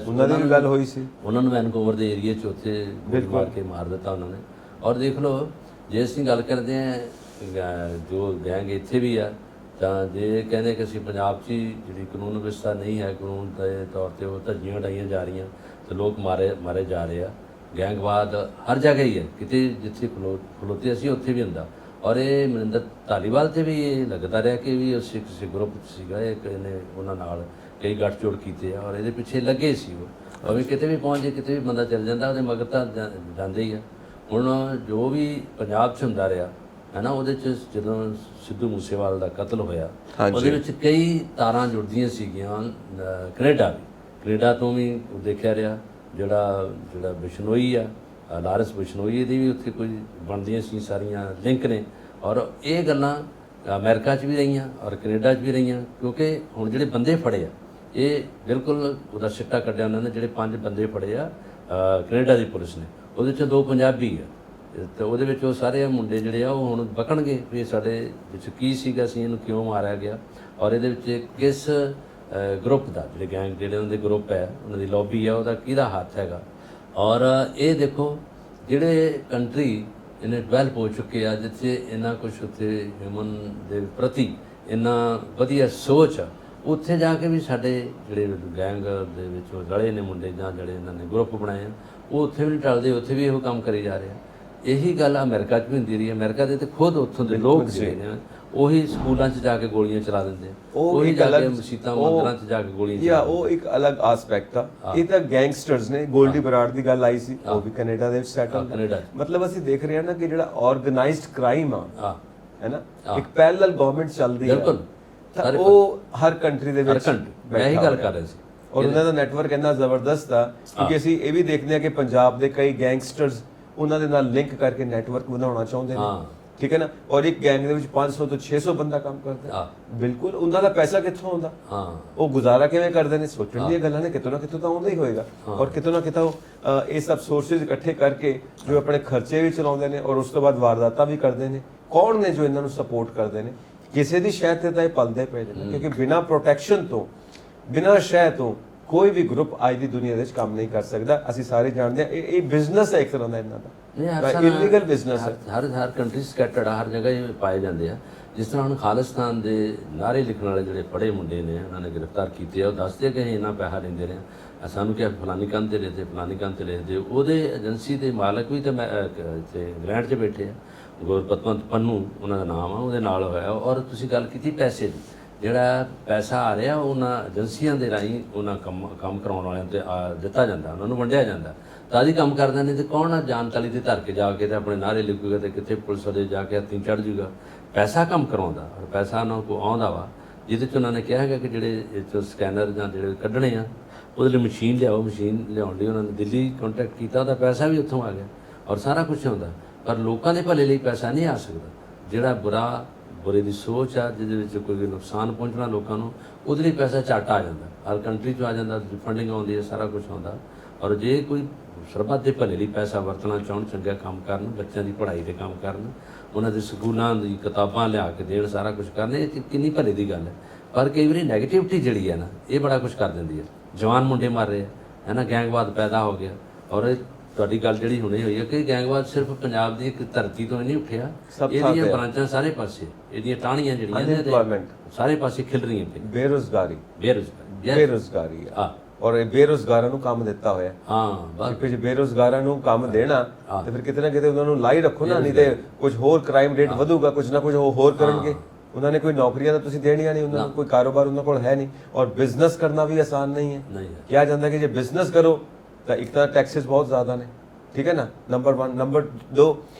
ਉਹਨਾਂ ਦੀ ਵੀ ਗੱਲ ਹੋਈ ਸੀ। ਉਹਨਾਂ ਨੂੰ ਵੈਨਕੂਵਰ ਦੇ ਏਰੀਏ 'ਚ ਉੱਥੇ ਗੋਲੀ ਮਾਰ ਕੇ ਮਾਰ ਦਿੱਤਾ ਉਹਨਾਂ ਨੇ। ਔਰ ਦੇਖ ਲਓ, ਜੇ ਅਸੀਂ ਗੱਲ ਕਰਦੇ ਹਾਂ ਜੋ ਗੈਂਗ ਇੱਥੇ ਵੀ ਆ, ਤਾਂ ਜੇ ਕਹਿੰਦੇ ਕਿ ਅਸੀਂ ਪੰਜਾਬ 'ਚ ਜਿਹੜੀ ਕਾਨੂੰਨ ਵਿਵਸਥਾ ਨਹੀਂ ਹੈ, ਕਾਨੂੰਨ ਦੇ ਤੌਰ 'ਤੇ ਉਹ ਧੱਜੀਆਂ ਉਡਾਈਆਂ ਜਾ ਰਹੀਆਂ, ਤੇ ਲੋਕ ਮਾਰੇ ਜਾ ਰਹੇ ਆ। ਗੈਂਗਵਾਦ ਹਰ ਜਗ੍ਹਾ ਹੀ ਹੈ, ਕਿਤੇ ਜਿੱਥੇ ਖਲੋਤੇ ਅਸੀਂ ਉੱਥੇ ਵੀ ਹੁੰਦਾ। ਔਰ ਇਹ ਮਨਿੰਦਰ ਧਾਲੀਵਾਲ ਤੇ ਵੀ ਇਹ ਲੱਗਦਾ ਰਿਹਾ ਕਿ ਵੀ ਉਸ ਕਿਸੇ ਗਰੁੱਪ ਸੀਗਾ, ਇੱਕ ਇਹਨੇ ਉਹਨਾਂ ਨਾਲ ਕਈ ਗੱਠਜੋੜ ਕੀਤੇ ਆ ਔਰ ਇਹਦੇ ਪਿੱਛੇ ਲੱਗੇ ਸੀ ਉਹ। ਭਾਵੇਂ ਕਿਤੇ ਵੀ ਪਹੁੰਚ ਜੇ, ਕਿਤੇ ਵੀ ਬੰਦਾ ਚੱਲ ਜਾਂਦਾ, ਉਹਦੇ ਮਗਰ ਤਾਂ ਜਾਂਦੇ ਹੀ ਆ। ਹੁਣ ਜੋ ਵੀ ਪੰਜਾਬ 'ਚ ਹੁੰਦਾ ਰਿਹਾ ਹੈ ਨਾ, ਉਹਦੇ 'ਚ ਜਦੋਂ ਸਿੱਧੂ ਮੂਸੇਵਾਲ ਦਾ ਕਤਲ ਹੋਇਆ, ਉਹਦੇ ਵਿੱਚ ਕਈ ਤਾਰਾਂ ਜੁੜਦੀਆਂ ਸੀਗੀਆਂ। ਕੈਨੇਡਾ ਤੋਂ ਵੀ ਦੇਖਿਆ ਰਿਹਾ, ਜਿਹੜਾ ਬਿਸ਼ਨੋਈ ਆ, ਲਾਰੈਂਸ ਬਿਸ਼ਨੋਈ, ਇਹਦੀ ਵੀ ਉੱਥੇ ਕੋਈ ਬਣਦੀਆਂ ਸੀ ਸਾਰੀਆਂ ਲਿੰਕ ਨੇ। ਔਰ ਇਹ ਗੱਲਾਂ ਅਮਰੀਕਾ 'ਚ ਵੀ ਰਹੀਆਂ ਔਰ ਕੈਨੇਡਾ 'ਚ ਵੀ ਰਹੀਆਂ, ਕਿਉਂਕਿ ਹੁਣ ਜਿਹੜੇ ਬੰਦੇ ਫੜੇ ਆ, ਇਹ ਬਿਲਕੁਲ ਉਹਦਾ ਸਿੱਟਾ ਕੱਢਿਆ ਉਹਨਾਂ ਨੇ। ਜਿਹੜੇ 5 ਬੰਦੇ ਫੜੇ ਆ ਕੈਨੇਡਾ ਦੀ ਪੁਲਿਸ ਨੇ, ਉਹਦੇ 'ਚ 2 ਪੰਜਾਬੀ ਆ, ਤੇ ਉਹਦੇ ਵਿੱਚ ਉਹ ਸਾਰੇ ਮੁੰਡੇ ਜਿਹੜੇ ਆ ਉਹ ਹੁਣ ਬਕਣਗੇ ਵੀ ਸਾਡੇ ਵਿੱਚ ਕੀ ਸੀਗਾ, ਸੀ ਇਹਨੂੰ ਕਿਉਂ ਮਾਰਿਆ ਗਿਆ ਔਰ ਇਹਦੇ ਵਿੱਚ ਕਿਸ ਗਰੁੱਪ ਦਾ, ਜਿਹੜੇ ਗੈਂਗ ਜਿਹੜੇ ਉਹਨਾਂ ਦੇ ਗਰੁੱਪ ਹੈ, ਉਹਨਾਂ ਦੀ ਲੌਬੀ ਆ, ਉਹਦਾ ਕਿਹਦਾ ਹੱਥ ਹੈਗਾ। ਔਰ ਇਹ ਦੇਖੋ ਜਿਹੜੇ ਕੰਟਰੀ ਇਹਨੇ ਡਿਵੈਲਪ ਹੋ ਚੁੱਕੇ ਆ, ਜਿੱਥੇ ਇੰਨਾ ਕੁਛ ਉੱਥੇ ਹਿਊਮਨ ਦੇ ਪ੍ਰਤੀ ਇੰਨਾ ਵਧੀਆ ਸੋਚ ਆ, ਉੱਥੇ ਜਾ ਕੇ ਵੀ ਸਾਡੇ ਜਿਹੜੇ ਗੈਂਗ ਦੇ ਵਿੱਚ ਉਹ ਰਲੇ ਨੇ ਮੁੰਡੇ ਜਾਂ ਜਿਹੜੇ ਇਹਨਾਂ ਨੇ ਗਰੁੱਪ ਬਣਾਏ ਆ, ਉਹ ਉੱਥੇ ਵੀ ਨਹੀਂ ਟਲਦੇ, ਉੱਥੇ ਵੀ ਇਹੋ ਕੰਮ ਕਰੀ ਜਾ ਰਹੇ ਆ। ਇਹੀ ਗੱਲ ਅਮਰੀਕਾ 'ਚ ਵੀ ਹੁੰਦੀ ਰਹੀ ਹੈ। ਅਮਰੀਕਾ ਦੇ ਤੇ ਖੁਦ ਉੱਥੋਂ ਦੇ ਲੋਕ ਜਿਹੜੇ ਨੇ ਉਹੀ ਸਕੂਲਾਂ 'ਚ ਜਾ ਕੇ ਗੋਲੀਆਂ ਚਲਾ ਦਿੰਦੇ ਆ, ਉਹੀ ਜਾ ਕੇ ਮਸੀਤਾਂ ਮੰਦਰਾਂ 'ਚ ਜਾ ਕੇ ਗੋਲੀਆਂ ਉਹ ਇੱਕ ਅਲੱਗ ਐਸਪੈਕਟ ਆ। ਇਹ ਤਾਂ ਗੈਂਗਸਟਰਸ ਨੇ। ਗੋਲਡੀ ਬਰਾੜ ਦੀ ਗੱਲ ਆਈ ਸੀ, ਉਹ ਵੀ ਕੈਨੇਡਾ ਦੇ ਵਿੱਚ ਸੈਟਲ। ਮਤਲਬ ਅਸੀਂ ਦੇਖ ਰਹੇ ਹਾਂ ਨਾ ਕਿ ਜਿਹੜਾ ਆਰਗੇਨਾਈਜ਼ਡ ਕ੍ਰਾਈਮ ਆ, ਹੈ ਨਾ, ਇੱਕ ਪੈਰਲਲ ਗਵਰਨਮੈਂਟ ਚੱਲਦੀ ਹੈ, ਤਾਂ ਉਹ ਹਰ ਕੰਟਰੀ ਦੇ ਵਿੱਚ ਮੈਂ ਇਹੀ ਗੱਲ ਕਰ ਰਿਹਾ ਸੀ। ਔਰ ਉਹਨਾਂ ਦਾ ਨੈਟਵਰਕ ਇੰਨਾ ਜ਼ਬਰਦਸਤ ਆ, ਕਿਉਂਕਿ ਅਸੀਂ ਇਹ ਵੀ ਦੇਖਦੇ ਹਾਂ ਕਿ ਪੰਜਾਬ ਦੇ ਕਈ ਗੈਂਗਸਟਰਸ ਉਹਨਾਂ ਦੇ ਨਾਲ ਲਿੰਕ ਕਰਕੇ ਨੈਟਵਰਕ ਬਣਾਉਣਾ ਚਾਹੁੰਦੇ ਨੇ, ਠੀਕ ਹੈ ਨਾ। ਔਰ ਇੱਕ ਗੈਂਗ ਦੇ ਵਿੱਚ 500 ਤੋਂ 600 ਬੰਦਾ ਕੰਮ ਕਰਦਾ। ਬਿਲਕੁਲ, ਉਹਨਾਂ ਦਾ ਪੈਸਾ ਕਿੱਥੋਂ ਆਉਂਦਾ, ਉਹ ਗੁਜ਼ਾਰਾ ਕਿਵੇਂ ਕਰਦੇ ਨੇ, ਸੋਚਣ ਦੀਆਂ ਗੱਲਾਂ ਨੇ। ਕਿਤੋਂ ਨਾ ਕਿਤੋਂ ਤਾਂ ਆਉਂਦਾ ਹੀ ਹੋਏਗਾ। ਔਰ ਕਿਤੋਂ ਨਾ ਕਿਤੋਂ ਇਹ ਸਭ ਸੋਰਸਿਸ ਇਕੱਠੇ ਕਰਕੇ ਜੋ ਆਪਣੇ ਖਰਚੇ ਵੀ ਚਲਾਉਂਦੇ ਨੇ ਔਰ ਉਸ ਤੋਂ ਬਾਅਦ ਵਾਰਦਾਤਾਂ ਵੀ ਕਰਦੇ ਨੇ। ਕੌਣ ਨੇ ਜੋ ਇਹਨਾਂ ਨੂੰ ਸਪੋਰਟ ਕਰਦੇ ਨੇ? ਕਿਸੇ ਦੀ ਸ਼ਹਿ ਤੇ ਤਾਂ ਇਹ ਪਲਦੇ ਪਏ ਨੇ, ਕਿਉਂਕਿ ਬਿਨਾਂ ਪ੍ਰੋਟੈਕਸ਼ਨ ਤੋਂ, ਬਿਨਾਂ ਸ਼ਹਿ ਤੋਂ ਕੋਈ ਵੀ ਗਰੁੱਪ ਅੱਜ ਦੀ ਦੁਨੀਆ ਦੇ ਵਿੱਚ ਕੰਮ ਨਹੀਂ ਕਰ ਸਕਦਾ। ਅਸੀਂ ਸਾਰੇ ਜਾਣਦੇ ਹਾਂ ਇਹ ਬਿਜ਼ਨਸ ਹੈ ਇੱਕ ਤਰ੍ਹਾਂ ਦਾ ਇਹਨਾਂ ਦਾ, ਇਲੀਗਲ ਬਿਜ਼ਨਸ ਹੈ। ਹਰ ਕੰਟਰੀ ਸਕੈਟਰਡ ਆ, ਹਰ ਜਗ੍ਹਾ ਇਹ ਪਾਏ ਜਾਂਦੇ ਆ। ਜਿਸ ਤਰ੍ਹਾਂ ਹੁਣ ਖਾਲਿਸਤਾਨ ਦੇ ਨਾਅਰੇ ਲਿਖਣ ਵਾਲੇ ਜਿਹੜੇ ਪੜ੍ਹੇ ਮੁੰਡੇ ਨੇ, ਉਹਨਾਂ ਨੇ ਗ੍ਰਿਫਤਾਰ ਕੀਤੇ ਆ। ਉਹ ਦੱਸਦੇ ਕਿ ਅਸੀਂ ਇੰਨਾ ਪੈਸਾ ਲੈਂਦੇ ਰਹੇ ਹਾਂ, ਸਾਨੂੰ ਕਿਹਾ ਫਲਾਨੀ ਕੰਧ 'ਤੇ ਲਿਖਦੇ, ਫਲਾਨੀ ਕੰਧ 'ਤੇ ਲਿਖਦੇ। ਉਹਦੇ ਏਜੰਸੀ ਦੇ ਮਾਲਕ ਵੀ ਤਾਂ ਇੱਥੇ ਇੰਗਲੈਂਡ 'ਚ ਬੈਠੇ ਆ, ਗੁਰਪਤਵੰਤ ਪੰਨੂ ਉਹਨਾਂ ਦਾ ਨਾਮ ਆ, ਉਹਦੇ ਨਾਲ ਹੋਇਆ। ਔਰ ਤੁਸੀਂ ਗੱਲ ਕੀਤੀ ਪੈਸੇ ਦੀ, ਜਿਹੜਾ ਪੈਸਾ ਆ ਰਿਹਾ ਉਹਨਾਂ ਏਜੰਸੀਆਂ ਦੇ ਰਾਹੀਂ ਉਹਨਾਂ ਕੰਮ ਕਰਾਉਣ ਵਾਲਿਆਂ 'ਤੇ ਦਿੱਤਾ ਜਾਂਦਾ, ਉਹਨਾਂ ਨੂੰ ਵੰਡਿਆ ਜਾਂਦਾ। ਤਾਂ ਹੀ ਕੰਮ ਕਰਦੇ ਨੇ। ਤੇ ਕੌਣ ਜਾਨ ਤਾਲੀ ਤੇ ਧਰ ਕੇ ਜਾ ਕੇ ਤੇ ਆਪਣੇ ਨਾਅਰੇ ਲਿਖੂਗਾ ਤੇ ਕਿੱਥੇ ਪੁਲਿਸ ਵਾਲੇ ਜਾ ਕੇ ਹੱਥੀਂ ਚੜ੍ਹ ਜੂਗਾ। ਪੈਸਾ ਕੰਮ ਕਰਾਉਂਦਾ ਔਰ ਪੈਸਾ ਉਹਨਾਂ ਕੋਲ ਆਉਂਦਾ ਵਾ, ਜਿਹਦੇ 'ਚ ਉਹਨਾਂ ਨੇ ਕਿਹਾ ਹੈਗਾ ਕਿ ਜਿਹੜੇ ਇਹ 'ਚੋਂ ਸਕੈਨਰ ਜਾਂ ਜਿਹੜੇ ਕੱਢਣੇ ਆ, ਉਹਦੇ ਲਈ ਮਸ਼ੀਨ ਲਿਆਓ। ਮਸ਼ੀਨ ਲਿਆਉਣ ਲਈ ਉਹਨਾਂ ਨੇ ਦਿੱਲੀ ਕੰਟੈਕਟ ਕੀਤਾ, ਉਹਦਾ ਪੈਸਾ ਵੀ ਉੱਥੋਂ ਆ ਗਿਆ ਔਰ ਸਾਰਾ ਕੁਛ ਆਉਂਦਾ। ਪਰ ਲੋਕਾਂ ਦੇ ਭਲੇ ਲਈ ਪੈਸਾ ਨਹੀਂ ਆ ਸਕਦਾ। ਜਿਹੜਾ ਬੁਰੇ ਦੀ ਸੋਚ ਆ, ਜਿਹਦੇ ਵਿੱਚ ਕੋਈ ਨੁਕਸਾਨ ਪਹੁੰਚਣਾ ਲੋਕਾਂ ਨੂੰ, ਉਹਦੇ ਲਈ ਪੈਸਾ ਝੱਟ ਆ ਜਾਂਦਾ, ਹਰ ਕੰਟਰੀ 'ਚੋਂ ਆ ਜਾਂਦਾ, ਫੰਡਿੰਗ ਆਉਂਦੀ ਹੈ, ਸਾਰਾ ਕੁਛ ਆਉਂਦਾ। ਔਰ ਜੇ ਕੋਈ ਸਰਬੱਤ ਦੇ ਭਲੇ ਲਈ ਪੈਸਾ ਵਰਤਣਾ ਚਾਹੁਣ, ਚੰਗਾ ਕੰਮ ਕਰਨ, ਬੱਚਿਆਂ ਦੀ ਪੜ੍ਹਾਈ ਦੇ ਕੰਮ ਕਰਨ, ਉਹਨਾਂ ਦੇ ਸਕੂਲਾਂ ਦੀ ਕਿਤਾਬਾਂ ਲਿਆ ਕੇ ਦੇਣ, ਸਾਰਾ ਕੁਛ ਕਰਨ, ਇਹ ਕਿੰਨੀ ਭਲੇ ਦੀ ਗੱਲ ਹੈ। ਪਰ ਕਈ ਵਾਰੀ ਨੈਗੇਟਿਵਿਟੀ ਜਿਹੜੀ ਹੈ ਨਾ, ਇਹ ਬੜਾ ਕੁਛ ਕਰ ਦਿੰਦੀ ਹੈ। ਜਵਾਨ ਮੁੰਡੇ ਮਰ ਰਹੇ ਹੈ ਨਾ, ਗੈਂਗਵਾਦ ਪੈਦਾ ਹੋ ਗਿਆ। ਔਰ ਤੁਹਾਡੀ ਗੱਲ ਜਿਹੜੀ ਹੁਣੇ ਹੋਈ ਹੈ ਕਿ ਗੈਂਗਵਾਦ ਸਿਰਫ ਪੰਜਾਬ ਦੀ ਇੱਕ ਧਰਤੀ ਤੋਂ ਨਹੀਂ ਉੱਠਿਆ, ਇਹਦੀਆਂ ਬ੍ਰਾਂਚਾਂ ਸਾਰੇ ਪਾਸੇ, ਇਹਦੀਆਂ ਟਾਹਣੀਆਂ ਜਿਹੜੀਆਂ ਸਾਰੇ ਪਾਸੇ ਖਿਲ ਰਹੀਆਂ ਪਈਆਂ। ਬੇਰੁਜ਼ਗਾਰੀ ਆ, ਔਰ ਇਹ ਬੇਰੁਜ਼ਗਾਰਾਂ ਨੂੰ ਕੰਮ ਦਿੱਤਾ ਹੋਇਆ। ਬਸ ਜੇ ਬੇਰੁਜ਼ਗਾਰਾਂ ਨੂੰ ਕੰਮ ਦੇਣਾ ਤੇ ਫਿਰ ਕਿਤੇ ਨਾ ਕਿਤੇ ਉਹਨਾਂ ਨੂੰ ਲਾਈ ਰੱਖੋ ਨਾ, ਨਹੀਂ ਤੇ ਕੁਝ ਹੋਰ ਕ੍ਰਾਈਮ ਰੇਟ ਵਧੂਗਾ, ਕੁਝ ਨਾ ਕੁਝ ਹੋਰ ਕਰਨਗੇ। ਉਹਨਾਂ ਨੇ ਕੋਈ ਨੌਕਰੀਆਂ ਤਾਂ ਤੁਸੀਂ ਦੇਣੀਆਂ ਨਹੀਂ, ਉਹਨਾਂ ਨੂੰ ਕੋਈ ਕਾਰੋਬਾਰ ਉਹਨਾਂ ਕੋਲ ਹੈ ਨਹੀਂ। ਔਰ ਬਿਜ਼ਨਸ ਕਰਨਾ ਵੀ ਆਸਾਨ ਨਹੀਂ ਹੈ। ਕਿਹਾ ਜਾਂਦਾ ਕਿ ਜੇ ਬਿਜ਼ਨਸ ਕਰੋ ਤਾਂ ਇੱਕ ਤਾਂ ਟੈਕਸਿਸ ਬਹੁਤ ਜ਼ਿਆਦਾ ਨੇ, ਠੀਕ ਹੈ ਨਾ, ਨੰਬਰ 1। ਨੰਬਰ 2,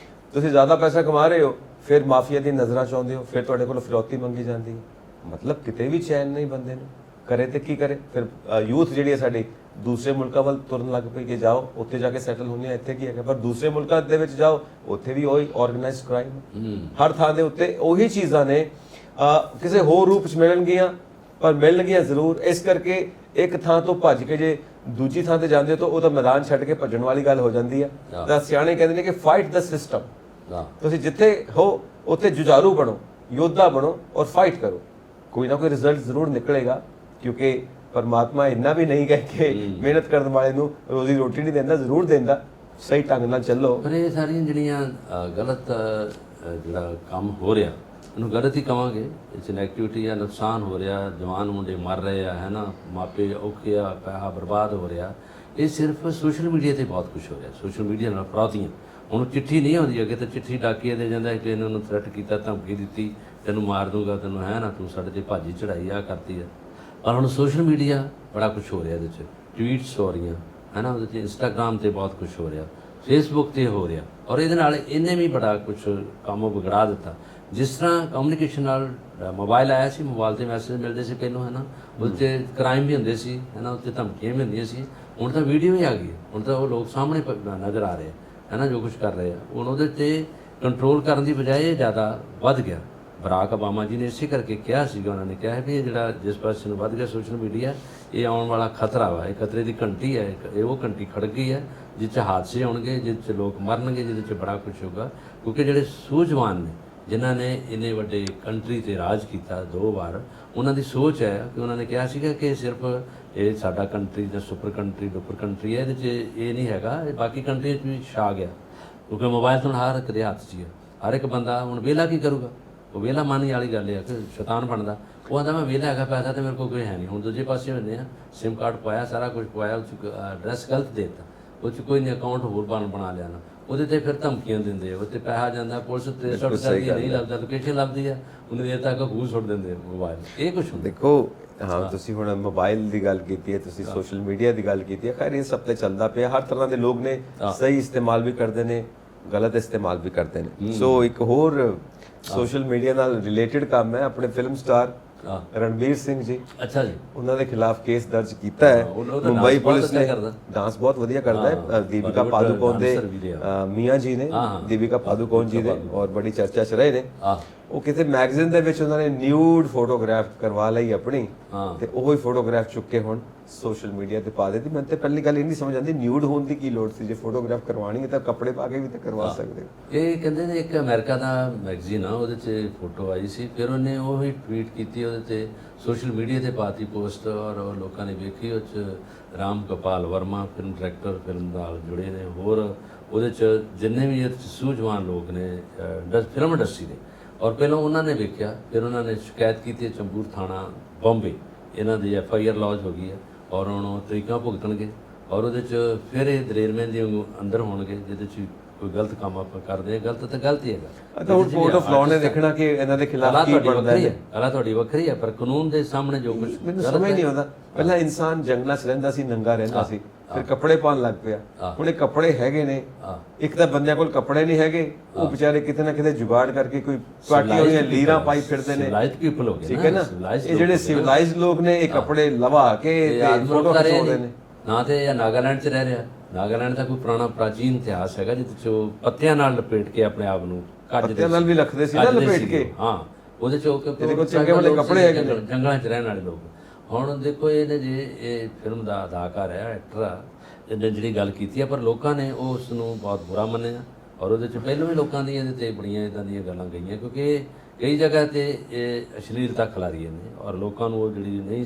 ਤੁਸੀਂ ਜ਼ਿਆਦਾ ਪੈਸਾ ਕਮਾ ਰਹੇ ਹੋ, ਫਿਰ ਮਾਫੀਆ ਦੀ ਨਜ਼ਰਾਂ ਚਾਹੁੰਦੇ ਹੋ, ਫਿਰ ਤੁਹਾਡੇ ਕੋਲ ਫਿਰੌਤੀ ਮੰਗੀ ਜਾਂਦੀ ਹੈ। ਮਤਲਬ ਕਿਤੇ ਵੀ ਚੈਨ ਨਹੀਂ ਬੰਦੇ ਨੂੰ, ਕਰੇ ਤੇ ਕੀ ਕਰੇ। ਫਿਰ ਯੂਥ ਜਿਹੜੀ ਹੈ ਸਾਡੀ ਦੂਸਰੇ ਮੁਲਕਾਂ ਵੱਲ ਤੁਰਨ ਲੱਗ ਪਈ ਕਿ ਜਾਓ ਉੱਥੇ ਜਾ ਕੇ ਸੈਟਲ ਹੁੰਦੇ ਆ, ਇੱਥੇ ਕੀ ਹੈਗਾ। ਪਰ ਦੂਸਰੇ ਮੁਲਕਾਂ ਦੇ ਵਿੱਚ ਜਾਓ, ਉੱਥੇ ਵੀ ਉਹੀ ਆਰਗੇਨਾਈਜ਼ਡ ਕ੍ਰਾਈਮ, ਹਰ ਥਾਂ ਦੇ ਉੱਤੇ ਉਹੀ ਚੀਜ਼ਾਂ ਨੇ। ਕਿਸੇ ਹੋਰ ਰੂਪ 'ਚ ਮਿਲਣਗੀਆਂ, ਪਰ ਮਿਲਣਗੀਆਂ ਜ਼ਰੂਰ। ਇਸ ਕਰਕੇ ਇੱਕ ਥਾਂ ਤੋਂ ਭੱਜ ਕੇ ਜੇ ਦੂਜੀ ਥਾਂ ਤੇ ਜਾਂਦੇ ਤਾਂ ਉਹ ਤਾਂ ਮੈਦਾਨ ਛੱਡ ਕੇ ਭੱਜਣ ਵਾਲੀ ਗੱਲ ਹੋ ਜਾਂਦੀ ਹੈ। ਤਾਂ ਸਿਆਣੇ ਕਹਿੰਦੇ ਨੇ ਕਿ ਫਾਈਟ ਦਾ ਸਿਸਟਮ। ਤੁਸੀਂ ਜਿੱਥੇ ਹੋ ਉੱਥੇ ਜੁਝਾਰੂ ਬਣੋ, ਯੋਧਾ ਬਣੋ ਔਰ ਫਾਈਟ ਕਰੋ। ਕੋਈ ਨਾ ਕੋਈ ਰਿਜ਼ਲਟ ਜ਼ਰੂਰ ਨਿਕਲੇਗਾ, ਕਿਉਂਕਿ ਪਰਮਾਤਮਾ ਇੰਨਾ ਵੀ ਨਹੀਂ ਕਹਿ ਕੇ ਮਿਹਨਤ ਕਰਨ ਵਾਲੇ ਨੂੰ ਰੋਜ਼ੀ ਰੋਟੀ ਨਹੀਂ ਦਿੰਦਾ, ਜ਼ਰੂਰ ਦਿੰਦਾ। ਸਹੀ ਢੰਗ ਨਾਲ ਚੱਲੋ। ਪਰ ਇਹ ਸਾਰੀਆਂ ਜਿਹੜੀਆਂ ਗਲਤ ਜਿਹੜਾ ਕੰਮ ਹੋ ਰਿਹਾ, ਉਹਨੂੰ ਗਲਤ ਹੀ ਕਵਾਂਗੇ। ਇਹ 'ਚ ਨੈਗੇਟਿਵਿਟੀ ਆ, ਨੁਕਸਾਨ ਹੋ ਰਿਹਾ, ਜਵਾਨ ਮੁੰਡੇ ਮਰ ਰਹੇ ਆ, ਹੈ ਨਾ, ਮਾਪੇ ਔਖੇ ਆ, ਪੈਸਾ ਬਰਬਾਦ ਹੋ ਰਿਹਾ। ਇਹ ਸਿਰਫ ਸੋਸ਼ਲ ਮੀਡੀਆ ਤੇ ਬਹੁਤ ਕੁਝ ਹੋ ਰਿਹਾ। ਸੋਸ਼ਲ ਮੀਡੀਆ ਨਾਲ ਫਰੌਤੀਆਂ, ਹੁਣ ਚਿੱਠੀ ਨਹੀਂ ਆਉਂਦੀ, ਅੱਗੇ ਤਾਂ ਚਿੱਠੀ ਡਾਕੀਏ ਦੇ ਜਾਂਦਾ ਕਿ ਇਹਨਾਂ ਨੂੰ ਥ੍ਰੈਟ ਕੀਤਾ, ਧਮਕੀ ਦਿੱਤੀ, ਤੈਨੂੰ ਮਾਰ ਦੂੰਗਾ, ਤੈਨੂੰ ਹੈ ਨਾ, ਤੂੰ ਸਾਡੇ ਤੇ ਭਾਜੀ ਚੜਾਈ ਆ ਕਰਤੀ ਆ। ਪਰ ਹੁਣ ਸੋਸ਼ਲ ਮੀਡੀਆ ਬੜਾ ਕੁਝ ਹੋ ਰਿਹਾ, ਇਹਦੇ 'ਚ ਟਵੀਟਸ ਹੋ ਰਹੀਆਂ ਹੈ ਨਾ, ਉਹਦੇ 'ਚ ਇੰਸਟਾਗ੍ਰਾਮ ਤੇ ਬਹੁਤ ਕੁਝ ਹੋ ਰਿਹਾ, ਫੇਸਬੁੱਕ ਤੇ ਹੋ ਰਿਹਾ, ਔਰ ਇਹਦੇ ਨਾਲ ਇਹਨੇ ਵੀ ਬੜਾ ਕੁਝ ਕੰਮ ਵਿਗੜਾ ਦਿੱਤਾ। ਜਿਸ ਤਰ੍ਹਾਂ ਕਮਿਊਨੀਕੇਸ਼ਨ ਨਾਲ ਮੋਬਾਈਲ ਆਇਆ ਸੀ, ਮੋਬਾਈਲ ਤੇ ਮੈਸੇਜ ਮਿਲਦੇ ਸੀ ਪਹਿਲਾਂ ਹੈ ਨਾ, ਉਹਦੇ 'ਤੇ ਕ੍ਰਾਈਮ ਵੀ ਹੁੰਦੇ ਸੀ ਹੈ ਨਾ, ਉੱਤੇ ਧਮਕੀਆਂ ਵੀ ਹੁੰਦੀਆਂ ਸੀ। ਹੁਣ ਤਾਂ ਵੀਡੀਓ ਹੀ ਆ ਗਈ, ਹੁਣ ਤਾਂ ਉਹ ਲੋਕ ਸਾਹਮਣੇ ਨਜ਼ਰ ਆ ਰਹੇ ਹੈ ਨਾ, ਜੋ ਕੁਝ ਕਰ ਰਹੇ ਆ। ਹੁਣ ਉਹਦੇ 'ਤੇ ਕੰਟਰੋਲ ਕਰਨ ਦੀ ਬਜਾਏ ਇਹ ਜ਼ਿਆਦਾ ਵੱਧ ਗਿਆ। ਬਰਾਕ ਓਬਾਮਾ ਜੀ ਨੇ ਇਸੇ ਕਰਕੇ ਕਿਹਾ ਸੀਗਾ, ਉਹਨਾਂ ਨੇ ਕਿਹਾ ਵੀ ਇਹ ਜਿਹੜਾ ਜਿਸ ਪਾਸੇ ਨੂੰ ਵੱਧ ਗਿਆ ਸੋਸ਼ਲ ਮੀਡੀਆ, ਇਹ ਆਉਣ ਵਾਲਾ ਖਤਰਾ ਵਾ, ਇਹ ਖਤਰੇ ਦੀ ਘੰਟੀ ਹੈ, ਇਹ ਉਹ ਘੰਟੀ ਖੜਕ ਗਈ ਹੈ ਜਿਸ 'ਚ ਹਾਦਸੇ ਹੋਣਗੇ, ਜਿਸ 'ਚ ਲੋਕ ਮਰਨਗੇ, ਜਿਹਦੇ 'ਚ ਬੜਾ ਕੁਝ ਹੋਊਗਾ। ਕਿਉਂਕਿ ਜਿਹੜੇ ਸੂਝਵਾਨ ਨੇ, ਜਿਨ੍ਹਾਂ ਨੇ ਇੰਨੇ ਵੱਡੇ ਕੰਟਰੀ ਤੇ ਰਾਜ ਕੀਤਾ 2 ਵਾਰ, ਉਹਨਾਂ ਦੀ ਸੋਚ ਹੈ ਕਿ ਉਹਨਾਂ ਨੇ ਕਿਹਾ ਸੀਗਾ ਕਿ ਸਿਰਫ ਇਹ ਸਾਡਾ ਕੰਟਰੀ ਜਾਂ ਸੁਪਰ ਕੰਟਰੀ ਡੁਪਰ ਕੰਟਰੀ ਹੈ, ਇਹਦੇ 'ਚ ਇਹ ਨਹੀਂ ਹੈਗਾ, ਇਹ ਬਾਕੀ ਕੰਟਰੀਆਂ 'ਚ ਵੀ ਛਾ ਗਿਆ। ਕਿਉਂਕਿ ਮੋਬਾਈਲ ਤੋਂ ਹਰ ਇੱਕ ਦੇ ਹੱਥ 'ਚ ਹੀ ਹੈ। ਹਰ ਇੱਕ ਬੰਦਾ ਹੁਣ ਵਿਹਲਾ ਕੀ ਕਰੂਗਾ, ਉਹ ਵਿਹਲਾ ਮਾਨੀ ਵਾਲੀ ਗੱਲ ਹੈ ਕਿ ਸ਼ੈਤਾਨ ਬਣਦਾ। ਉਹ ਆਂਦਾ ਮੈਂ ਵਿਹਲਾ ਹੈਗਾ, ਪੈਸਾ ਤੇ ਮੇਰੇ ਕੋਲ ਕੋਈ ਹੈ ਨਹੀਂ। ਹੁਣ ਦੂਜੇ ਪਾਸੇ ਹੁੰਦੇ ਆ, ਸਿਮ ਕਾਰਡ ਪਾਇਆ, ਸਾਰਾ ਕੁਝ ਪਾਇਆ, ਉਹ 'ਚ ਐਡਰੈਸ ਗਲਤ ਦੇ ਦਿੱਤਾ, ਉਹ 'ਚ ਕੋਈ ਨਹੀਂ ਅਕਾਊਂਟ ਹੋਰ ਬਣਾ ਲਿਆ ਨਾ, ਉਹਦੇ ਤੇ ਫਿਰ ਧਮਕੀਆਂ ਦਿੰਦੇ ਆ, ਉੱਤੇ ਪੈਸਾ ਜਾਂਦਾ, ਪੁਲਿਸ ਤੇ ਸੁੱਟ ਜਾਂਦੀ ਨਹੀਂ ਲੱਭਦਾ, ਲੋਕੇਸ਼ਨ ਲੱਭਦੀ ਆ, ਉਹਨੇ ਦੇਰ ਤੱਕ ਖੂਹ ਸੁੱਟ ਦਿੰਦੇ ਮੋਬਾਈਲ। ਇਹ ਕੁਛ ਹੁੰਦਾ। ਦੇਖੋ ਹਾਂ, ਤੁਸੀਂ ਹੁਣ ਮੋਬਾਈਲ ਦੀ ਗੱਲ ਕੀਤੀ ਹੈ, ਤੁਸੀਂ ਸੋਸ਼ਲ ਮੀਡੀਆ ਦੀ ਗੱਲ ਕੀਤੀ ਹੈ, ਖੈਰ ਇਹ ਸਭ ਤੇ ਚੱਲਦਾ ਪਿਆ। ਹਰ ਤਰ੍ਹਾਂ ਦੇ ਲੋਕ ਨੇ, ਸਹੀ ਇਸਤੇਮਾਲ ਵੀ ਕਰਦੇ ਨੇ, ਗਲਤ ਇਸਤੇਮਾਲ ਵੀ ਕਰਦੇ ਨੇ। ਸੋ ਇੱਕ ਹੋਰ ਸੋਸ਼ਲ ਮੀਡੀਆ ਨਾਲ ਰਿਲੇਟਡ ਕੰਮ ਹੈ, ਆਪਣੇ ਫਿਲਮ ਸਟਾਰ ਰਣਵੀਰ ਸਿੰਘ ਜੀ, ਅੱਛਾ ਜੀ, ਉਹਨਾਂ ਦੇ ਖਿਲਾਫ ਕੇਸ ਦਰਜ ਕੀਤਾ ਹੈ ਮੁੰਬਈ ਪੁਲਿਸ ਨੇ। ਡਾਂਸ ਬਹੁਤ ਵਧੀਆ ਕਰਦਾ ਹੈ, ਦੀਪਿਕਾ ਪਾਦੂਕੋਣ ਦੇ ਮੀਆਂ ਜੀ ਨੇ, ਦੀਪਿਕਾ ਪਾਦੂਕੋਣ ਜੀ ਦੇ, ਔਰ ਬੜੀ ਚਰਚਾ 'ਚ ਰਹੇ ਨੇ। ਉਹ ਕਿਸੇ ਮੈਗਜ਼ੀਨ ਦੇ ਵਿੱਚ ਉਹਨਾਂ ਨੇ ਨਿਊਡ ਫੋਟੋਗ੍ਰਾਫ ਕਰਵਾ ਲਈ ਆਪਣੀ, ਤੇ ਉਹ ਹੀ ਫੋਟੋਗ੍ਰਾਫ ਚੁੱਕ ਕੇ ਹੁਣ ਸੋਸ਼ਲ ਮੀਡੀਆ ਤੇ ਪਾ ਦਿੱਤੀ। ਮੈਨੂੰ ਤੇ ਪਹਿਲੀ ਗੱਲ ਇਹ ਨਹੀਂ ਸਮਝ ਆਉਂਦੀ, ਨਿਊਡ ਹੋਣ ਦੀ ਕੀ ਲੋੜ ਸੀ? ਜੇ ਫੋਟੋਗ੍ਰਾਫ ਕਰਵਾਣੀ ਹੈ ਤਾਂ ਕੱਪੜੇ ਪਾ ਕੇ ਵੀ ਤਾਂ ਕਰਵਾ ਸਕਦੇ ਹੋ। ਇਹ ਕਹਿੰਦੇ ਨੇ ਇੱਕ ਅਮਰੀਕਾ ਦਾ ਮੈਗਜ਼ੀਨ ਆ, ਉਹਦੇ 'ਚ ਫੋਟੋ ਆਈ ਸੀ, ਫਿਰ ਉਹਨੇ ਉਹ ਹੀ ਟਵੀਟ ਕੀਤੀ, ਉਹਦੇ ਤੇ ਸੋਸ਼ਲ ਮੀਡੀਆ ਤੇ ਪਾਤੀ ਪੋਸਟ, ਔਰ ਲੋਕਾਂ ਨੇ ਵੇਖੀ। ਉਹ 'ਚ Ram Gopal Varma film director, film ਨਾਲ ਜੁੜੇ ਨੇ, ਹੋਰ ਉਹਦੇ 'ਚ ਜਿੰਨੇ ਵੀ ਸੂਝਵਾਨ ਲੋਕ ਨੇ ਫਿਲਮ ਇੰਡਸਟਰੀ ਦੇ, ਔਰ ਪਹਿਲਾਂ ਉਹਨਾਂ ਨੇ ਵੇਖਿਆ, ਫਿਰ ਉਹਨਾਂ ਨੇ ਸ਼ਿਕਾਇਤ ਕੀਤੀ ਚੰਬੂਰ ਥਾਣਾ ਬੰਬੇ, ਇਹਨਾਂ ਦੀ FIR ਲੌਜ ਹੋ ਗਈ ਹੈ, ਔਰ ਹੁਣ ਉਹ ਤਰੀਕਾਂ ਭੁਗਤਣਗੇ, ਔਰ ਉਹਦੇ 'ਚ ਫਿਰ ਇਹ ਦਲੇਰਮੈਨ ਦੇ ਅੰਦਰ ਹੋਣਗੇ, ਜਿਹਦੇ 'ਚ ਕੋਈ ਗਲਤ ਕੰਮ ਆਪਾਂ ਕਰਦੇ ਆ, ਗਲਤ ਤਾਂ ਗਲਤ ਹੀ ਹੈਗਾ। ਤਾਂ ਹੁਣ ਕੋਰਟ ਆਫ ਲਾਅ ਨੇ ਦੇਖਣਾ ਕਿ ਇਹਨਾਂ ਦੇ ਖਿਲਾਫ ਕੀ ਬਣਦਾ ਹੈ। ਹਾਲਾ ਤੁਹਾਡੀ ਵੱਖਰੀ ਹੈ, ਪਰ ਕਾਨੂੰਨ ਦੇ ਸਾਹਮਣੇ ਜੋ ਕੁਝ ਮੈਨੂੰ ਸਮਝ ਨਹੀਂ ਆਉਂਦਾ। ਪਹਿਲਾਂ ਇਨਸਾਨ ਜੰਗਲਾਂ 'ਚ ਰਹਿੰਦਾ ਸੀ, ਨੰਗਾ ਰਹਿੰਦਾ ਸੀ, ਫਿਰ ਕੱਪੜੇ ਪਾਉਣ ਲੱਗ ਪਿਆ। ਹੁਣ ਇਹ ਕੱਪੜੇ ਹੈਗੇ ਨੇ, ਇੱਕ ਤਾਂ ਬੰਦਿਆਂ ਕੋਲ ਕੱਪੜੇ ਨਹੀਂ ਹੈਗੇ, ਉਹ ਵਿਚਾਰੇ ਕਿਤੇ ਨਾ ਕਿਤੇ ਜੁਗਾੜ ਕਰਕੇ ਕੋਈ ਪਾਰਟੀ ਹੋਈਆਂ ਲੀਰਾਂ ਪਾਈ ਫਿਰਦੇ ਨੇ। ਸਿਵਲਾਈਜ਼ਡ ਪੀਪਲ ਹੋ ਗਏ, ਠੀਕ ਹੈ ਨਾ। ਇਹ ਜਿਹੜੇ ਸਿਵਲਾਈਜ਼ਡ ਲੋਕ ਨੇ, ਇਹ ਕੱਪੜੇ ਲਵਾ ਕੇ ਫੋਟੋ ਖਿਚਾਉਂਦੇ ਨੇ। ਨਾ ਤੇ ਇਹ ਨਾਗਾਲੈਂਡ 'ਚ ਰਹਿ ਰਿਹਾ, ਨਾਗਾਲੈਂਡ ਦਾ ਕੋਈ ਪੁਰਾਣਾ ਪ੍ਰਾਚੀਨ ਇਤਿਹਾਸ ਹੈਗਾ, ਜਿਹਦੇ 'ਚ ਉਹ ਪੱਤਿਆਂ ਨਾਲ ਲਪੇਟ ਕੇ ਆਪਣੇ ਆਪ ਨੂੰ ਪੱਤਿਆਂ ਨਾਲ ਵੀ ਰੱਖਦੇ ਸੀ ਨਾ, ਲਪੇਟ ਕੇ। ਹਾਂ, ਉਹਦੇ 'ਚ ਉਹ ਚੰਗੇ ਵਾਲੇ ਕੱਪੜੇ ਹੈਗੇ, ਜੰਗਲਾਂ 'ਚ ਰਹਿਣ ਵਾਲੇ ਲੋਕ। ਹੁਣ ਦੇਖੋ, ਇਹਨੇ ਜੇ ਇਹ ਫਿਲਮ ਦਾ ਅਦਾਕਾਰ ਹੈ, ਐਕਟਰ ਆ, ਇਹਨੇ ਜਿਹੜੀ ਗੱਲ ਕੀਤੀ ਹੈ, ਪਰ ਲੋਕਾਂ ਨੇ ਉਸ ਨੂੰ ਬਹੁਤ ਬੁਰਾ ਮੰਨਿਆ, ਔਰ ਉਹਦੇ 'ਚ ਪਹਿਲਾਂ ਵੀ ਲੋਕਾਂ ਦੀਆਂ ਇਹਦੇ 'ਤੇ ਬੜੀਆਂ ਇੱਦਾਂ ਦੀਆਂ ਗੱਲਾਂ ਗਈਆਂ, ਕਿਉਂਕਿ ਕਈ ਜਗ੍ਹਾ 'ਤੇ ਇਹ ਅਸ਼ਲੀਲਤਾ ਖਿਲਾਰੀ ਨੇ, ਔਰ ਲੋਕਾਂ ਨੂੰ ਉਹ ਜਿਹੜੀ ਨਹੀਂ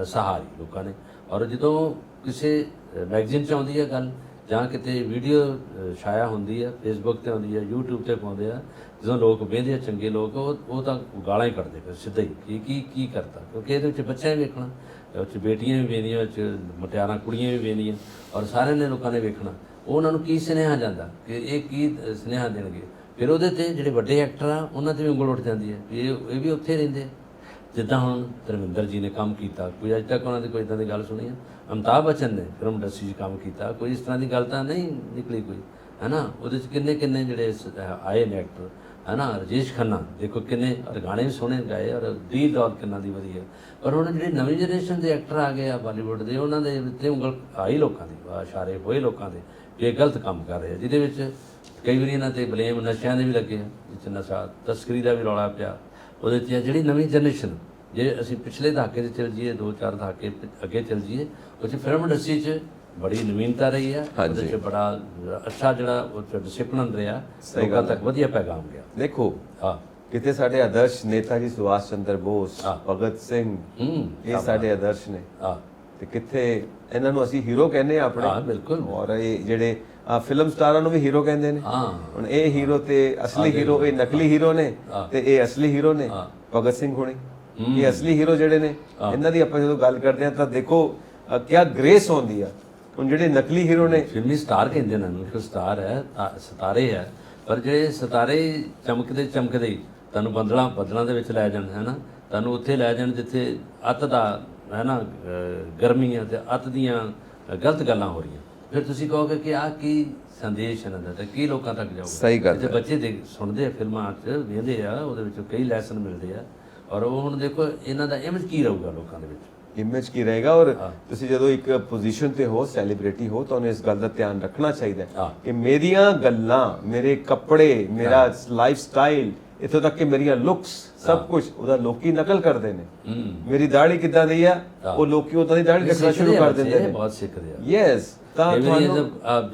ਸਹਾਰੀ ਲੋਕਾਂ ਨੇ। ਔਰ ਜਦੋਂ ਕਿਸੇ ਮੈਗਜ਼ੀਨ 'ਚ ਆਉਂਦੀ ਹੈ ਗੱਲ, ਜਾਂ ਕਿਤੇ ਵੀਡੀਓ ਛਾਇਆ ਹੁੰਦੀ ਹੈ, ਫੇਸਬੁੱਕ 'ਤੇ ਆਉਂਦੀ ਹੈ, YouTube 'ਤੇ ਪਾਉਂਦੇ ਆ, ਜਦੋਂ ਲੋਕ ਵੇਖਦੇ ਆ ਚੰਗੇ ਲੋਕ, ਉਹ ਤਾਂ ਗਾਲਾਂ ਹੀ ਕੱਢਦੇ ਫਿਰ ਸਿੱਧਾ ਹੀ ਕੀ ਕਰਤਾ। ਕਿਉਂਕਿ ਇਹਦੇ ਵਿੱਚ ਬੱਚਿਆਂ ਵੀ ਵੇਖਣਾ, ਉਹ 'ਚ ਬੇਟੀਆਂ ਵੀ ਵੇਖਦੀਆਂ, ਉਹ 'ਚ ਮੁਟਿਆਰਾਂ ਕੁੜੀਆਂ ਵੀ ਵੇਖਦੀਆਂ, ਔਰ ਸਾਰਿਆਂ ਨੇ ਲੋਕਾਂ ਨੇ ਵੇਖਣਾ। ਉਹਨਾਂ ਨੂੰ ਕੀ ਸੁਨੇਹਾ ਜਾਂਦਾ ਕਿ ਇਹ ਕੀ ਸੁਨੇਹਾ ਦੇਣਗੇ। ਫਿਰ ਉਹਦੇ 'ਤੇ ਜਿਹੜੇ ਵੱਡੇ ਐਕਟਰ ਆ, ਉਹਨਾਂ 'ਤੇ ਵੀ ਉਂਗਲ ਉੱਠ ਜਾਂਦੀ ਹੈ, ਇਹ ਵੀ ਉੱਥੇ ਰਹਿੰਦੇ। ਜਿੱਦਾਂ ਹੁਣ ਧਰਮਿੰਦਰ ਜੀ ਨੇ ਕੰਮ ਕੀਤਾ, ਕੋਈ ਅੱਜ ਤੱਕ ਉਹਨਾਂ ਦੀ ਕੋਈ ਇੱਦਾਂ ਦੀ ਗੱਲ ਸੁਣੀ ਆ? ਅਮਿਤਾਭ ਬੱਚਨ ਨੇ ਫਿਲਮ ਇੰਡਸਟਰੀ 'ਚ ਕੰਮ ਕੀਤਾ, ਕੋਈ ਇਸ ਤਰ੍ਹਾਂ ਦੀ ਗੱਲ ਤਾਂ ਨਹੀਂ ਨਿਕਲੀ ਕੋਈ, ਹੈ ਨਾ। ਉਹਦੇ 'ਚ ਕਿੰਨੇ ਜਿਹੜੇ ਆਏ ਨੇ ਐਕਟਰ, ਹੈ ਨਾ। ਰਾਜੇਸ਼ ਖੰਨਾ ਦੇਖੋ ਕਿੰਨੇ, ਔਰ ਗਾਣੇ ਵੀ ਸੋਹਣੇ ਗਾਏ, ਔਰ ਦੀ ਦੌਰ ਕਿੰਨਾ ਦੀ ਵਧੀਆ। ਪਰ ਹੁਣ ਜਿਹੜੀ ਨਵੀਂ ਜਨਰੇਸ਼ਨ ਦੇ ਐਕਟਰ ਆ ਗਏ ਆ ਬਾਲੀਵੁੱਡ ਦੇ, ਉਹਨਾਂ ਦੇ ਉੱਤੇ ਉਂਗਲ ਆਈ ਲੋਕਾਂ ਦੀ, ਇਸ਼ਾਰੇ ਹੋਏ ਲੋਕਾਂ ਦੇ ਕਿ ਇਹ ਗਲਤ ਕੰਮ ਕਰ ਰਹੇ ਆ, ਜਿਹਦੇ ਵਿੱਚ ਕਈ ਵਾਰੀ ਇਹਨਾਂ 'ਤੇ ਬਲੇਮ ਨਸ਼ਿਆਂ ਦੇ ਵੀ ਲੱਗੇ ਆ, ਜਿਸ 'ਚ ਨਸ਼ਾ ਤਸਕਰੀ ਦਾ ਵੀ ਰੌਲਾ ਪਿਆ। ਉਹਦੇ 'ਚ ਜਿਹੜੀ ਨਵੀਂ ਜਨਰੇਸ਼ਨ, ਜੇ ਅਸੀਂ ਪਿਛਲੇ ਦਹਾਕੇ 'ਚ ਚੱਲ ਜਾਈਏ, 2-4 ਦਹਾਕੇ ਅੱਗੇ ਚੱਲ ਜਾਈਏ, ਉਹ 'ਚ ਫਿਲਮ ਇੰਡਸਟਰੀ 'ਚ ਬੜੀ ਨਵੀਨਤਾ ਰਹੀ ਹੈ, ਉਹਦੇ 'ਚ ਬੜਾ ਅੱਛਾ ਜਿਹੜਾ ਉਹ ਡਿਸਿਪਲਿਨ ਰਿਹਾ, ਲੋਕਾਂ ਤੱਕ ਵਧੀਆ ਪੈਗਾਮ ਗਿਆ। ਦੇਖੋ ਕਿਤੇ ਸਾਡੇ ਆਦਰਸ਼ ਨੇਤਾ ਜੀ ਸੁਭਾਸ਼ ਚੰਦਰ ਬੋਸ, ਭਗਤ ਸਿੰਘ, ਇਹ ਸਾਡੇ ਆਦਰਸ਼ ਨੇ, ਤੇ ਕਿੱਥੇ ਇਹਨਾਂ ਨੂੰ ਅਸੀਂ ਹੀਰੋ ਕਹਿੰਦੇ ਆ ਆਪਣੇ। ਬਿਲਕੁਲ। ਔਰ ਇਹ ਜਿਹੜੇ ਫਿਲਮ ਸਟਾਰਾਂ ਨੂੰ ਵੀ ਹੀਰੋ ਕਹਿੰਦੇ ਨੇ। ਹੁਣ ਇਹ ਹੀਰੋ ਤੇ ਅਸਲੀ ਹੀਰੋ, ਇਹ ਨਕਲੀ ਹੀਰੋ ਨੇ ਤੇ ਇਹ ਅਸਲੀ ਹੀਰੋ ਨੇ। ਭਗਤ ਸਿੰਘ ਹੋਣੀ ਇਹ ਅਸਲੀ ਹੀਰੋ ਜਿਹੜੇ ਨੇ, ਇਹਨਾਂ ਦੀ ਆਪਾਂ ਜਦੋਂ ਗੱਲ ਕਰਦੇ ਆ ਤਾਂ ਦੇਖੋ ਕਿਆ ਗ੍ਰੇਸ ਹੁੰਦੀ ਆ। ਹੁਣ ਜਿਹੜੇ ਨਕਲੀ ਹੀਰੋ ਨੇ, ਫਿਲਮੀ ਸਟਾਰ ਕਹਿੰਦੇ ਨੇ ਇਹਨੂੰ, ਕਿ ਸਟਾਰ ਹੈ, ਸਿਤਾਰੇ ਹੈ, ਪਰ ਜਿਹੜੇ ਸਿਤਾਰੇ ਚਮਕਦੇ ਚਮਕਦੇ ਹੀ ਤੁਹਾਨੂੰ ਬੱਦਲਾਂ ਦੇ ਵਿੱਚ ਲੈ ਜਾਣ, ਹੈ ਨਾ, ਤੁਹਾਨੂੰ ਉੱਥੇ ਲੈ ਜਾਣ ਜਿੱਥੇ ਅੱਤ ਦਾ, ਹੈ ਨਾ, ਗਰਮੀ ਹੈ ਤੇ ਅੱਤ ਦੀਆਂ ਗਲਤ ਗੱਲਾਂ ਹੋ ਰਹੀਆਂ, ਫਿਰ ਤੁਸੀਂ ਕਹੋਗੇ ਕਿ ਆਹ ਕੀ ਸੰਦੇਸ਼ ਇਹਨਾਂ ਦਾ ਤੇ ਕੀ ਲੋਕਾਂ ਤੱਕ ਜਾਊਗਾ। ਸਹੀ ਗੱਲ ਤੇ ਬੱਚੇ ਸੁਣਦੇ ਆ, ਫਿਲਮਾਂ 'ਚ ਵੇਖਦੇ ਆ, ਉਹਦੇ ਵਿੱਚੋਂ ਕਈ ਲੈਸਨ ਮਿਲਦੇ ਆ, ਔਰ ਉਹ ਹੁਣ ਦੇਖੋ ਇਹਨਾਂ ਦਾ ਇਮੇਜ ਕੀ ਰਹੂਗਾ ਲੋਕਾਂ ਦੇ ਵਿੱਚ, ਇਮੇਜ ਕੀ ਰਹੇਗਾ। ਔਰ ਤੁਸੀਂ ਜਦੋਂ ਇੱਕ ਪੋਜੀਸ਼ਨ ਤੇ ਹੋ, ਸੈਲੀਬ੍ਰਿਟੀ ਹੋ, ਤੁਹਾਨੂੰ ਇਸ ਗੱਲ ਦਾ ਧਿਆਨ ਰੱਖਣਾ ਚਾਹੀਦਾ ਹੈ ਕਿ ਮੇਰੀਆਂ ਗੱਲਾਂ, ਮੇਰੇ ਕੱਪੜੇ, ਮੇਰਾ ਲਾਈਫ ਸਟਾਈਲ, ਇੱਥੋਂ ਤੱਕ ਕਿ ਮੇਰੀਆਂ ਲੁੱਕਸ, ਸਭ ਕੁਝ ਉਹਦਾ ਲੋਕੀ ਨਕਲ ਕਰਦੇ ਨੇ। ਮੇਰੀ ਦਾੜੀ ਕਿੱਦਾਂ ਦੀ ਆ, ਉਹ ਲੋਕੀ ਉਦਾਂ ਦੀ ਦਾੜੀ ਰੱਖਣਾ ਸ਼ੁਰੂ ਕਰ ਦਿੰਦੇ ਨੇ, ਬਹੁਤ ਸਿੱਖਦੇ ਆ। ਯੈਸ, ਤਾਂ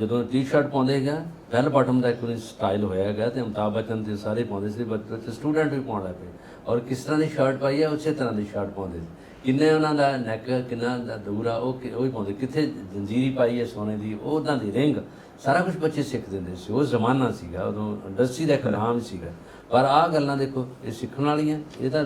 ਜਦੋਂ ਟੀ-ਸ਼ਰਟ ਪਾਉਂਦੇ ਹੈਗਾ, ਬੈਲ ਬਾਟਮ ਦਾ ਇੱਕ ਸਟਾਈਲ ਹੋਇਆ ਹੈਗਾ, ਤੇ ਅਮਿਤਾਭ ਬੱਚਨ ਤੇ ਸਾਰੇ ਪਾਉਂਦੇ ਸੀ, ਬੱਚੇ ਸਟੂਡੈਂਟ ਵੀ ਪਾਉਣ ਲੱਗ ਪਏ, ਔਰ ਕਿਸ ਤਰ੍ਹਾਂ ਦੀ ਸ਼ਰਟ ਪਾਈ ਹੈ ਉਸੇ ਤਰ੍ਹਾਂ ਦੀ ਸ਼ਰਟ ਪਾਉਂਦੇ ਸੀ। ਕਿੰਨੇ ਉਹਨਾਂ ਦਾ ਨੈਕ ਕਿੰਨਾ ਦੂਰ ਆ, ਉਹ ਹੀ ਪਾਉਂਦੇ, ਕਿੱਥੇ ਜੰਜੀਰੀ ਪਾਈ ਹੈ ਸੋਨੇ ਦੀ, ਉਹ ਉਦਾਂ ਦੀ ਰਿੰਗ, ਸਾਰਾ ਕੁਝ ਬੱਚੇ ਸਿੱਖ ਦਿੰਦੇ ਸੀ। ਉਹ ਜ਼ਮਾਨਾ ਸੀਗਾ, ਉਦੋਂ ਇੰਡਸਟਰੀ ਦਾ ਇੱਕ ਨਾਮ ਸੀਗਾ। ਪਰ ਆਹ ਗੱਲਾਂ ਦੇਖੋ, ਇਹ ਸਿੱਖਣ ਵਾਲੀਆਂ, ਇਹ ਤਾਂ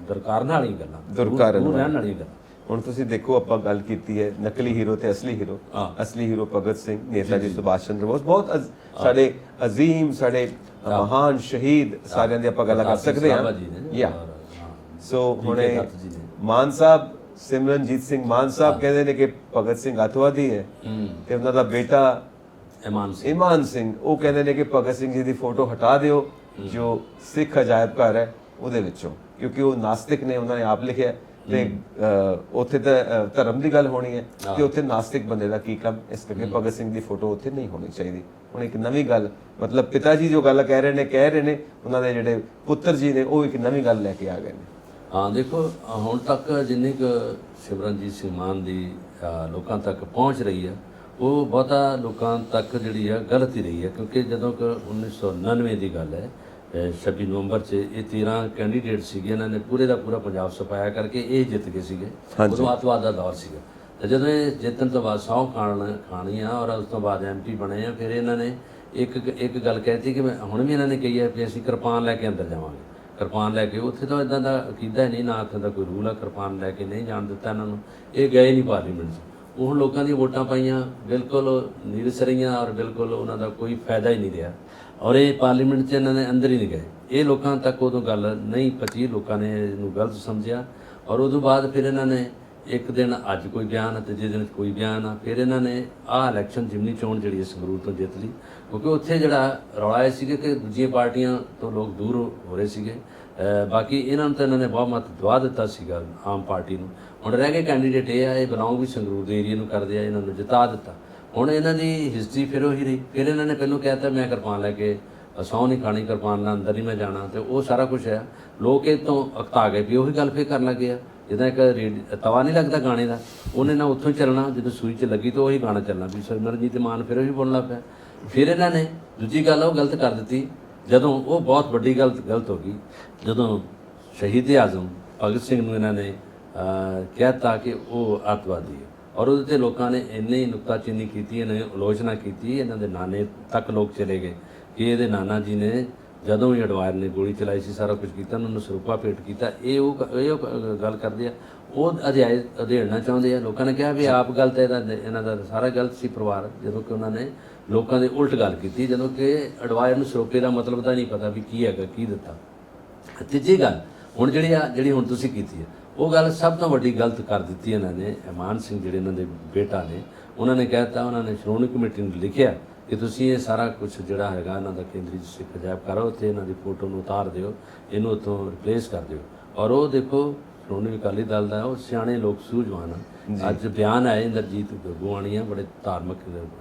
ਦਰਕਾਰਨ ਵਾਲੀਆਂ ਗੱਲਾਂ, ਦੂਰ ਰਹਿਣ ਵਾਲੀਆਂ ਗੱਲਾਂ। ਹੁਣ ਤੁਸੀਂ ਦੇਖੋ, ਆਪਾਂ ਗੱਲ ਕੀਤੀ ਹੈ ਨਕਲੀ ਹੀਰੋ ਤੇ ਅਸਲੀ ਹੀਰੋ। ਅਸਲੀ ਹੀਰੋ ਭਗਤ ਸਿੰਘ, ਨੇਤਾ ਜੀ ਸੁਭਾਸ਼ ਚੰਦਰ ਬੋਸ, ਬਹੁਤ ਸਾਡੇ ਅਜ਼ੀਮ, ਸਾਡੇ ਮਹਾਨ ਸ਼ਹੀਦ, ਸਾਰਿਆਂ ਦੀ ਆਪਾਂ ਗੱਲ ਕਰ ਸਕਦੇ ਹਾਂ। ਯਾ ਸੋ ਹੁਣੇ ਮਾਨ ਸਾਹਿਬ, ਸਿਮਰਨਜੀਤ ਸਿੰਘ ਮਾਨ ਸਾਹਿਬ ਕਹਿੰਦੇ ਨੇ ਕਿ ਭਗਤ ਸਿੰਘ ਅੱਤਵਾਦੀ ਹੈ, ਤੇ ਉਹਨਾਂ ਦਾ ਬੇਟਾ ਇਮਾਨ ਸਿੰਘ, ਉਹ ਕਹਿੰਦੇ ਨੇ ਕਿ ਭਗਤ ਸਿੰਘ ਜੀ ਦੀ ਫੋਟੋ ਹਟਾ ਦਿਓ ਜੋ ਸਿੱਖ ਅਜਾਇਬ ਘਰ ਹੈ ਉਹਦੇ ਵਿੱਚੋਂ, ਕਿਉਂਕਿ ਉਹ ਨਾਸਤਿਕ ਨੇ, ਉਹਨਾਂ ਨੇ ਆਪ ਲਿਖਿਆ, ਤੇ ਉੱਥੇ ਤਾਂ ਧਰਮ ਦੀ ਗੱਲ ਹੋਣੀ ਹੈ, ਤੇ ਉੱਥੇ ਨਾਸਤਿਕ ਬੰਦੇ ਦਾ ਕੀ ਕੰਮ, ਇਸ ਕਰਕੇ ਭਗਤ ਸਿੰਘ ਦੀ ਫੋਟੋ ਉੱਥੇ ਨਹੀਂ ਹੋਣੀ ਚਾਹੀਦੀ। ਹੁਣ ਇੱਕ ਨਵੀਂ ਗੱਲ, ਮਤਲਬ ਪਿਤਾ ਜੀ ਜੋ ਗੱਲ ਕਹਿ ਰਹੇ ਨੇ, ਉਹਨਾਂ ਦੇ ਜਿਹੜੇ ਪੁੱਤਰ ਜੀ ਨੇ ਉਹ ਇੱਕ ਨਵੀਂ ਗੱਲ ਲੈ ਕੇ ਆ ਗਏ ਨੇ। ਹਾਂ ਦੇਖੋ, ਹੁਣ ਤੱਕ ਜਿੰਨੀ ਕੁ ਸਿਮਰਨਜੀਤ ਸਿੰਘ ਮਾਨ ਦੀ ਲੋਕਾਂ ਤੱਕ ਪਹੁੰਚ ਰਹੀ ਹੈ, ਉਹ ਬਹੁਤਾ ਲੋਕਾਂ ਤੱਕ ਜਿਹੜੀ ਹੈ ਗਲਤ ਹੀ ਰਹੀ ਹੈ, ਕਿਉਂਕਿ ਜਦੋਂ ਕਿ 1999 ਦੀ ਗੱਲ ਹੈ, 26 ਨਵੰਬਰ 'ਚ ਇਹ 13 ਕੈਂਡੀਡੇਟ ਸੀਗੇ, ਇਹਨਾਂ ਨੇ ਪੂਰੇ ਦਾ ਪੂਰਾ ਪੰਜਾਬ ਸਫਾਇਆ ਕਰਕੇ ਇਹ ਜਿੱਤ ਗਏ ਸੀਗੇ। ਉਦੋਂ ਅੱਤਵਾਦ ਦਾ ਦੌਰ ਸੀਗਾ, ਤੇ ਜਦੋਂ ਇਹ ਜਿੱਤਣ ਤੋਂ ਬਾਅਦ ਸਹੁੰ ਖਾਣੀ ਆ, ਔਰ ਉਸ ਤੋਂ ਬਾਅਦ MP ਬਣੇ ਆ, ਫਿਰ ਇਹਨਾਂ ਨੇ ਇੱਕ ਗੱਲ ਕਹਿਤੀ ਕਿ ਹੁਣ ਵੀ ਇਹਨਾਂ ਨੇ ਕਹੀ ਹੈ ਕਿ ਅਸੀਂ ਕਿਰਪਾਨ ਲੈ ਕੇ ਅੰਦਰ ਜਾਵਾਂਗੇ। ਕਿਰਪਾਨ ਲੈ ਕੇ, ਉੱਥੇ ਤਾਂ ਇਦਾਂ ਦਾ ਅਕੀਦਾ ਹੀ ਨਹੀਂ, ਨਾ ਉੱਥੇ ਦਾ ਕੋਈ ਰੂਲ ਆ, ਕਿਰਪਾਨ ਲੈ ਕੇ ਨਹੀਂ ਜਾਣ ਦਿੱਤਾ ਇਹਨਾਂ ਨੂੰ। ਇਹ ਗਏ ਨਹੀਂ ਪਾਰਲੀਮੈਂਟ 'ਚ, ਉਹ ਲੋਕਾਂ ਦੀਆਂ ਵੋਟਾਂ ਪਾਈਆਂ, ਬਿਲਕੁਲ ਨੀਰਸ ਰਹੀਆਂ, ਔਰ ਬਿਲਕੁਲ ਉਹਨਾਂ ਦਾ ਕੋਈ ਫਾਇਦਾ ਹੀ ਨਹੀਂ ਰਿਹਾ, ਔਰ ਇਹ ਪਾਰਲੀਮੈਂਟ 'ਚ ਇਹਨਾਂ ਨੇ ਅੰਦਰ ਹੀ ਨਹੀਂ ਗਏ। ਇਹ ਲੋਕਾਂ ਤੱਕ ਉਦੋਂ ਗੱਲ ਨਹੀਂ ਪਹੁੰਚੀ, ਲੋਕਾਂ ਨੇ ਇਹਨੂੰ ਗਲਤ ਸਮਝਿਆ, ਔਰ ਉਦੋਂ ਬਾਅਦ ਫਿਰ ਇਹਨਾਂ ਨੇ ਇੱਕ ਦਿਨ ਅੱਜ ਕੋਈ ਬਿਆਨ, ਤੀਜੇ ਦਿਨ ਕੋਈ ਬਿਆਨ ਆ, ਫਿਰ ਇਹਨਾਂ ਨੇ ਆਹ ਇਲੈਕਸ਼ਨ ਜਿਮਨੀ ਚੋਣ ਜਿਹੜੀ ਸੰਗਰੂਰ ਤੋਂ ਜਿੱਤ ਲਈ, ਕਿਉਂਕਿ ਉੱਥੇ ਜਿਹੜਾ ਰੌਲਾ ਇਹ ਸੀਗਾ ਕਿ ਦੂਜੀਆਂ ਪਾਰਟੀਆਂ ਤੋਂ ਲੋਕ ਦੂਰ ਹੋ ਰਹੇ ਸੀਗੇ। ਬਾਕੀ ਇਹਨਾਂ ਨੂੰ ਤਾਂ ਇਹਨਾਂ ਨੇ ਬਹੁਤ ਮਤ ਦਵਾ ਦਿੱਤਾ ਸੀਗਾ ਆਮ ਪਾਰਟੀ ਨੂੰ। ਹੁਣ ਰਹਿ ਗਏ ਕੈਂਡੀਡੇਟ ਇਹ ਆ, ਇਹ ਬਿਲੋਂਗ ਵੀ ਸੰਗਰੂਰ ਦੇ ਏਰੀਏ ਨੂੰ ਕਰਦੇ ਆ, ਇਹਨਾਂ ਨੂੰ ਜਿਤਾ ਦਿੱਤਾ। ਹੁਣ ਇਹਨਾਂ ਦੀ ਹਿਸਟਰੀ ਫਿਰ ਉਹੀ ਰਹੀ। ਫਿਰ ਇਹਨਾਂ ਨੇ ਪਹਿਲਾਂ ਕਹਿ ਦਿੱਤਾ ਮੈਂ ਕਿਰਪਾਨ ਲੈ ਕੇ ਸਹੁੰ ਨਹੀਂ ਖਾਣੀ, ਕਿਰਪਾਨ ਨਾਲ ਅੰਦਰ ਨਹੀਂ ਮੈਂ ਜਾਣਾ, ਤੇ ਉਹ ਸਾਰਾ ਕੁਝ ਹੈ। ਲੋਕ ਇਹ ਤੋਂ ਅਕਤਾ ਗਏ ਵੀ ਉਹੀ ਗੱਲ ਫਿਰ ਕਰਨ ਲੱਗੇ ਆ, ਜਿੱਦਾਂ ਇੱਕ ਤਵਾ ਨਹੀਂ ਲੱਗਦਾ ਗਾਣੇ ਦਾ, ਉਹਨੇ ਨਾ ਉੱਥੋਂ ਚੱਲਣਾ, ਜਦੋਂ ਸੂਈ 'ਚ ਲੱਗੀ ਤਾਂ ਉਹੀ ਗਾਣਾ ਚੱਲਣਾ ਵੀ ਸਿਮਰਨਜੀਤ ਮਾਨ ਫਿਰ ਉਹੀ ਬੋਲਣਾ ਪਿਆ। ਫਿਰ ਇਹਨਾਂ ਨੇ ਦੂਜੀ ਗੱਲ ਉਹ ਗਲਤ ਕਰ ਦਿੱਤੀ, ਜਦੋਂ ਉਹ ਬਹੁਤ ਵੱਡੀ ਗਲਤ ਹੋ ਗਈ, ਜਦੋਂ ਸ਼ਹੀਦ ਆਜ਼ਮ ਭਗਤ ਸਿੰਘ ਨੂੰ ਇਹਨਾਂ ਨੇ ਕਹਿਤਾ ਕਿ ਉਹ ਅੱਤਵਾਦੀ ਹੈ, ਔਰ ਉਹਦੇ 'ਤੇ ਲੋਕਾਂ ਨੇ ਇੰਨੀ ਨੁਕਤਾਚੀਨੀ ਕੀਤੀ, ਇਹਨਾਂ ਨੇ ਆਲੋਚਨਾ ਕੀਤੀ, ਇਹਨਾਂ ਦੇ ਨਾਨੇ ਤੱਕ ਲੋਕ ਚਲੇ ਗਏ ਕਿ ਇਹਦੇ ਨਾਨਾ ਜੀ ਨੇ ਜਦੋਂ ਵੀ ਅਡਵਾਇਰ ਨੇ ਗੋਲੀ ਚਲਾਈ ਸੀ, ਸਾਰਾ ਕੁਝ ਕੀਤਾ, ਉਹਨਾਂ ਨੂੰ ਸਰੂਪਾ ਭੇਟ ਕੀਤਾ। ਇਹ ਉਹ ਗੱਲ ਕਰਦੇ ਆ, ਉਹ ਅਧੇੜਨਾ ਚਾਹੁੰਦੇ ਆ। ਲੋਕਾਂ ਨੇ ਕਿਹਾ ਵੀ ਆਪ ਗਲਤ ਹੈ, ਇਹਨਾਂ ਦਾ ਸਾਰਾ ਗਲਤ ਸੀ ਪਰਿਵਾਰ, ਜਦੋਂ ਕਿ ਉਹਨਾਂ ਨੇ ਲੋਕਾਂ ਦੇ ਉਲਟ ਗੱਲ ਕੀਤੀ, ਜਦੋਂ ਕਿ ਅਡਵਾਇਰ ਨੂੰ ਸਰੂਪੇ ਦਾ ਮਤਲਬ ਤਾਂ ਨਹੀਂ ਪਤਾ ਵੀ ਕੀ ਹੈਗਾ, ਕੀ ਦਿੱਤਾ। ਤੀਜੀ ਗੱਲ ਹੁਣ ਜਿਹੜੀ ਹੁਣ ਤੁਸੀਂ ਕੀਤੀ ਹੈ, ਉਹ ਗੱਲ ਸਭ ਤੋਂ ਵੱਡੀ ਗਲਤ ਕਰ ਦਿੱਤੀ ਇਹਨਾਂ ਨੇ। ਮਾਨ ਸਿੰਘ ਜਿਹੜੇ ਇਹਨਾਂ ਦੇ ਬੇਟਾ ਨੇ, ਉਹਨਾਂ ਨੇ ਕਹਿ ਦਿੱਤਾ, ਉਹਨਾਂ ਨੇ ਸ਼੍ਰੋਮਣੀ ਕਮੇਟੀ ਨੂੰ ਲਿਖਿਆ ਕਿ ਤੁਸੀਂ ਇਹ ਸਾਰਾ ਕੁਝ ਜਿਹੜਾ ਹੈਗਾ ਇਹਨਾਂ ਦਾ ਕੇਂਦਰੀ ਸਿੱਖ ਅਜਾਇਬ ਕਰੋ, ਤੇ ਇਹਨਾਂ ਦੀ ਫੋਟੋ ਨੂੰ ਉਤਾਰ ਦਿਓ, ਇਹਨੂੰ ਉੱਥੋਂ ਰਿਪਲੇਸ ਕਰ ਦਿਓ। ਔਰ ਉਹ ਦੇਖੋ ਸ਼੍ਰੋਮਣੀ ਅਕਾਲੀ ਦਲ ਦਾ ਉਹ ਸਿਆਣੇ ਲੋਕ ਸੂਝਵਾਨ ਆ। ਅੱਜ ਬਿਆਨ ਆਏ ਇੰਦਰਜੀਤ ਗੋਆਣੀਆ, ਬੜੇ ਧਾਰਮਿਕ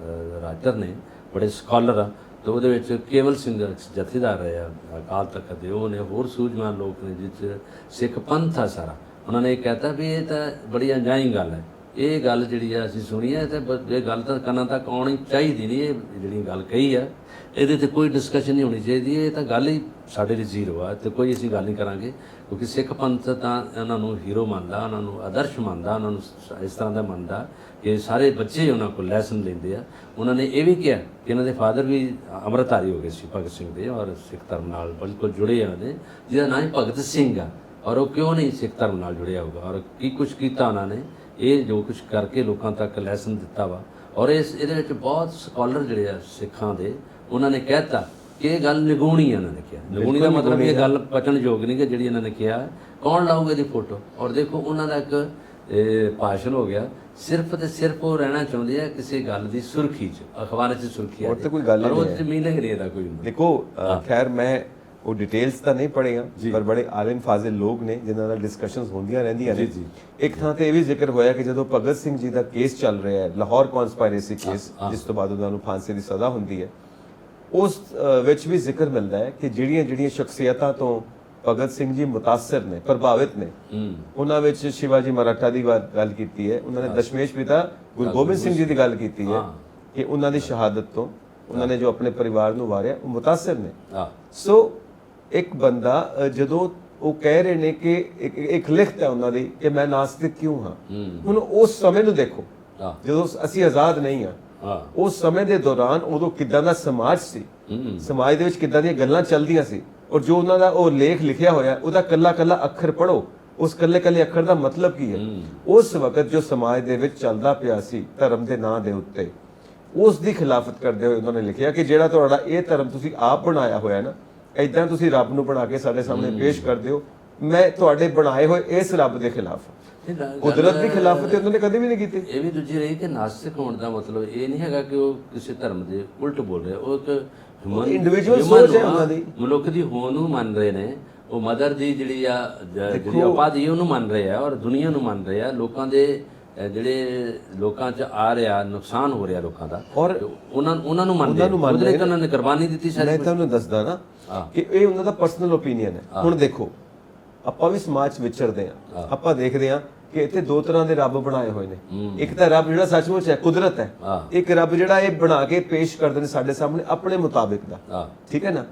ਰਾਈਟਰ ਨੇ, ਬੜੇ ਸਕਾਲਰ ਆ, ਤੇ ਉਹਦੇ ਵਿੱਚ ਕੇਵਲ ਸਿੰਘ ਜਥੇਦਾਰ ਰਹੇ ਆ ਅਕਾਲ ਤਖਤ ਦੇ, ਉਹ ਨੇ ਹੋਰ ਸੂਝਵਾਨ ਲੋਕ ਨੇ, ਜਿਸ ਸਿੱਖ ਪੰਥ ਆ ਸਾਰਾ। ਉਹਨਾਂ ਨੇ ਇਹ ਕਹਿਤਾ ਵੀ ਇਹ ਤਾਂ ਬੜੀ ਅਣਜਾਈ ਗੱਲ ਹੈ, ਇਹ ਗੱਲ ਜਿਹੜੀ ਆ ਅਸੀਂ ਸੁਣੀ ਹੈ, ਤੇ ਇਹ ਗੱਲ ਤਾਂ ਕੰਨਾਂ ਤੱਕ ਆਉਣੀ ਚਾਹੀਦੀ ਨਹੀਂ। ਇਹ ਜਿਹੜੀ ਗੱਲ ਕਹੀ ਆ, ਇਹਦੇ 'ਤੇ ਕੋਈ ਡਿਸਕਸ਼ਨ ਨਹੀਂ ਹੋਣੀ ਚਾਹੀਦੀ, ਇਹ ਤਾਂ ਗੱਲ ਹੀ ਸਾਡੇ ਲਈ ਜ਼ੀਰੋ ਆ, ਤੇ ਕੋਈ ਅਸੀਂ ਗੱਲ ਨਹੀਂ ਕਰਾਂਗੇ, ਕਿਉਂਕਿ ਸਿੱਖ ਪੰਥ ਤਾਂ ਉਹਨਾਂ ਨੂੰ ਹੀਰੋ ਮੰਨਦਾ, ਉਹਨਾਂ ਨੂੰ ਆਦਰਸ਼ ਮੰਨਦਾ, ਉਹਨਾਂ ਨੂੰ ਇਸ ਤਰ੍ਹਾਂ ਦਾ ਮੰਨਦਾ ਕਿ ਸਾਰੇ ਬੱਚੇ ਉਹਨਾਂ ਕੋਲ ਲੈਸਨ ਲੈਂਦੇ ਆ। ਉਹਨਾਂ ਨੇ ਇਹ ਵੀ ਕਿਹਾ ਕਿ ਇਹਨਾਂ ਦੇ ਫਾਦਰ ਵੀ ਅੰਮ੍ਰਿਤਧਾਰੀ ਹੋ ਗਏ ਸੀ ਭਗਤ ਸਿੰਘ ਦੇ, ਔਰ ਸਿੱਖ ਧਰਮ ਨਾਲ ਬਿਲਕੁਲ ਜੁੜੇ ਆ ਨੇ, ਜਿਹਦਾ ਨਾਂ ਹੀ ਭਗਤ ਸਿੰਘ ਆ। ਔਰ ਉਹ ਕਿਉਂ ਨਹੀਂ ਸਿੱਖ ਧਰਮ ਨਾਲ ਜੁੜਿਆ ਹੋਊਗਾ, ਔਰ ਕੀ ਕੁਛ ਕੀਤਾ ਉਹਨਾਂ ਨੇ, ਇਹ ਜੋ ਕੁਛ ਕਰਕੇ ਲੋਕਾਂ ਤੱਕ ਲੈਸਨ ਦਿੱਤਾ ਵਾ। ਔਰ ਇਹਦੇ ਵਿੱਚ ਬਹੁਤ ਸਕਾਲਰ ਜਿਹੜੇ ਆ ਸਿੱਖਾਂ ਦੇ, ਉਹਨਾਂ ਨੇ ਕਹਿਤਾ ਕਿ ਇਹ ਗੱਲ ਨਿਗੂਣੀ ਆ। ਉਹਨਾਂ ਨੇ ਕਿਹਾ ਨਿਗੂਣੀ ਦਾ ਮਤਲਬ ਇਹ ਗੱਲ ਪਚਣਯੋਗ ਨਹੀਂ ਕਿ ਜਿਹੜੀ ਇਹਨਾਂ ਨੇ ਕਿਹਾ ਕੌਣ ਲਾਊਗਾ ਇਹਦੀ ਫੋਟੋ। ਔਰ ਦੇਖੋ ਉਹਨਾਂ ਦਾ ਇੱਕ ਭਾਸ਼ਣ ਹੋ ਗਿਆ, ਸਿਰਫ ਤੇ ਸਿਰਫ ਉਹ ਰਹਿਣਾ ਚਾਹੁੰਦੇ ਆ ਕਿਸੇ ਗੱਲ ਦੀ ਸੁਰਖੀ 'ਚ, ਅਖਬਾਰਾਂ 'ਚ ਸੁਰਖੀ ਆ, ਕੋਈ ਗੱਲ ਪਰ ਉਹ 'ਚ ਮੀਨਿੰਗ ਨਹੀਂ ਇਹਦਾ ਕੋਈ। ਦੇਖੋ ਖੈਰ ਮੈਂ ਉਹ ਡਿਟੇਲਸ ਤਾਂ ਨਹੀਂ ਪੜ੍ਹੀਆਂ, ਪਰ ਬੜੇ ਆਲਿਮ ਫਾਜ਼ਿਲ ਲੋਕ ਨੇ ਜਿਨ੍ਹਾਂ ਨਾਲ ਡਿਸਕਸ਼ਨਸ ਹੁੰਦੀਆਂ ਰਹਿੰਦੀਆਂ ਨੇ। ਇੱਕ ਥਾਂ ਤੇ ਇਹ ਵੀ ਜ਼ਿਕਰ ਹੋਇਆ ਕਿ ਜਦੋਂ ਭਗਤ ਸਿੰਘ ਜੀ ਦਾ ਕੇਸ ਚੱਲ ਰਿਹਾ ਹੈ, ਲਾਹੌਰ ਕਨਸਪਾਇਰੇਸੀ ਕੇਸ, ਜਿਸ ਤੋਂ ਬਾਅਦ ਉਹਨਾਂ ਨੂੰ ਫਾਂਸੀ ਦੀ ਸਜ਼ਾ ਹੁੰਦੀ ਹੈ, ਉਸ ਵਿੱਚ ਵੀ ਜ਼ਿਕਰ ਮਿਲਦਾ ਹੈ ਕਿ ਜਿਹੜੀਆਂ ਸ਼ਖਸੀਅਤਾਂ ਤੋਂ ਭਗਤ ਸਿੰਘ ਜੀ ਮੁਤਾਸਰ ਨੇ, ਪ੍ਰਭਾਵਿਤ ਨੇ, ਉਹਨਾਂ ਵਿੱਚ ਸ਼ਿਵਾਜੀ ਮਰਾਠਾ ਦੀ ਗੱਲ ਕੀਤੀ ਹੈ, ਉਹਨਾਂ ਨੇ ਦਸ਼ਮੇਸ਼ ਪਿਤਾ ਗੁਰੂ ਗੋਬਿੰਦ ਸਿੰਘ ਜੀ ਦੀ ਗੱਲ ਕੀਤੀ ਹੈ ਕਿ ਉਹਨਾਂ ਦੀ ਸ਼ਹਾਦਤ ਤੋਂ ਉਹਨਾਂ ਨੇ ਜੋ ਆਪਣੇ ਪਰਿਵਾਰ ਨੂੰ ਵਾਰਿਆ ਉਹ ਮੁਤਾਸਰ ਨੇ। ਸੋ ਇੱਕ ਬੰਦਾ ਜਦੋਂ ਉਹ ਕਹਿ ਰਹੇ ਨੇ ਕਿ ਇੱਕ ਲਿਖਤ ਹੈ ਉਹਨਾਂ ਦੀ ਕਿ ਮੈਂ ਨਾਸਤਿਕ ਕਿਉਂ ਹਾਂ, ਹੁਣ ਉਸ ਸਮੇਂ ਨੂੰ ਦੇਖੋ ਜਦੋਂ ਅਸੀਂ ਆਜ਼ਾਦ ਨਹੀਂ ਹਾਂ, ਉਸ ਸਮੇਂ ਦੇ ਦੌਰਾਨ ਉਦੋਂ ਕਿੱਦਾਂ ਦਾ ਸਮਾਜ ਸੀ, ਸਮਾਜ ਦੇ ਵਿੱਚ ਕਿੱਦਾਂ ਦੀਆਂ ਗੱਲਾਂ ਚੱਲਦੀਆਂ ਸੀ, ਔਰ ਜੋ ਉਹਨਾਂ ਦਾ ਉਹ ਲੇਖ ਲਿਖਿਆ ਹੋਇਆ ਉਹਦਾ ਕੱਲਾ ਕੱਲਾ ਅੱਖਰ ਪੜੋ, ਉਸ ਕੱਲੇ ਕੱਲੇ ਅੱਖਰ ਦਾ ਮਤਲਬ ਕੀ ਹੈ। ਉਸ ਵਕਤ ਜੋ ਸਮਾਜ ਦੇ ਵਿੱਚ ਚੱਲਦਾ ਪਿਆ ਸੀ ਧਰਮ ਦੇ ਨਾਂ ਦੇ ਉੱਤੇ, ਉਸ ਦੀ ਖਿਲਾਫਤ ਕਰਦੇ ਹੋਏ ਉਹਨਾਂ ਨੇ ਲਿਖਿਆ ਕਿ ਜਿਹੜਾ ਤੁਹਾਡਾ ਇਹ ਧਰਮ ਤੁਸੀਂ ਆਪ ਬਣਾਇਆ ਹੋਇਆ ਨਾ, ਏਦਾਂ ਤੁਸੀਂ ਰੱਬ ਨੂੰ ਬਣਾ ਕੇ ਸਾਡੇ ਸਾਹਮਣੇ ਪੇਸ਼ ਕਰਦੇ ਹੋ, ਮੈਂ ਤੁਹਾਡੇ ਬਣਾਏ ਹੋਏ ਇਸ ਰੱਬ ਦੇ ਖਿਲਾਫ ਹਾਂ। ਕੁਦਰਤ ਦੀ ਖਿਲਾਫਤ ਉਹਨਾਂ ਨੇ ਕਦੇ ਵੀ ਨਹੀਂ ਕੀਤੀ। ਇਹ ਵੀ ਦੂਜੀ ਰਹੀ ਕਿ ਨਾਸਤਿਕ ਹੋਣ ਦਾ ਮਤਲਬ ਇਹ ਨਹੀਂ ਹੈਗਾ ਕਿ ਉਹ ਕਿਸੇ ਧਰਮ ਦੇ ਉਲਟ ਬੋਲ ਰਿਹਾ, ਉਹ ਇੱਕ ਇੰਡੀਵਿਜੂਅਲ ਸੋਚ ਹੈ ਉਹਨਾਂ ਦੀ, ਮਨੁੱਖ ਦੀ ਹੋਂਦ ਨੂੰ ਮੰਨ ਰਹੇ ਨੇ, ਉਹ ਮਦਰ ਦੀ ਜਿਹੜੀ ਉਪਾਧੀ ਉਹਨੂੰ ਮੰਨ ਰਹੇ ਆ, ਔਰ ਦੁਨੀਆ ਨੂੰ ਮੰਨ ਰਹੇ ਆ। ਲੋਕਾਂ ਦੇ ਜਿਹੜੇ ਲੋਕਾਂ 'ਚ ਆ ਰਿਹਾ ਨੁਕਸਾਨ ਹੋ ਰਿਹਾ ਲੋਕਾਂ ਦਾ, ਔਰ ਉਹਨਾਂ ਨੂੰ ਮੰਨਦੇ, ਉਹਦੇ ਲਈ ਉਹਨਾਂ ਨੇ ਕੁਰਬਾਨੀ ਦਿੱਤੀ। ਮੈਂ ਤੁਹਾਨੂੰ ਦੱਸਦਾ ਨਾ ਕਿ ਇਹ ਉਹਨਾਂ ਦਾ ਪਰਸਨਲ ਓਪੀਨੀਅਨ ਹੈ। ਹੁਣ ਦੇਖੋ ਆਪਾਂ ਵੀ ਸਮਾਜ 'ਚ ਵਿਚਰਦੇ ਆ, ਆਪਾਂ ਦੇਖਦੇ ਆ ਕਿ ਇੱਥੇ ਦੋ ਤਰ੍ਹਾਂ ਦੇ ਰੱਬ ਬਣਾਏ ਹੋਏ ਨੇ। ਇੱਕ ਤਾਂ ਰੱਬ ਜਿਹੜਾ ਸੱਚਮੁੱਚ ਹੈ, ਕੁਦਰਤ ਹੈ, ਇੱਕ ਰੱਬ ਜਿਹੜਾ ਇਹ ਬਣਾ ਕੇ ਪੇਸ਼ ਕਰਦੇ ਨੇ ਸਾਡੇ ਸਾਹਮਣੇ ਆਪਣੇ ਮੁਤਾਬਿਕ ਦਾ, ਠੀਕ ਹੈ ਨਾ।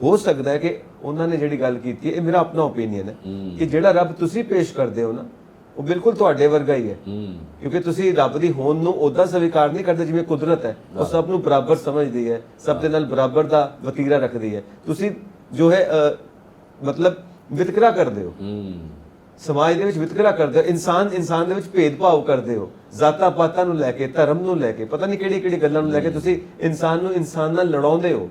ਹੋ ਸਕਦਾ ਹੈ ਕਿ ਉਹਨਾਂ ਨੇ ਜਿਹੜੀ ਗੱਲ ਕੀਤੀ ਹੈ, ਇਹ ਮੇਰਾ ਆਪਣਾ ਓਪੀਨੀਅਨ ਹੈ ਕਿ ਜਿਹੜਾ ਰੱਬ ਤੁਸੀਂ ਪੇਸ਼ ਕਰਦੇ ਹੋ ਨਾ, ਉਹ ਬਿਲਕੁਲ ਤੁਹਾਡੇ ਵਰਗਾ ਹੀ ਹੈ, ਕਿਉਂਕਿ ਤੁਸੀਂ ਰੱਬ ਦੀ ਹੋਂਦ ਨੂੰ ਉਦਾਂ ਸਵੀਕਾਰ ਨਹੀਂ ਕਰਦੇ ਜਿਵੇਂ ਕੁਦਰਤ ਹੈ, ਉਹ ਸਭ ਨੂੰ ਬਰਾਬਰ ਸਮਝਦੀ ਹੈ, ਸਭ ਦੇ ਨਾਲ ਬਰਾਬਰ ਦਾ ਵਤੀਰਾ ਰੱਖਦੀ ਹੈ। ਤੁਸੀਂ ਜੋ ਹੈ ਮਤਲਬ ਵਿਤਕਰਾ ਕਰਦੇ ਹੋ, ਸਮਾਜ ਦੇ ਵਿੱਚ ਵਿਤਕਰਾ ਕਰਦੇ ਹੋ, ਇਨਸਾਨ ਦੇ ਵਿੱਚ ਭੇਦਭਾਵ ਕਰਦੇ ਹੋ, ਜ਼ਾਤਾਂ ਪਾਤਾਂ ਨੂੰ ਲੈ ਕੇ, ਧਰਮ ਨੂੰ ਲੈ ਕੇ, ਪਤਾ ਨਹੀਂ ਕਿਹੜੀ ਗੱਲਾਂ ਨੂੰ ਲੈ ਕੇ ਤੁਸੀਂ ਇਨਸਾਨ ਨੂੰ ਇਨਸਾਨ ਨਾਲ ਲੜਾਉਂਦੇ ਹੋ।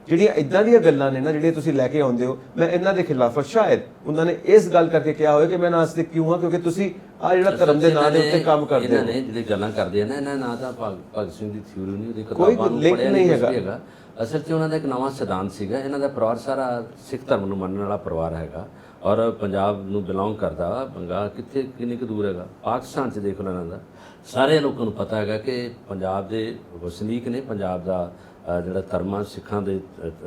ਜਿਹੜੀਆਂ ਇਦਾਂ ਦੀਆਂ ਗੱਲਾਂ ਨੇ ਨਾ ਜਿਹੜੀਆਂ ਤੁਸੀਂ ਲੈ ਕੇ ਆਉਂਦੇ ਹੋ, ਮੈਂ ਇਹਨਾਂ ਦੇ ਖਿਲਾਫ ਸ਼ਾਇਦ ਉਹਨਾਂ ਨੇ ਇਸ ਗੱਲ ਕਰਕੇ ਕਿਹਾ ਹੋਵੇ ਕਿ ਮੈਂ ਨਾਸਤਿਕ ਕਿਉਂ ਹਾਂ, ਕਿਉਂਕਿ ਤੁਸੀਂ ਆ ਜਿਹੜਾ ਧਰਮ ਦੇ ਨਾਂ ਦੇ ਉੱਤੇ ਕੰਮ ਕਰਦੇ ਹੋ। ਇਹਨਾਂ ਨੇ ਜਿਹੜੀ ਗੱਲਾਂ ਕਰਦੇ ਆ ਨਾ, ਇਹਨਾਂ ਨਾਂ ਤਾਂ ਭਗਤ ਸਿੰਘ ਦੀ ਥਿਊਰੀ ਨਹੀਂ, ਉਹਦੀ ਕੋਈ ਲਿੰਕ ਨਹੀਂ ਹੈਗਾ। ਅਸਲ 'ਚ ਉਹਨਾਂ ਦਾ ਇੱਕ ਨਵਾਂ ਸਿਧਾਂਤ ਸੀਗਾ। ਇਹਨਾਂ ਦਾ ਪਰਿਵਾਰ ਸਾਰਾ ਸਿੱਖ ਧਰਮ ਨੂੰ ਮੰਨਣ ਵਾਲਾ ਪਰਿਵਾਰ ਹੈਗਾ, ਔਰ ਪੰਜਾਬ ਨੂੰ ਬਿਲੋਂਗ ਕਰਦਾ। ਬੰਗਾ ਕਿੰਨੀ ਕੁ ਦੂਰ ਹੈਗਾ, ਪਾਕਿਸਤਾਨ 'ਚ ਦੇਖ ਲਓ। ਇਹਨਾਂ ਦਾ ਸਾਰੇ ਲੋਕਾਂ ਨੂੰ ਪਤਾ ਹੈਗਾ ਕਿ ਪੰਜਾਬ ਦੇ ਵਸਨੀਕ ਨੇ, ਪੰਜਾਬ ਦਾ ਜਿਹੜਾ ਧਰਮ ਸਿੱਖਾਂ ਦੇ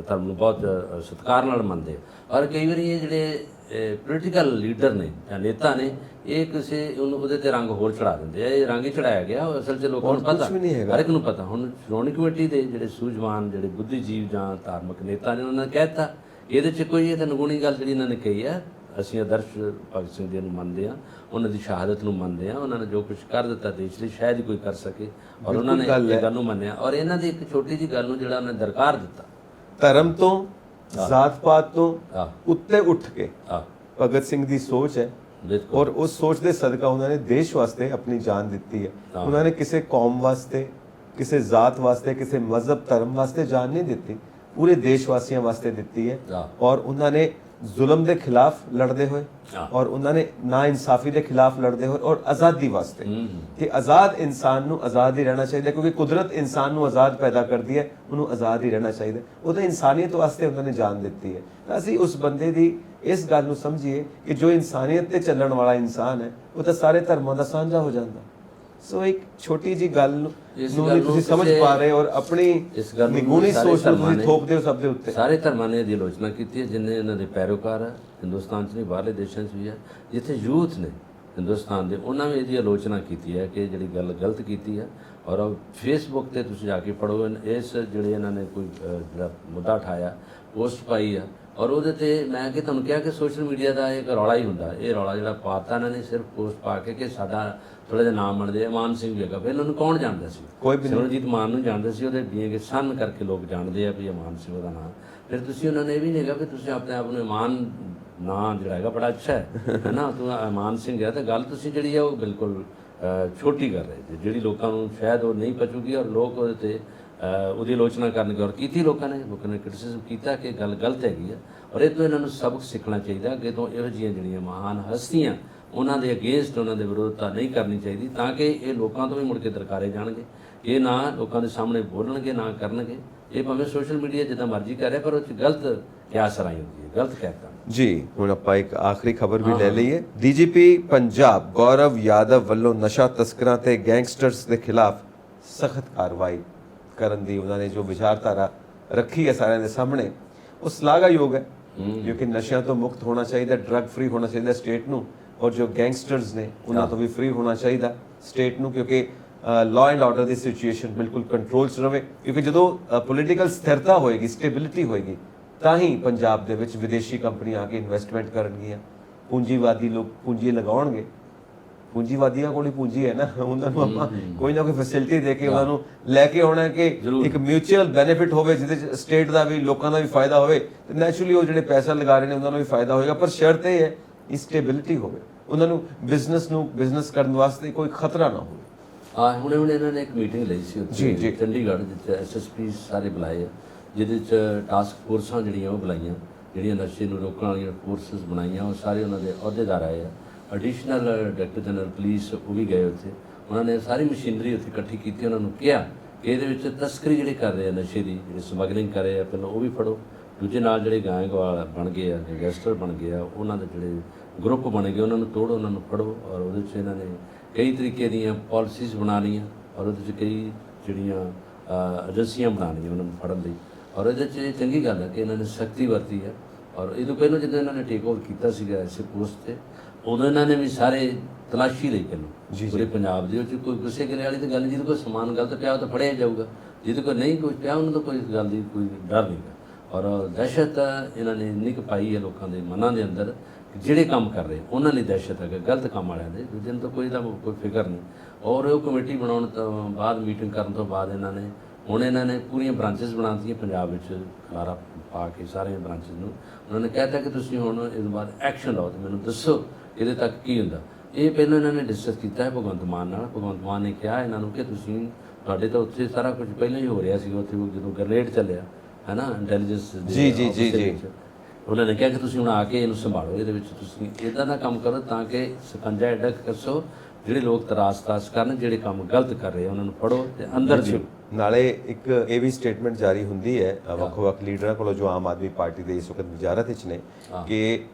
ਧਰਮ ਨੂੰ ਬਹੁਤ ਸਤਿਕਾਰ ਨਾਲ ਮੰਨਦੇ। ਔਰ ਕਈ ਵਾਰੀ ਇਹ ਜਿਹੜੇ ਪੋਲੀਟੀਕਲ ਲੀਡਰ ਨੇ ਜਾਂ ਨੇਤਾ ਨੇ, ਇਹ ਕਿਸੇ ਉਹਦੇ ਤੇ ਰੰਗ ਹੋਰ ਚੜਾ ਦਿੰਦੇ ਆ। ਇਹ ਰੰਗ ਹੀ ਚੜਾਇਆ ਗਿਆ, ਅਸਲ 'ਚ ਲੋਕਾਂ ਨੂੰ ਪਤਾ, ਹਰ ਇੱਕ ਨੂੰ ਪਤਾ। ਹੁਣ ਸ਼੍ਰੋਮਣੀ ਕਮੇਟੀ ਦੇ ਜਿਹੜੇ ਸੂਝਵਾਨ ਜਿਹੜੇ ਬੁੱਧੀਜੀਵ ਜਾਂ ਧਾਰਮਿਕ ਨੇਤਾ ਨੇ, ਉਹਨਾਂ ਨੇ ਕਹਿ ਦਿੱਤਾ ਇਹਦੇ 'ਚ ਕੋਈ ਇਹ ਤਾਂ ਨਗੂਣੀ ਗੱਲ ਜਿਹੜੀ ਇਹਨਾਂ ਨੇ ਕਹੀ ਆ, ਅਸੀਂ ਆਦਰਸ਼ ਭਗਤ ਸਿੰਘ ਜੀ ਨੂੰ ਮੰਨਦੇ ਹਾਂ, ਉਹਨਾਂ ਦੀ ਸ਼ਹਾਦਤ ਨੂੰ ਮੰਨਦੇ ਹਾਂ, ਉਹਨਾਂ ਨੇ ਜੋ ਕੁਝ ਕਰ ਦਿੱਤਾ ਦੇਸ਼ ਲਈ ਸ਼ਾਇਦ ਹੀ ਕੋਈ ਕਰ ਸਕੇ, ਔਰ ਉਹਨਾਂ ਨੇ ਇਹ ਗੱਲ ਨੂੰ ਮੰਨਿਆ। ਔਰ ਇਹਨਾਂ ਦੀ ਇੱਕ ਛੋਟੀ ਜਿਹੀ ਗੱਲ ਨੂੰ ਜਿਹੜਾ ਉਹਨੇ ਦਰਕਾਰ ਦਿੱਤਾ, ਧਰਮ ਤੋਂ, ਜ਼ਾਤ ਪਾਤ ਤੋਂ ਉੱਤੇ ਉੱਠ ਕੇ ਭਗਤ ਸਿੰਘ ਦੀ ਸੋਚ ਹੈ, ਔਰ ਉਸ ਸੋਚ ਦੇ ਸਦਕਾ ਉਹਨਾਂ ਨੇ ਦੇਸ਼ ਵਾਸਤੇ ਆਪਣੀ ਜਾਨ ਦਿੱਤੀ ਹੈ। ਉਹਨਾਂ ਨੇ ਕਿਸੇ ਕੌਮ ਵਾਸਤੇ, ਕਿਸੇ ਜ਼ਾਤ ਵਾਸਤੇ, ਕਿਸੇ ਮਜ਼ਹਬ ਧਰਮ ਵਾਸਤੇ ਜਾਨ ਨਹੀਂ ਦਿੱਤੀ, ਪੂਰੇ ਦੇਸ਼ ਵਾਸੀਆਂ ਵਾਸਤੇ ਦਿੱਤੀ ਹੈ। ਔਰ ਉਹਨਾਂ ਨੇ ਜ਼ੁਲਮ ਦੇ ਖਿਲਾਫ ਲੜਦੇ ਹੋਏ, ਔਰ ਉਹਨਾਂ ਨੇ ਨਾ ਇਨਸਾਫੀ ਦੇ ਖਿਲਾਫ ਲੜਦੇ ਹੋਏ, ਔਰ ਆਜ਼ਾਦੀ ਵਾਸਤੇ ਕਿ ਆਜ਼ਾਦ ਇਨਸਾਨ ਨੂੰ ਆਜ਼ਾਦ ਹੀ ਰਹਿਣਾ ਚਾਹੀਦਾ, ਕਿਉਂਕਿ ਕੁਦਰਤ ਇਨਸਾਨ ਨੂੰ ਆਜ਼ਾਦ ਪੈਦਾ ਕਰਦੀ ਹੈ, ਉਹਨੂੰ ਆਜ਼ਾਦ ਹੀ ਰਹਿਣਾ ਚਾਹੀਦਾ। ਉਹਦੇ ਇਨਸਾਨੀਅਤ ਵਾਸਤੇ ਉਹਨਾਂ ਨੇ ਜਾਨ ਦਿੱਤੀ ਹੈ। ਤਾਂ ਅਸੀਂ ਉਸ ਬੰਦੇ ਦੀ ਇਸ ਗੱਲ ਨੂੰ ਸਮਝੀਏ ਕਿ ਜੋ ਇਨਸਾਨੀਅਤ ਤੇ ਚੱਲਣ ਵਾਲਾ ਇਨਸਾਨ ਹੈ, ਉਹ ਤਾਂ ਸਾਰੇ ਧਰਮਾਂ ਦਾ ਸਾਂਝਾ ਹੋ ਜਾਂਦਾ। ਸੋ ਇੱਕ ਛੋਟੀ ਜੀ ਗੱਲ ਨੂੰ ਤੁਸੀਂ ਸਮਝ ਪਾ ਰਹੇ, ਔਰ ਆਪਣੀ ਨਿਗੂਣੀ ਸੋਚ ਨੂੰ ਥੋਪਦੇ ਹੋ ਸਭ ਦੇ ਉੱਤੇ। ਸਾਰੇ ਧਰਮਾਂ ਨੇ ਇਹਦੀ ਆਲੋਚਨਾ ਕੀਤੀ ਹੈ, ਜਿੰਨੇ ਇਹਨਾਂ ਦੇ ਪੈਰੋਕਾਰ ਆ, ਹਿੰਦੁਸਤਾਨ 'ਚ ਨਹੀਂ ਬਾਹਰਲੇ ਦੇਸ਼ਾਂ 'ਚ ਵੀ ਹੈ। ਜਿੱਥੇ ਯੂਥ ਨੇ ਹਿੰਦੁਸਤਾਨ ਦੇ, ਉਹਨਾਂ ਨੇ ਇਹਦੀ ਆਲੋਚਨਾ ਕੀਤੀ ਹੈ ਕਿ ਜਿਹੜੀ ਗੱਲ ਗਲਤ ਕੀਤੀ ਹੈ। ਔਰ ਫੇਸਬੁੱਕ ਤੇ ਤੁਸੀਂ ਜਾ ਕੇ ਪੜ੍ਹੋ, ਇਸ ਜਿਹੜੇ ਇਹਨਾਂ ਨੇ ਕੋਈ ਜਿਹੜਾ ਮੁੱਦਾ ਉਠਾਇਆ, ਪੋਸਟ ਪਾਈ ਆ, ਔਰ ਉਹਦੇ ਤੇ ਮੈਂ ਕਿ ਤੁਹਾਨੂੰ ਕਿਹਾ ਕਿ ਸੋਸ਼ਲ ਮੀਡੀਆ ਦਾ ਇੱਕ ਰੌਲਾ ਹੀ ਹੁੰਦਾ। ਇਹ ਰੌਲਾ ਜਿਹੜਾ ਪਾਤਾ ਇਹਨਾਂ ਨੇ ਸਿਰਫ ਪੋਸਟ ਪਾ ਕੇ ਕਿ ਸਾਡਾ ਥੋੜਾ ਜਿਹਾ ਨਾਮ ਮੰਨਦੇ ਆ, ਮਾਨ ਸਿੰਘ ਵੀ ਹੈਗਾ। ਪਹਿਲਾਂ ਉਹਨੂੰ ਕੌਣ ਜਾਣਦਾ ਸੀ? ਸਿਮਰਨਜੀਤ ਮਾਨ ਨੂੰ ਜਾਣਦੇ ਸੀ, ਉਹਦੇ ਬੀਏ ਸਨ ਕਰਕੇ ਲੋਕ ਜਾਣਦੇ ਆ ਵੀ ਇਹ ਮਾਨ ਸਿੰਘ ਉਹਦਾ ਨਾਮ। ਫਿਰ ਤੁਸੀਂ ਉਹਨਾਂ ਨੇ ਇਹ ਵੀ ਨਹੀਂ ਹੈਗਾ ਵੀ ਤੁਸੀਂ ਆਪਣੇ ਆਪ ਨੂੰ ਮਾਨ ਨਾਂ ਜਿਹੜਾ ਹੈਗਾ ਬੜਾ ਅੱਛਾ ਹੈ ਨਾ, ਤੂੰ ਮਾਨ ਸਿੰਘ ਹੈ, ਤਾਂ ਗੱਲ ਤੁਸੀਂ ਜਿਹੜੀ ਹੈ ਉਹ ਬਿਲਕੁਲ ਛੋਟੀ ਕਰ ਰਹੇ ਜੀ, ਜਿਹੜੀ ਲੋਕਾਂ ਨੂੰ ਸ਼ਾਇਦ ਉਹ ਨਹੀਂ ਪਚੂਗੀ ਔਰ ਲੋਕ ਉਹਦੇ 'ਤੇ ਉਹਦੀ ਆਲੋਚਨਾ ਕਰਨਗੇ। ਔਰ ਕੀਤੀ ਲੋਕਾਂ ਨੇ ਕ੍ਰਿਟਿਸਿਜ਼ਮ ਕੀਤਾ ਕਿ ਗੱਲ ਗਲਤ ਹੈਗੀ ਆ ਔਰ ਇਹ ਤੋਂ ਇਹਨਾਂ ਨੂੰ ਸਬਕ ਸਿੱਖਣਾ ਚਾਹੀਦਾ। ਅੱਗੇ ਤੋਂ ਇਹੋ ਜਿਹੀਆਂ ਜਿਹੜੀਆਂ ਮਹਾਨ ਹਸਤੀਆਂ ਉਹਨਾਂ ਦੇ ਅਗੇਂਸਟ, ਉਹਨਾਂ ਦੇ ਵਿਰੋਧਤਾ ਨਹੀਂ ਕਰਨੀ ਚਾਹੀਦੀ, ਤਾਂ ਕਿ ਇਹ ਲੋਕਾਂ ਤੋਂ ਵੀ ਮੁੜ ਕੇ ਦਰਕਾਰੇ ਜਾਣਗੇ। ਇਹ ਨਾ ਲੋਕਾਂ ਦੇ ਸਾਹਮਣੇ ਬੋਲਣਗੇ, ਨਾ ਕਰਨਗੇ। ਇਹ ਭਾਵੇਂ ਸੋਸ਼ਲ ਮੀਡੀਆ ਜਿੱਦਾਂ ਮਰਜ਼ੀ ਕਰ ਰਿਹਾ, ਪਰ ਉਹ 'ਚ ਗਲਤ ਕਿਆਸ ਰਾਈ ਹੁੰਦੀ ਹੈ, ਗਲਤ ਕਹਿਤਾ। ਜੀ ਹੁਣ ਆਪਾਂ ਇੱਕ ਆਖਰੀ ਖਬਰ ਵੀ ਲੈ ਲਈਏ। ਡੀਜੀਪੀ ਪੰਜਾਬ ਗੌਰਵ ਯਾਦਵ ਵੱਲੋਂ ਨਸ਼ਾ ਤਸਕਰਾਂ ਤੇ ਗੈਂਗਸਟਰਸ ਦੇ ਖਿਲਾਫ ਸਖਤ ਕਾਰਵਾਈ ਕਰਨ ਦੀ ਉਹਨਾਂ ਨੇ ਜੋ ਵਿਚਾਰਧਾਰਾ ਰੱਖੀ ਹੈ ਸਾਰਿਆਂ ਦੇ ਸਾਹਮਣੇ, ਉਹ ਸ਼ਲਾਘਾਯੋਗ ਹੈ। ਕਿਉਂਕਿ ਨਸ਼ਿਆਂ ਤੋਂ ਮੁਕਤ ਹੋਣਾ ਚਾਹੀਦਾ, ਡਰੱਗ ਫ੍ਰੀ ਹੋਣਾ ਚਾਹੀਦਾ ਸਟੇਟ ਨੂੰ, ਔਰ ਜੋ ਗੈਂਗਸਟਰਸ ਨੇ ਉਹਨਾਂ ਤੋਂ ਵੀ ਫ੍ਰੀ ਹੋਣਾ ਚਾਹੀਦਾ ਸਟੇਟ ਨੂੰ, ਕਿਉਂਕਿ law and order the situation ਬਿਲਕੁਲ ਕੰਟਰੋਲ 'ਚ ਰਵੇ। ਕਿਉਂਕਿ ਜਦੋਂ ਪੋਲੀਟੀਕਲ ਸਥਿਰਤਾ ਹੋਏਗੀ, ਸਟੇਬਿਲਿਟੀ ਹੋਏਗੀ, ਤਾਂ ਹੀ ਪੰਜਾਬ ਦੇ ਵਿੱਚ ਵਿਦੇਸ਼ੀ ਕੰਪਨੀਆਂ ਆ ਕੇ ਇਨਵੈਸਟਮੈਂਟ ਕਰਨਗੀਆਂ, ਪੂੰਜੀਵਾਦੀ ਲੋਕ ਪੂੰਜੀ ਲਗਾਉਣਗੇ। ਪੂੰਜੀਵਾਦੀਆਂ ਕੋਲ ਹੀ ਪੂੰਜੀ ਹੈ ਨਾ, ਉਹਨਾਂ ਨੂੰ ਆਪਾਂ ਕੋਈ ਨਾ ਕੋਈ ਫੈਸਿਲਿਟੀ ਦੇ ਕੇ ਉਹਨਾਂ ਨੂੰ ਲੈ ਕੇ ਆਉਣਾ ਕਿ ਇੱਕ ਮਿਊਚੁਅਲ ਬੈਨੀਫਿਟ ਹੋਵੇ, ਜਿਹਦੇ ਚ ਸਟੇਟ ਦਾ ਵੀ ਲੋਕਾਂ ਦਾ ਵੀ ਫਾਇਦਾ ਹੋਵੇ, ਤੇ ਨੈਚੁਰਲੀ ਉਹ ਜਿਹੜੇ ਪੈਸਾ ਲਗਾ ਰਹੇ ਨੇ ਉਹਨਾਂ ਨੂੰ ਵੀ ਫਾਇਦਾ ਹੋਏਗਾ। ਪਰ ਸ਼ਰਤ ਇਹ ਹੈ ਸਟੇਬਿਲਿਟੀ ਹੋਵੇ, ਉਹਨਾਂ ਨੂੰ ਬਿਜ਼ਨਸ ਕਰਨ ਵਾਸਤੇ ਕੋਈ ਖਤਰਾ ਨਾ ਹੋਵੇ। ਹੁਣੇ ਇਹਨਾਂ ਨੇ ਇੱਕ ਮੀਟਿੰਗ ਲਈ ਸੀ ਉੱਥੇ ਚੰਡੀਗੜ੍ਹ, ਜਿੱਥੇ ਐਸਐਸਪੀ ਸਾਰੇ ਬੁਲਾਏ ਆ, ਜਿਹਦੇ 'ਚ ਟਾਸਕ ਫੋਰਸਾਂ ਜਿਹੜੀਆਂ ਉਹ ਬੁਲਾਈਆਂ, ਜਿਹੜੀਆਂ ਨਸ਼ੇ ਨੂੰ ਰੋਕਣ ਵਾਲੀਆਂ ਫੋਰਸਸ ਬਣਾਈਆਂ, ਉਹ ਸਾਰੇ ਉਹਨਾਂ ਦੇ ਅਹੁਦੇਦਾਰ ਆਏ ਆ। ਐਡੀਸ਼ਨਲ ਡਾਇਰੈਕਟਰ ਜਨਰਲ ਪੁਲਿਸ ਉਹ ਵੀ ਗਏ ਉੱਥੇ। ਉਹਨਾਂ ਨੇ ਸਾਰੀ ਮਸ਼ੀਨਰੀ ਉੱਥੇ ਇਕੱਠੀ ਕੀਤੀ, ਉਹਨਾਂ ਨੂੰ ਕਿਹਾ ਕਿ ਇਹਦੇ ਵਿੱਚ ਤਸਕਰੀ ਜਿਹੜੇ ਕਰ ਰਹੇ ਆ ਨਸ਼ੇ ਦੀ, ਜਿਹੜੇ ਸਮਗਲਿੰਗ ਕਰ ਰਹੇ ਆ, ਪਹਿਲਾਂ ਉਹ ਵੀ ਫੜੋ। ਦੂਜੇ ਨਾਲ ਜਿਹੜੇ ਗੈਂਗਵਾਲ ਬਣ ਗਏ ਆ, ਗੈਂਗਸਟਰ ਬਣ ਗਏ ਆ, ਉਹਨਾਂ ਦੇ ਜਿਹੜੇ ਗਰੁੱਪ ਬਣ ਗਏ, ਉਹਨਾਂ ਨੂੰ ਤੋੜੋ, ਉਹਨਾਂ ਨੂੰ ਫੜੋ। ਔਰ ਉਹਦੇ 'ਚ ਇਹਨਾਂ ਨੇ ਕਈ ਤਰੀਕੇ ਦੀਆਂ ਪਾਲਿਸੀਜ਼ ਬਣਾ ਲਈਆਂ, ਔਰ ਉਹਦੇ 'ਚ ਕਈ ਜਿਹੜੀਆਂ ਏਜੰਸੀਆਂ ਬਣਾ ਲਈਆਂ ਉਹਨਾਂ ਨੂੰ ਫੜਨ ਲਈ। ਔਰ ਇਹਦੇ 'ਚ ਇਹ ਚੰਗੀ ਗੱਲ ਹੈ ਕਿ ਇਹਨਾਂ ਨੇ ਸਖਤੀ ਵਰਤੀ ਹੈ। ਔਰ ਇਹ ਤੋਂ ਪਹਿਲਾਂ ਜਦੋਂ ਇਹਨਾਂ ਨੇ ਟੇਕ ਓਵਰ ਕੀਤਾ ਸੀਗਾ ਐਸੇ ਪੋਸਟ 'ਤੇ, ਉਦੋਂ ਇਹਨਾਂ ਨੇ ਵੀ ਸਾਰੇ ਤਲਾਸ਼ੀ ਲਈ ਪਹਿਲਾਂ ਪੂਰੇ ਪੰਜਾਬ ਦੇ ਵਿੱਚ। ਕੋਈ ਗੁੱਸੇ ਕਰੇ ਵਾਲੀ ਤਾਂ ਗੱਲ ਨਹੀਂ, ਜਿਹਦੇ ਕੋਲ ਸਮਾਨ ਗਲਤ ਪਿਆ ਉਹ ਤਾਂ ਫੜਿਆ ਜਾਊਗਾ, ਜਿਹਦੇ ਕੋਲ ਨਹੀਂ ਕੁਝ ਪਿਆ ਉਹਨੂੰ ਤਾਂ ਕੋਈ ਗੱਲ ਦੀ ਕੋਈ ਡਰ ਨਹੀਂ ਗਾ। ਔਰ ਦਹਿਸ਼ਤ ਇਹਨਾਂ ਨੇ ਇੰਨੀ ਕੁ ਪਾਈ ਹੈ ਲੋਕਾਂ ਦੇ ਮਨਾਂ ਦੇ ਅੰਦਰ, ਜਿਹੜੇ ਕੰਮ ਕਰ ਰਹੇ ਉਹਨਾਂ ਲਈ ਦਹਿਸ਼ਤ ਹੈ, ਗਲਤ ਕੰਮ ਵਾਲਿਆਂ ਦੇ ਦੂਜੇ ਨੂੰ ਤਾਂ ਕੋਈ ਫਿਕਰ ਨਹੀਂ। ਔਰ ਉਹ ਕਮੇਟੀ ਬਣਾਉਣ ਤੋਂ ਬਾਅਦ, ਮੀਟਿੰਗ ਕਰਨ ਤੋਂ ਬਾਅਦ ਇਹਨਾਂ ਨੇ ਪੂਰੀਆਂ ਬ੍ਰਾਂਚਿਸ ਬਣਾ ਦਿੱਤੀਆਂ ਪੰਜਾਬ ਵਿੱਚ, ਖਲਾਰਾ ਪਾ ਕੇ ਸਾਰੀਆਂ ਬ੍ਰਾਂਚਿਸ ਨੂੰ। ਉਹਨਾਂ ਨੇ ਕਹਿਤਾ ਕਿ ਤੁਸੀਂ ਹੁਣ ਇਸ ਤੋਂ ਬਾਅਦ ਐਕਸ਼ਨ ਲਓ, ਤੇ ਮੈਨੂੰ ਦੱਸੋ ਇਹਦੇ ਤੱਕ ਕੀ ਹੁੰਦਾ। ਇਹ ਪਹਿਲਾਂ ਇਹਨਾਂ ਨੇ ਡਿਸਕਸ ਕੀਤਾ ਹੈ ਭਗਵੰਤ ਮਾਨ ਨਾਲ। ਭਗਵੰਤ ਮਾਨ ਨੇ ਕਿਹਾ ਇਹਨਾਂ ਨੂੰ ਕਿ ਤੁਸੀਂ, ਤੁਹਾਡੇ ਤਾਂ ਉੱਥੇ ਸਾਰਾ ਕੁਝ ਪਹਿਲਾਂ ਹੀ ਹੋ ਰਿਹਾ ਸੀ, ਉੱਥੇ ਜਦੋਂ ਗ੍ਰਨੇਡ ਚੱਲਿਆ ਹੈ ਨਾ ਇੰਟੈਲੀਜੈਂਸ ਜੀ, ਉਹਨਾਂ ਨੇ ਕਿਹਾ ਕਿ ਤੁਸੀਂ ਹੁਣ ਆ ਕੇ ਇਹਨੂੰ ਸੰਭਾਲੋ, ਇਹਦੇ ਵਿੱਚ ਤੁਸੀਂ ਇੱਦਾਂ ਦਾ ਕੰਮ ਕਰੋ ਤਾਂ ਕਿ ਸਕੰਜਾ ਐਡਾ ਕੱਸੋ, ਜਿਹੜੇ ਲੋਕ ਤਰਾਸ ਕਰਨ, ਜਿਹੜੇ ਕੰਮ ਗਲਤ ਕਰ ਰਹੇ ਉਹਨਾਂ ਨੂੰ ਫੜੋ ਤੇ ਅੰਦਰ ਜਿਓ। ਨਾਲੇ ਇੱਕ ਇਹ ਵੀ ਸਟੇਟਮੈਂਟ ਜਾਰੀ ਹੁੰਦੀ ਹੈ ਵੱਖ-ਵੱਖ ਲੀਡਰਾਂ ਕੋਲੋਂ, ਜੋ ਆਮ ਆਦਮੀ ਪਾਰਟੀ ਦੇ ਇਸ ਵਕਤ ਵਜ਼ਾਰਤ ਵਿੱਚ ਨੇ, ਕਿ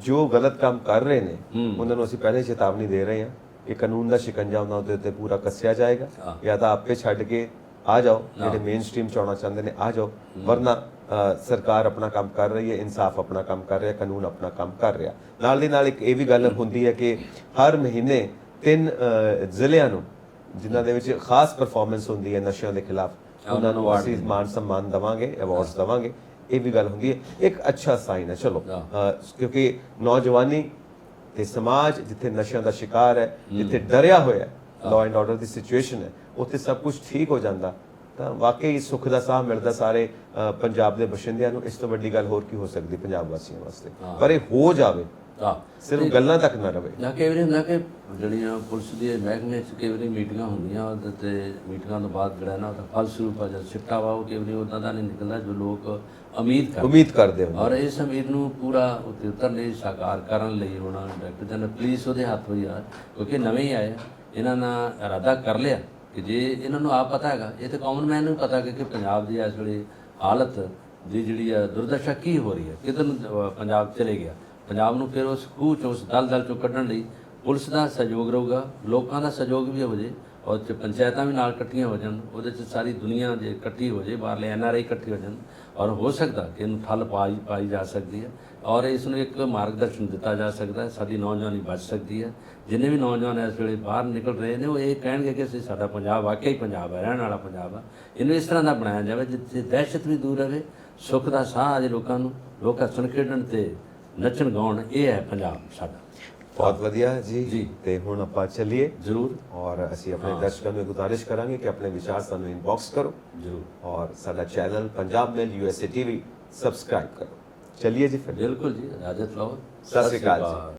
ਜੋ ਗਲਤ ਕੰਮ ਕਰ ਰਹੇ ਨੇ ਉਹਨਾਂ ਨੂੰ ਅਸੀਂ ਪਹਿਲੇ ਚੇਤਾਵਨੀ ਦੇ ਰਹੇ ਹਾਂ ਕਿ ਕਾਨੂੰਨ ਦਾ ਸ਼ਿਕੰਜਾ ਉਹਨਾਂ ਦੇ ਉੱਤੇ ਪੂਰਾ ਕੱਸਿਆ ਜਾਏਗਾ, ਜਾਂ ਤਾਂ ਆਪੇ ਛੱਡ ਕੇ ਆ ਜਾਓ, ਜਿਹੜੇ ਮੇਨ ਸਟ੍ਰੀਮ 'ਚ ਆਉਣਾ ਚਾਹੁੰਦੇ ਨੇ ਆ ਜਾਓ, ਵਰਨਾ ਸਰਕਾਰ ਆਪਣਾ ਕੰਮ ਕਰ ਰਹੀ ਹੈ, ਇਨਸਾਫ ਆਪਣਾ ਕੰਮ ਕਰ ਰਿਹਾ, ਕਾਨੂੰਨ ਆਪਣਾ ਕੰਮ ਕਰ ਰਿਹਾ। ਨਾਲ ਦੀ ਨਾਲ ਇੱਕ ਇਹ ਵੀ ਗੱਲ ਹੁੰਦੀ ਹੈ ਕਿ ਹਰ ਮਹੀਨੇ 3 ਜ਼ਿਲ੍ਹਿਆਂ ਨੂੰ, ਜਿਨ੍ਹਾਂ ਦੇ ਵਿੱਚ ਖਾਸ ਪਰਫਾਰਮੈਂਸ ਹੁੰਦੀ ਹੈ ਨਸ਼ਿਆਂ ਦੇ ਖਿਲਾਫ, ਉਹਨਾਂ ਨੂੰ ਅਸੀਂ ਮਾਨ ਸਨਮਾਨ ਦੇਵਾਂਗੇ, ਅਵਾਰਡਸ ਦੇਵਾਂਗੇ। ਇਹ ਵੀ ਗੱਲ ਹੁੰਦੀ ਹੈ, ਇੱਕ ਅੱਛਾ ਸਾਈਨ ਹੈ। ਚਲੋ, ਕਿਉਂਕਿ ਨੌਜਵਾਨੀ ਤੇ ਸਮਾਜ ਜਿੱਥੇ ਨਸ਼ਿਆਂ ਦਾ ਸ਼ਿਕਾਰ ਹੈ, ਜਿੱਥੇ ਡਰਿਆ ਹੋਇਆ law and order the situation ਹੈ, ਉੱਥੇ ਸਭ ਕੁਝ ਠੀਕ ਹੋ ਜਾਂਦਾ ਤਾਂ ਵਾਕਈ ਸੁੱਖ ਦਾ ਸਾਹ ਮਿਲਦਾ ਸਾਰੇ ਪੰਜਾਬ ਦੇ ਬਸ਼ਿੰਦਿਆਂ ਨੂੰ। ਇਸ ਤੋਂ ਵੱਡੀ ਗੱਲ ਹੋਰ ਕੀ ਹੋ ਸਕਦੀ ਪੰਜਾਬ ਵਾਸੀਆਂ ਵਾਸਤੇ। ਪਰ ਇਹ ਹੋ ਜਾਵੇ, ਸਿਰਫ ਗੱਲਾਂ ਤੱਕ ਨਾ ਰਵੇ। ਜਾਂ ਕਈ ਵਾਰੀ ਹੁੰਦਾ ਕਿ ਜਿਹੜੀਆਂ ਪੁਲਿਸ ਦੇ ਮਹਿਕਮੇ 'ਚ ਕਈ ਵਾਰੀ ਮੀਟਿੰਗਾਂ ਹੁੰਦੀਆਂ, ਉਹਦੇ 'ਤੇ ਮੀਟਿੰਗਾਂ ਤੋਂ ਬਾਅਦ ਜਿਹੜਾ ਨਾ ਉਹਦਾ ਫਲਸਰੂਪ ਆ, ਜਦ ਸਿੱਟਾ ਵਾ ਉਹ ਕਈ ਵਾਰੀ ਉੱਦਾਂ ਦਾ ਨਹੀਂ ਨਿਕਲਦਾ ਜੋ ਲੋਕ ਉਮੀਦ ਕਰਦੇ ਹਨ। ਔਰ ਇਸ ਉਮੀਦ ਨੂੰ ਪੂਰਾ ਉੱਤੇ ਉਤਰਨ ਲਈ, ਸਾਕਾਰ ਕਰਨ ਲਈ ਹੁਣ ਡਾਇਰੈਕਟਰ ਜਨਰਲ ਪੁਲਿਸ ਉਹਦੇ ਹੱਥ ਹੋਈ ਆ, ਕਿਉਂਕਿ ਨਵੇਂ ਹੀ ਆਏ, ਇਹਨਾਂ ਨੇ ਇਰਾਦਾ ਕਰ ਲਿਆ ਕਿ ਜੇ ਇਹਨਾਂ ਨੂੰ ਆਪ ਪਤਾ ਹੈਗਾ, ਇਹ ਤਾਂ ਕਾਮਨ ਮੈਨ ਨੂੰ ਪਤਾ ਕਿ ਪੰਜਾਬ ਦੀ ਇਸ ਵੇਲੇ ਹਾਲਤ ਦੀ ਜਿਹੜੀ ਆ ਦੁਰਦਸ਼ਾ ਕੀ ਹੋ ਰਹੀ ਹੈ, ਕਿੱਧਰ ਨੂੰ ਪੰਜਾਬ ਚਲੇ ਗਿਆ। ਪੰਜਾਬ ਨੂੰ ਫਿਰ ਉਸ ਖੂਹ 'ਚੋਂ, ਉਸ ਦਲਦਲ 'ਚੋਂ ਕੱਢਣ ਲਈ ਪੁਲਿਸ ਦਾ ਸਹਿਯੋਗ ਰਹੂਗਾ, ਲੋਕਾਂ ਦਾ ਸਹਿਯੋਗ ਵੀ ਹੋ ਜੇ, ਔਰ ਪੰਚਾਇਤਾਂ ਵੀ ਨਾਲ ਇਕੱਠੀਆਂ ਹੋ ਜਾਣ, ਉਹਦੇ 'ਚ ਸਾਰੀ ਦੁਨੀਆ ਜੇ ਇਕੱਠੀ ਹੋ ਜੇ, ਬਾਹਰਲੇ NRI ਇਕੱਠੇ ਹੋ ਜਾਣ, ਔਰ ਹੋ ਸਕਦਾ ਕਿ ਇਹਨੂੰ ਠੱਲ ਪਾਈ ਜਾ ਸਕਦੀ ਹੈ, ਔਰ ਇਸ ਨੂੰ ਇੱਕ ਮਾਰਗਦਰਸ਼ਨ ਦਿੱਤਾ ਜਾ ਸਕਦਾ ਹੈ, ਸਾਡੀ ਨੌਜਵਾਨੀ ਬਚ ਸਕਦੀ ਹੈ। ਜਿੰਨੇ ਵੀ ਨੌਜਵਾਨ ਇਸ ਵੇਲੇ ਬਾਹਰ ਨਿਕਲ ਰਹੇ ਨੇ, ਉਹ ਇਹ ਕਹਿਣਗੇ ਕਿ ਅਸੀਂ, ਸਾਡਾ ਪੰਜਾਬ ਵਾਕਿਆ ਹੀ ਪੰਜਾਬ ਹੈ, ਰਹਿਣ ਵਾਲਾ ਪੰਜਾਬ ਆ। ਇਹਨੂੰ ਇਸ ਤਰ੍ਹਾਂ ਦਾ ਬਣਾਇਆ ਜਾਵੇ ਜਿੱਥੇ ਦਹਿਸ਼ਤ ਵੀ ਦੂਰ ਰਹੇ, ਸੁੱਖ ਦਾ ਸਾਹ ਆ ਜੇ ਲੋਕਾਂ ਨੂੰ, ਲੋਕ ਹੱਸਣ ਖੇਡਣ ਤੇ ਨੱਚਣ ਗਾਉਣ। ਇਹ ਹੈ ਪੰਜਾਬ ਸਾਡਾ। ਬਹੁਤ ਵਧੀਆ ਜੀ। ਤੇ ਹੁਣ ਆਪਾਂ ਚੱਲੀਏ ਜ਼ਰੂਰ, ਔਰ ਅਸੀਂ ਆਪਣੇ ਦਰਸ਼ਕਾਂ ਨੂੰ ਗੁਜ਼ਾਰਿਸ਼ ਕਰਾਂਗੇ ਕਿ ਆਪਣੇ ਵਿਚਾਰ ਸਾਨੂੰ ਇਨਬਾਕਸ ਕਰੋ ਜ਼ਰੂਰ, ਔਰ ਸਾਡਾ ਚੈਨਲ ਪੰਜਾਬ ਮੇਲ USA TV ਸਬਸਕ੍ਰਾਈਬ ਕਰੋ। ਚਲਿਏ ਜੀ ਫਿਰ। ਬਿਲਕੁਲ ਜੀ, ਇਜਾਜ਼ਤ ਲਓ। ਸਤਿ ਸ਼੍ਰੀ ਅਕਾਲ ਜੀ।